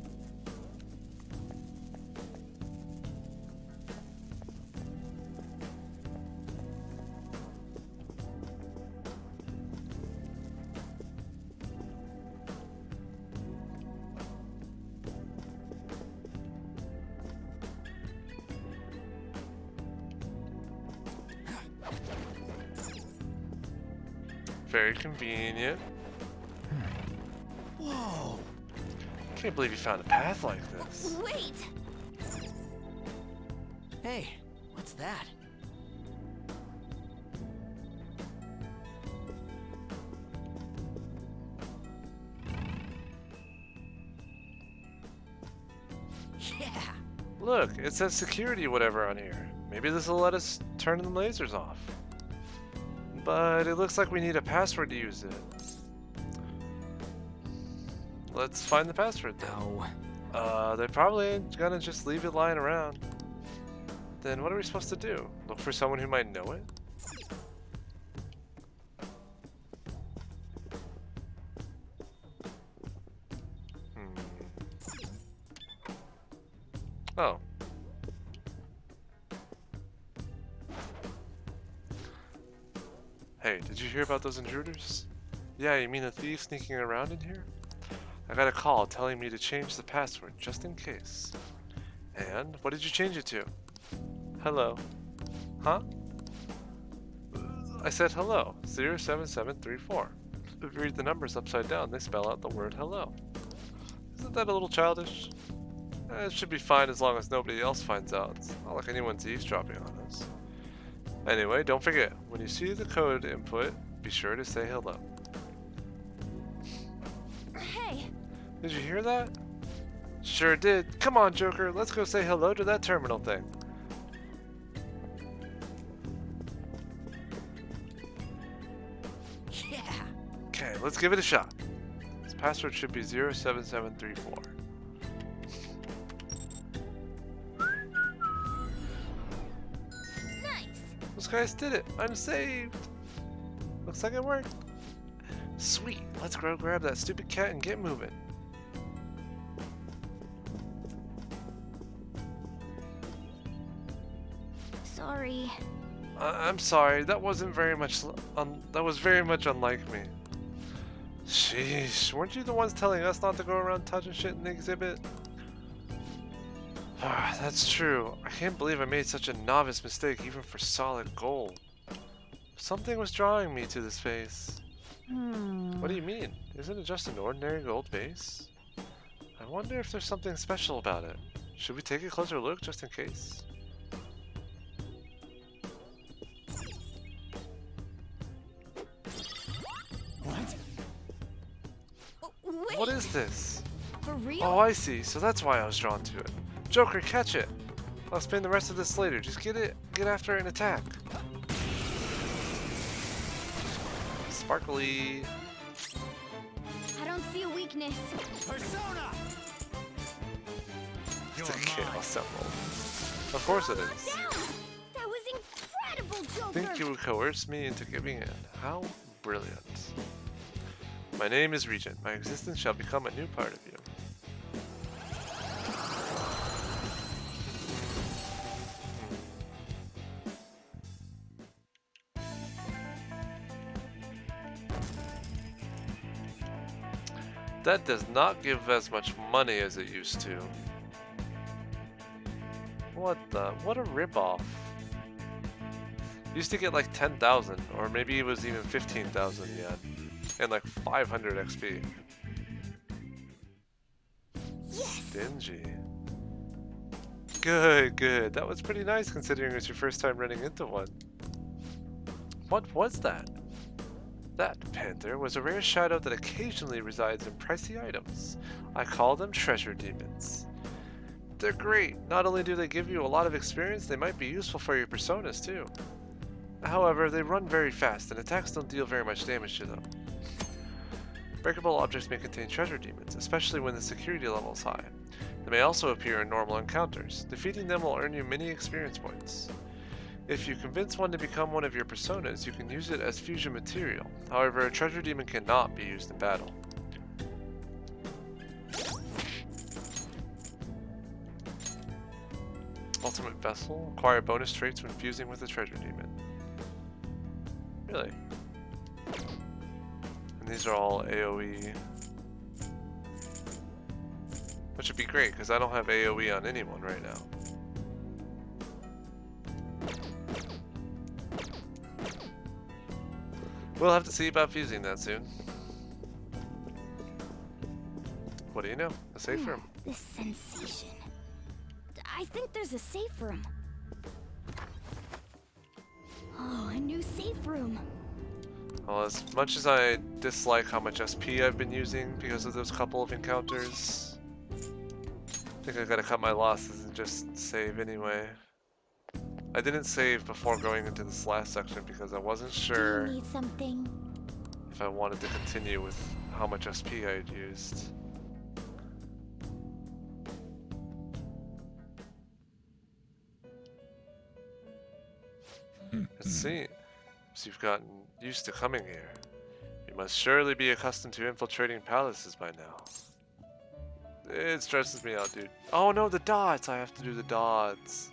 Very convenient. Whoa! Can't believe you found a path like this. Wait! Hey, what's that? Yeah! Look, it says security whatever on here. Maybe this will let us turn the lasers off. But it looks like we need a password to use it. Let's find the password then. No. They probably ain't gonna just leave it lying around. Then what are we supposed to do? Look for someone who might know it? Oh. Hey, did you hear about those intruders? Yeah, you mean a thief sneaking around in here? I got a call telling me to change the password just in case. And what did you change it to? Hello. Huh? I said hello, 07734. If you read the numbers upside down, they spell out the word hello. Isn't that a little childish? It should be fine as long as nobody else finds out. It's not like anyone's eavesdropping on us. Anyway, don't forget, when you see the code input, be sure to say hello. Hey! Did you hear that? Sure did. Come on, Joker, let's go say hello to that terminal thing. Yeah! Okay, let's give it a shot. This password should be 07734. Those guys did it. I'm saved. Looks like it worked. Sweet. Let's go grab that stupid cat and get moving. Sorry. I'm sorry. That wasn't very much. That was very much unlike me. Sheesh. Weren't you the ones telling us not to go around touching shit in the exhibit? That's true. I can't believe I made such a novice mistake even for solid gold. Something was drawing me to this vase. What do you mean? Isn't it just an ordinary gold vase? I wonder if there's something special about it. Should we take a closer look just in case? What? Wait! What is this? For real? Oh, I see. So that's why I was drawn to it. Joker, catch it! I'll spend the rest of this later. Just get after it and attack. Sparkly. I don't see a weakness. Persona! It's a Chaos Emerald. Of course it is. That was incredible, Joker! Think you would coerce me into giving in. How brilliant. My name is Regent. My existence shall become a new part of you. That does not give as much money as it used to. What a ripoff. Used to get like 10,000, or maybe it was even 15,000 yen, and like 500 XP. Yes! Stingy. Good, good. That was pretty nice considering it was your first time running into one. What was that? That panther was a rare shadow that occasionally resides in pricey items. I call them treasure demons. They're great. Not only do they give you a lot of experience, they might be useful for your personas too. However, they run very fast and attacks don't deal very much damage to them. Breakable objects may contain treasure demons, especially when the security level is high. They may also appear in normal encounters. Defeating them will earn you many experience points. If you convince one to become one of your personas, you can use it as fusion material. However, a treasure demon cannot be used in battle. Ultimate Vessel. Acquire bonus traits when fusing with a treasure demon. Really? And these are all AoE. Which would be great, because I don't have AoE on anyone right now. We'll have to see about fusing that soon. What do you know? A safe room. This sensation. I think there's a safe room. Oh, a new safe room. Well, as much as I dislike how much SP I've been using because of those couple of encounters, I think I gotta cut my losses and just save anyway. I didn't save before going into this last section because I wasn't sure Do you need something? if I wanted to continue with how much SP I had used. It seems you've gotten used to coming here. You must surely be accustomed to infiltrating palaces by now. It stresses me out, dude. Oh no, the dots! I have to do the dots.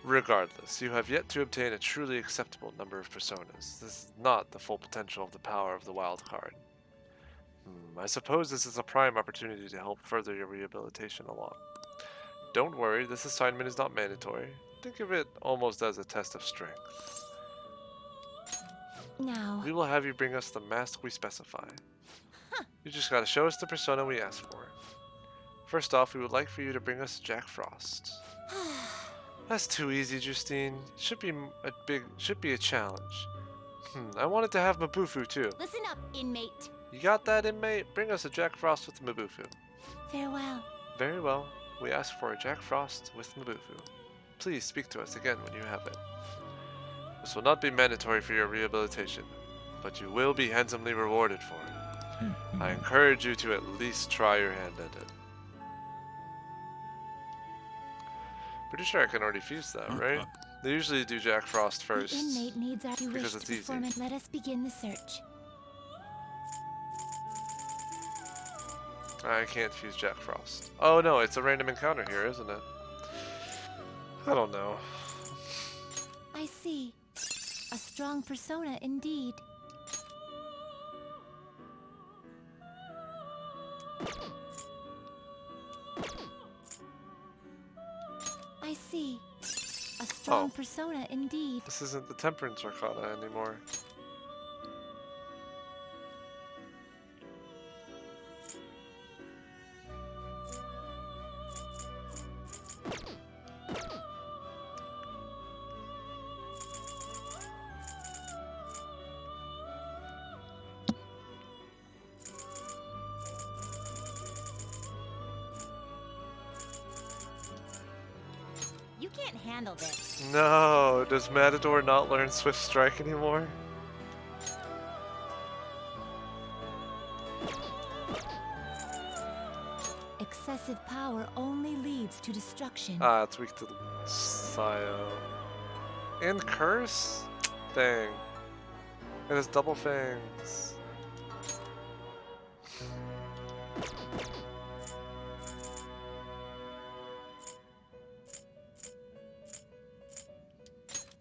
Regardless, you have yet to obtain a truly acceptable number of personas. This is not the full potential of the power of the wild card. I suppose this is a prime opportunity to help further your rehabilitation along. Don't worry, this assignment is not mandatory. Think of it almost as a test of strength. Now, We will have you bring us the mask we specify. You just gotta show us the persona we ask for. First off, we would like for you to bring us Jack Frost. That's too easy, Justine. Should be a challenge. I wanted to have Mabufu too. Listen up, inmate. You got that, inmate? Bring us a Jack Frost with Mabufu. Farewell. Very well. We ask for a Jack Frost with Mabufu. Please speak to us again when you have it. This will not be mandatory for your rehabilitation, but you will be handsomely rewarded for it. I encourage you to at least try your hand at it. Pretty sure I can already fuse that, right? They usually do Jack Frost first. The inmate needs our because it's easy. Let us begin the search. I can't fuse Jack Frost. Oh no, it's a random encounter here, isn't it? I don't know. I see. A strong persona indeed. I see. A strong persona indeed. This isn't the Temperance Arcana anymore. You can't handle this. No, does Matador not learn Swift Strike anymore? Excessive power only leads to destruction. Ah, it's weak to the Sio. And Curse? Dang. It has double fangs.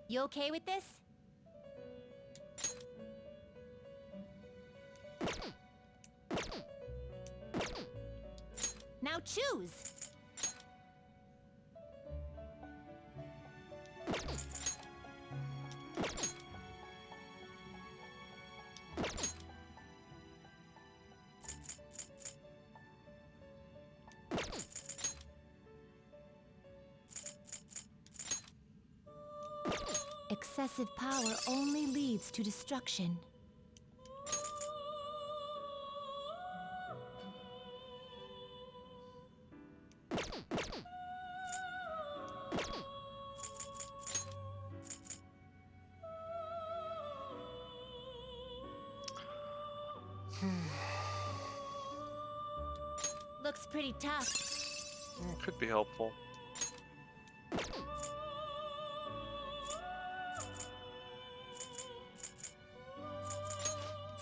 You okay with this? Now choose. Excessive power only leads to destruction. Looks pretty tough. Could be helpful.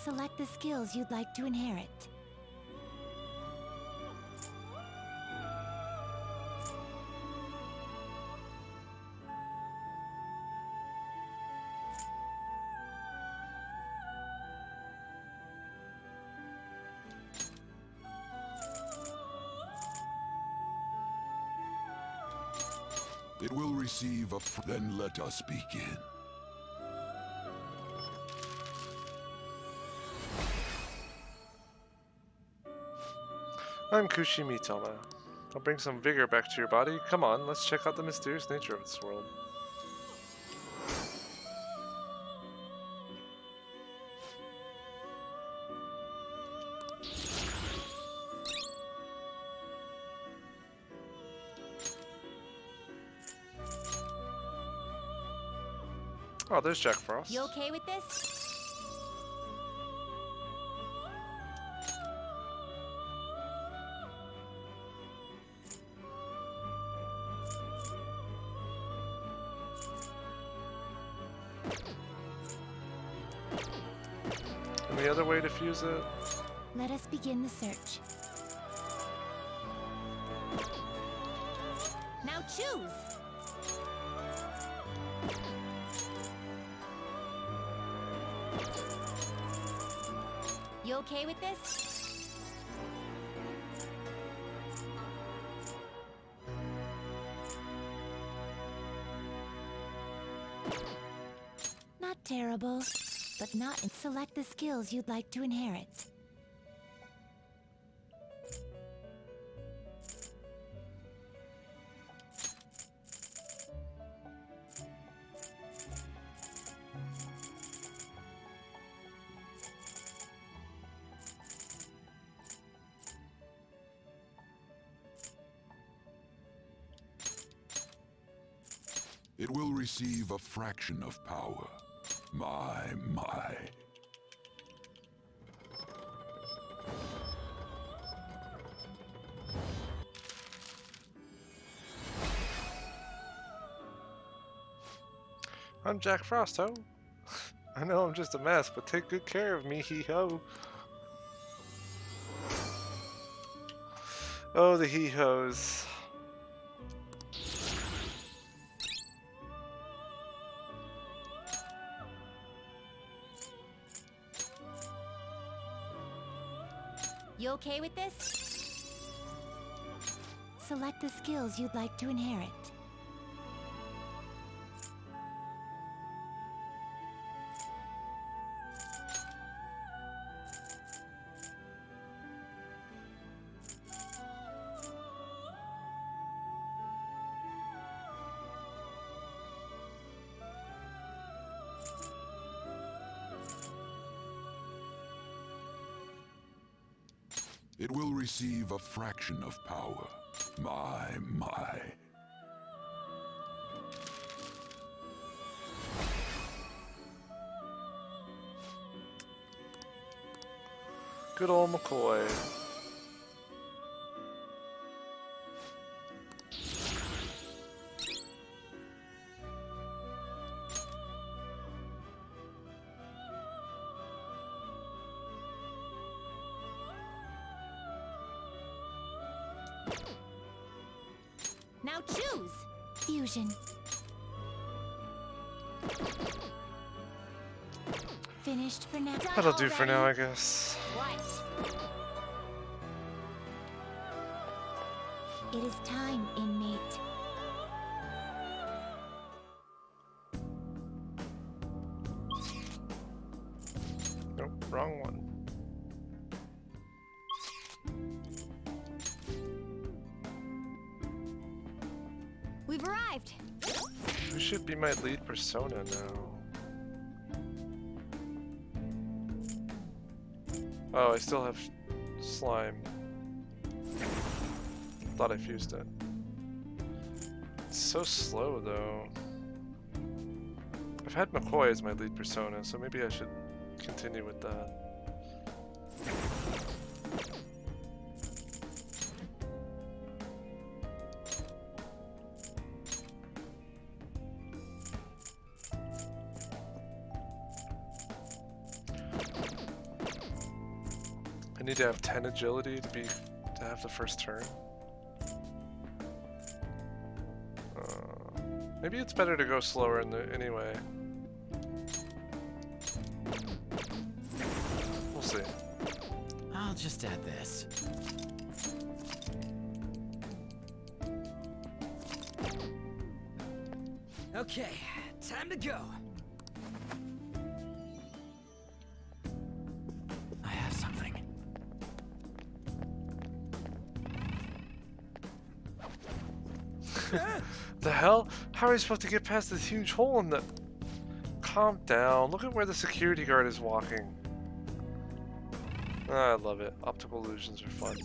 Select the skills you'd like to inherit. It will receive a... Then let us begin. I'm Kushimitama. I'll bring some vigor back to your body. Come on, let's check out the mysterious nature of this world. Oh, there's Jack Frost. You okay with this? Any other way to fuse it? Let us begin the search. Now choose! You okay with this? Not terrible, but not. Select the skills you'd like to inherit. It will receive a fraction of power. My. I'm Jack Frost, ho. I know I'm just a mess, but take good care of me, hee-ho. Oh, the hee-hos. You okay with this? Select the skills you'd like to inherit. It will receive a fraction of power. My. Good old McCoy. Now choose! Fusion. Finished for now. That'll do for now, I guess. What? It is time, inmate. Nope, wrong one. We've arrived. Who should be my lead persona now? Oh, I still have slime. Thought I fused it. It's so slow though. I've had McCoy as my lead persona, so maybe I should continue with that. I need to have 10 agility to have the first turn. Maybe it's better to go slower anyway. We'll see. I'll just add this. Okay, time to go. I have something. The hell? How are we supposed to get past this huge hole in the... Calm down. Look at where the security guard is walking. I love it. Optical illusions are fun.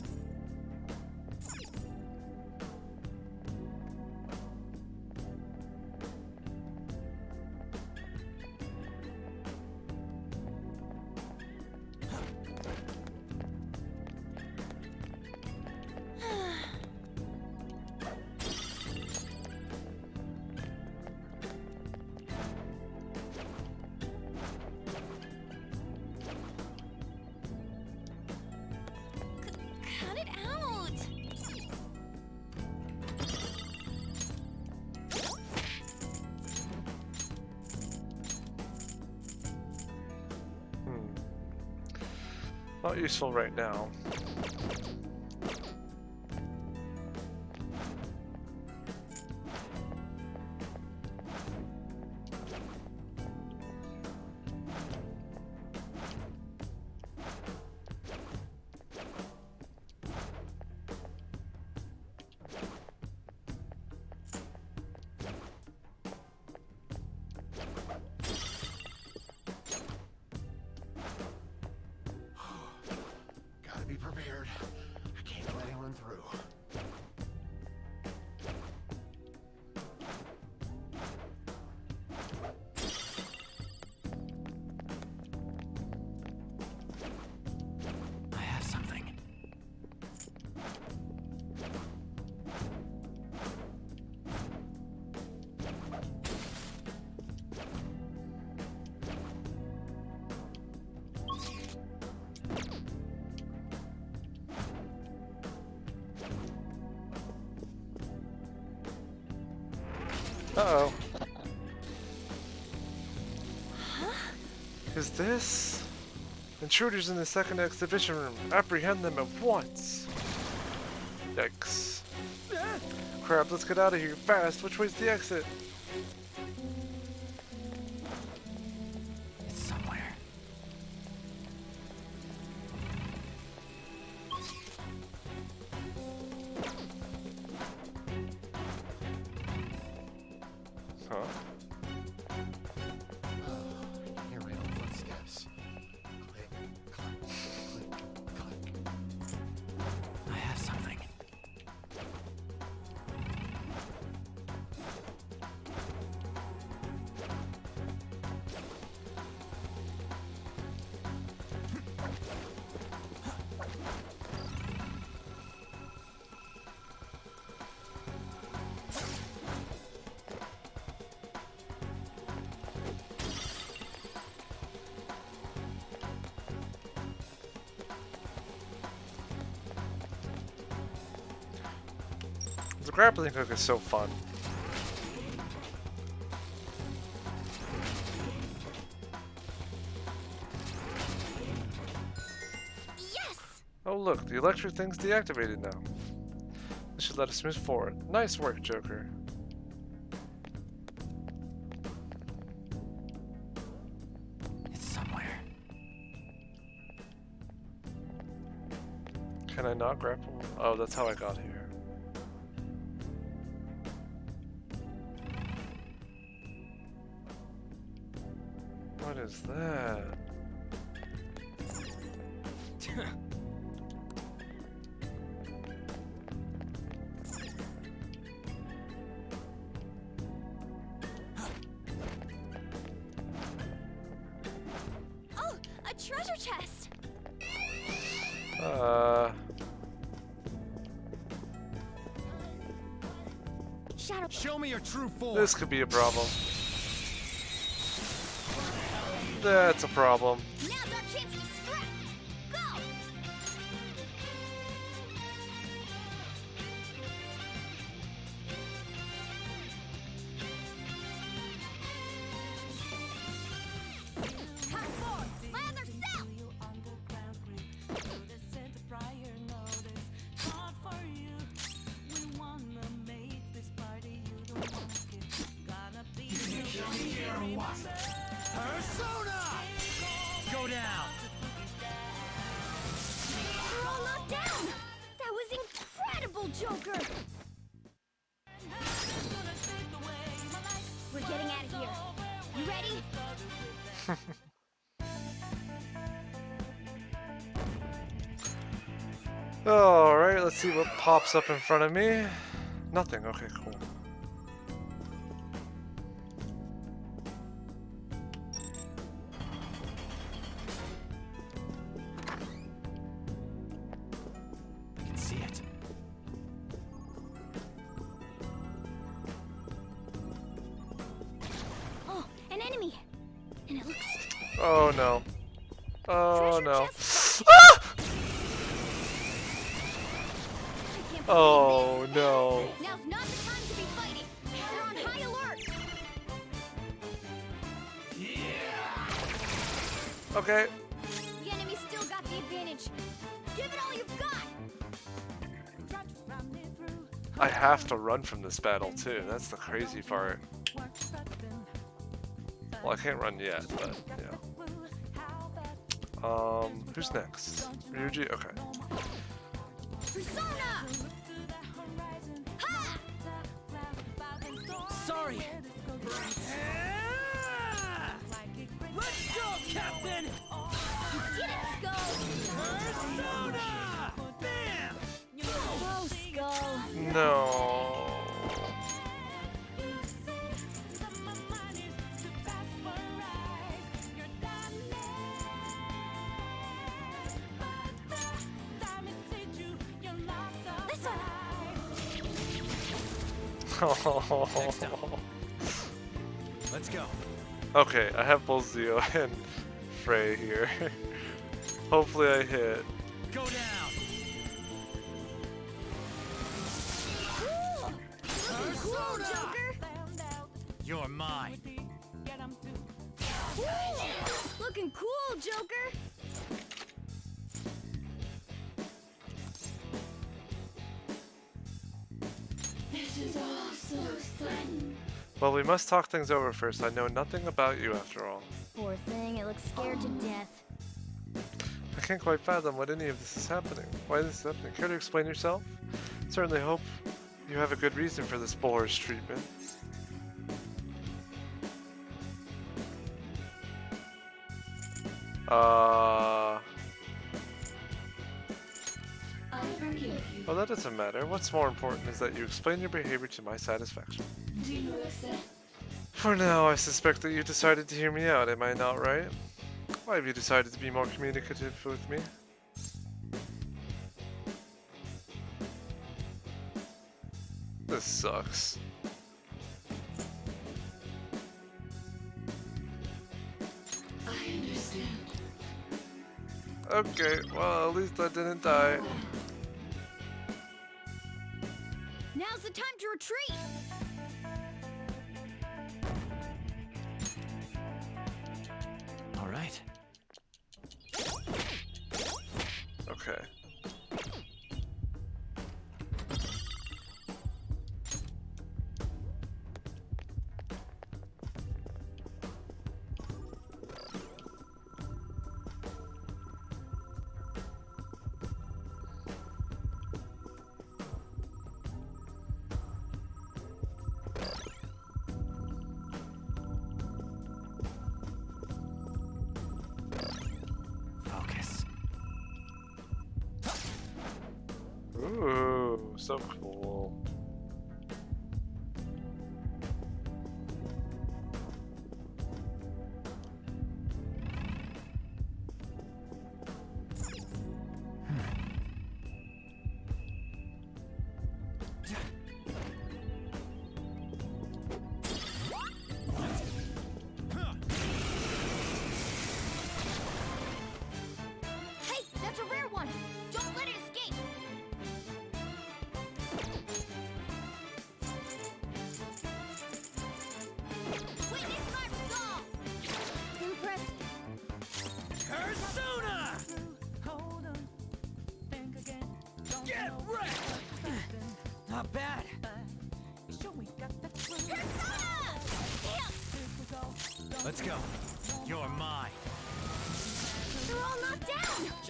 Cut it out! Not useful right now. Gotta be prepared. I can't let anyone through. I have something. Uh-oh. Is this? Intruders in the second exhibition room. Apprehend them at once. Yikes. Crap, let's get out of here fast. Which way's the exit? It's somewhere. Huh? Hear my own footsteps. Click, click, click, click. I have something. The grappling hook is so fun. Yes! Oh look, the electric thing's deactivated now. This should let us move forward. Nice work, Joker. It's somewhere. Can I not grapple? Oh, that's how I got here. What is that? Oh, a treasure chest! Show me your true form. This could be a problem. That's a problem. Now's our chance to strike! Go! Come forward! Lather cell! Persona! Go down! We're all knocked down! That was incredible, Joker! We're getting out of here. You ready? Alright, let's see what pops up in front of me. Nothing, okay, cool. I can see it. Oh, an enemy! And it looks... Oh no. Oh no. Oh no. Now's not the time to be fighting! They're on high alert! Okay. The enemy still got the advantage. Give it all you've got! I have to run from this battle too. That's the crazy part. Well, I can't run yet, but yeah. Who's next? Ryuji? Okay. Persona! Ha! Sorry. Let's go, Captain! You did it, Skull! Persona! Bam! Go, Skull! No. Next up. Let's go. Okay, I have both Zio and Frey here. Hopefully I hit. Go down. Cool, Joker! You're mine. Looking cool, Joker! This is all so sudden. Well, we must talk things over first. I know nothing about you after all. Poor thing, it looks scared to death. I can't quite fathom what any of this is happening. Why this is happening? Care to explain yourself? Certainly hope you have a good reason for this boar's treatment. Well, that doesn't matter. What's more important is that you explain your behavior to my satisfaction. Do you accept? For now, I suspect that you decided to hear me out, am I not right? Why have you decided to be more communicative with me? This sucks. I understand. Okay, well, at least I didn't die. Now's the time to retreat! All right. Okay. Focus. Ooh, so cool.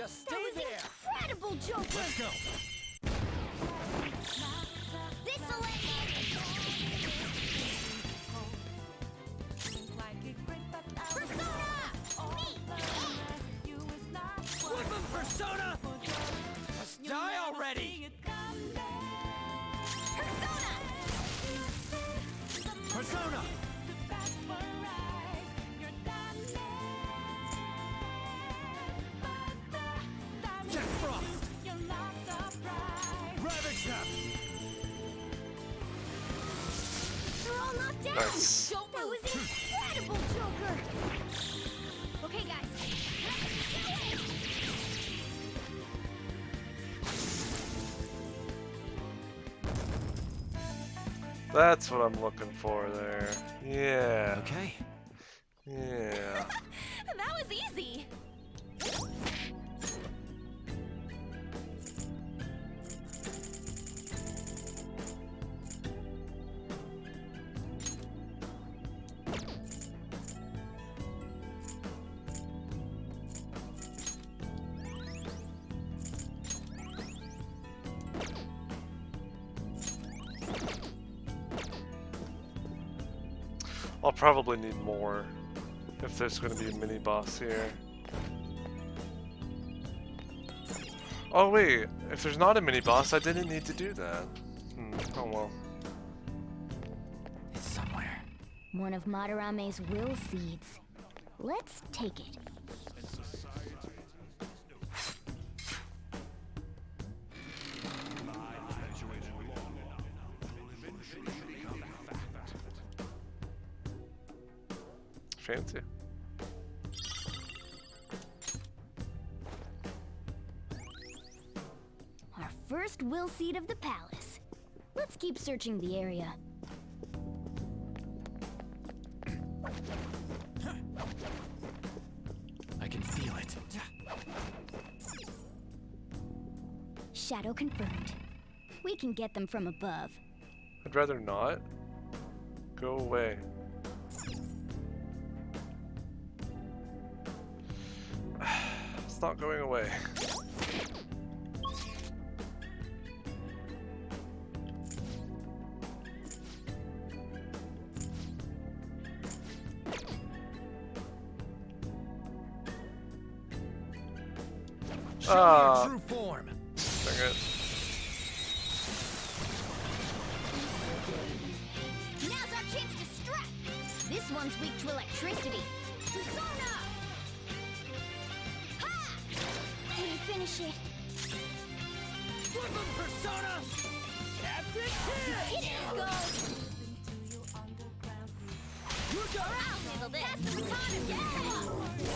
Just That stay was there. incredible, Joker! Let's go. This'll end Persona! Me! Woodman Persona! Just die already! Persona! Jack Frost! Ravage them! They're all knocked down! Nice. That was incredible, Joker! Okay, guys. Let's do it! That's what I'm looking for there. Yeah. Okay. Yeah. That was easy. I'll probably need more if there's going to be a mini boss here. Oh wait, if there's not a mini boss, I didn't need to do that. Oh well. It's somewhere. One of Madarame's will seeds. Let's take it. Fancy. Our first will seed of the palace. Let's keep searching the area. I can feel it. Shadow confirmed. We can get them from above. I'd rather not. Go away. It's not going away. Show me your true form. Dang it. Now's our chance to strike! This one's weak to electricity. Persona! Ha! Can you finish it? Woodman Persona! Captain It is gold! You got it! I'll handle this! Pass the baton! Yeah!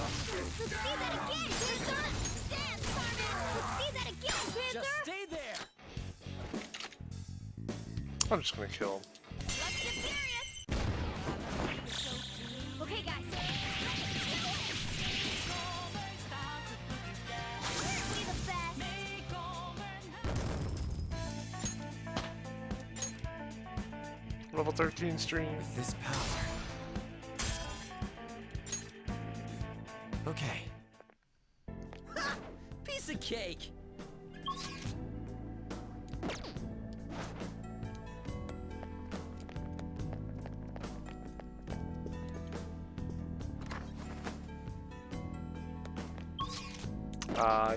Let's see that again, Panther! Dance, Carmen! Let's see that again, Panther! Just stay there! I'm just gonna kill him. Let's get serious! Okay, guys. Aren't we the best? Level 13 stream. With this power. Okay. Ha! Piece of cake!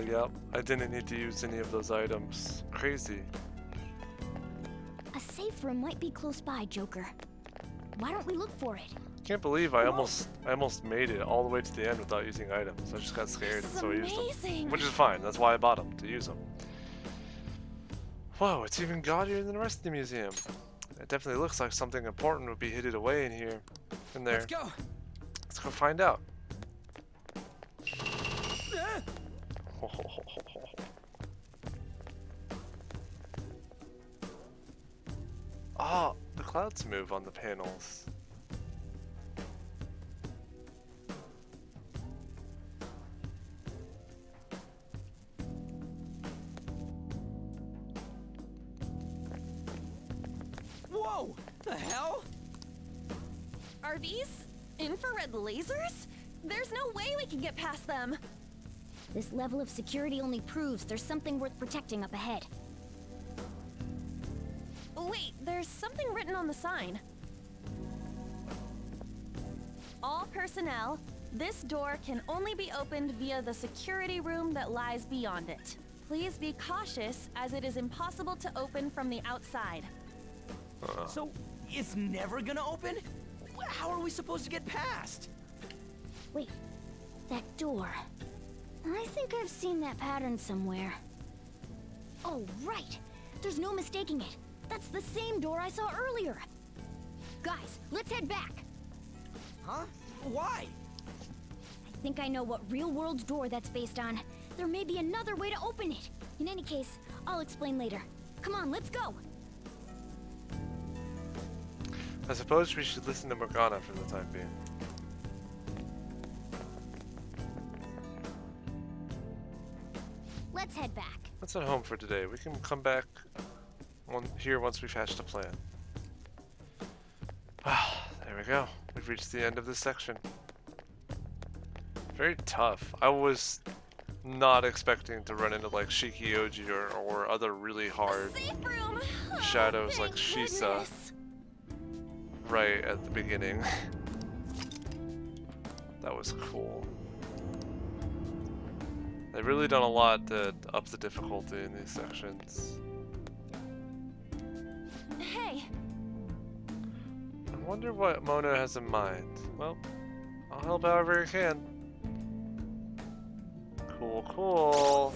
Yep. I didn't need to use any of those items. Crazy. A safe room might be close by, Joker. Why don't we look for it? Can't believe I almost made it all the way to the end without using items. I just got scared and so I used them. Amazing. Which is fine. That's why I bought them, to use them. Whoa, it's even gaudier than the rest of the museum. It definitely looks like something important would be hidden away in here. In there. Let's go! Let's go find out. Ah, the clouds move on the panels. Whoa! The hell? Are these infrared lasers? There's no way we can get past them. This level of security only proves there's something worth protecting up ahead. Wait, there's something written on the sign. All personnel, this door can only be opened via the security room that lies beyond it. Please be cautious, as it is impossible to open from the outside. So, it's never gonna open? How are we supposed to get past? Wait, that door. I think I've seen that pattern somewhere. Oh, right! There's no mistaking it. That's the same door I saw earlier. Guys, let's head back. Huh? Why? I think I know what real-world door that's based on. There may be another way to open it. In any case, I'll explain later. Come on, let's go. I suppose we should listen to Morgana for the time being. Let's head back. Let's head home for today. We can come back here once we've hatched a plan. There we go. We've reached the end of this section. Very tough. I was not expecting to run into like Shikioji or other really hard shadows like Shisa right at the beginning. That was cool. They've really done a lot to up the difficulty in these sections. Hey! I wonder what Mona has in mind. Well, I'll help however I can. Cool, cool.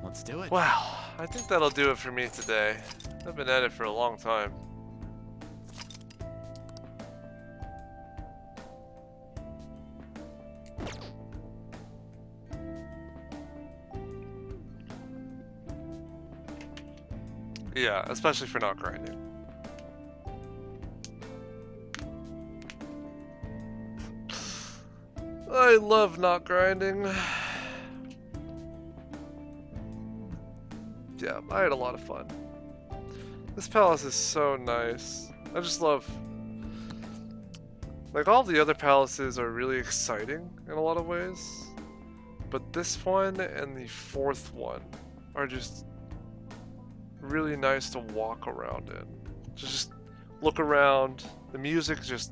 Let's do it. Wow, I think that'll do it for me today. I've been at it for a long time. Yeah, especially for not grinding. I love not grinding. Yeah, I had a lot of fun. This palace is so nice. I just love... Like, all the other palaces are really exciting in a lot of ways. But this one and the fourth one are just really nice to walk around in. Just look around. The music just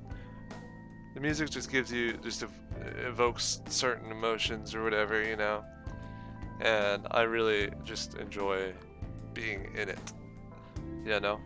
gives you, just evokes certain emotions or whatever, you know? And I really just enjoy being in it, you know?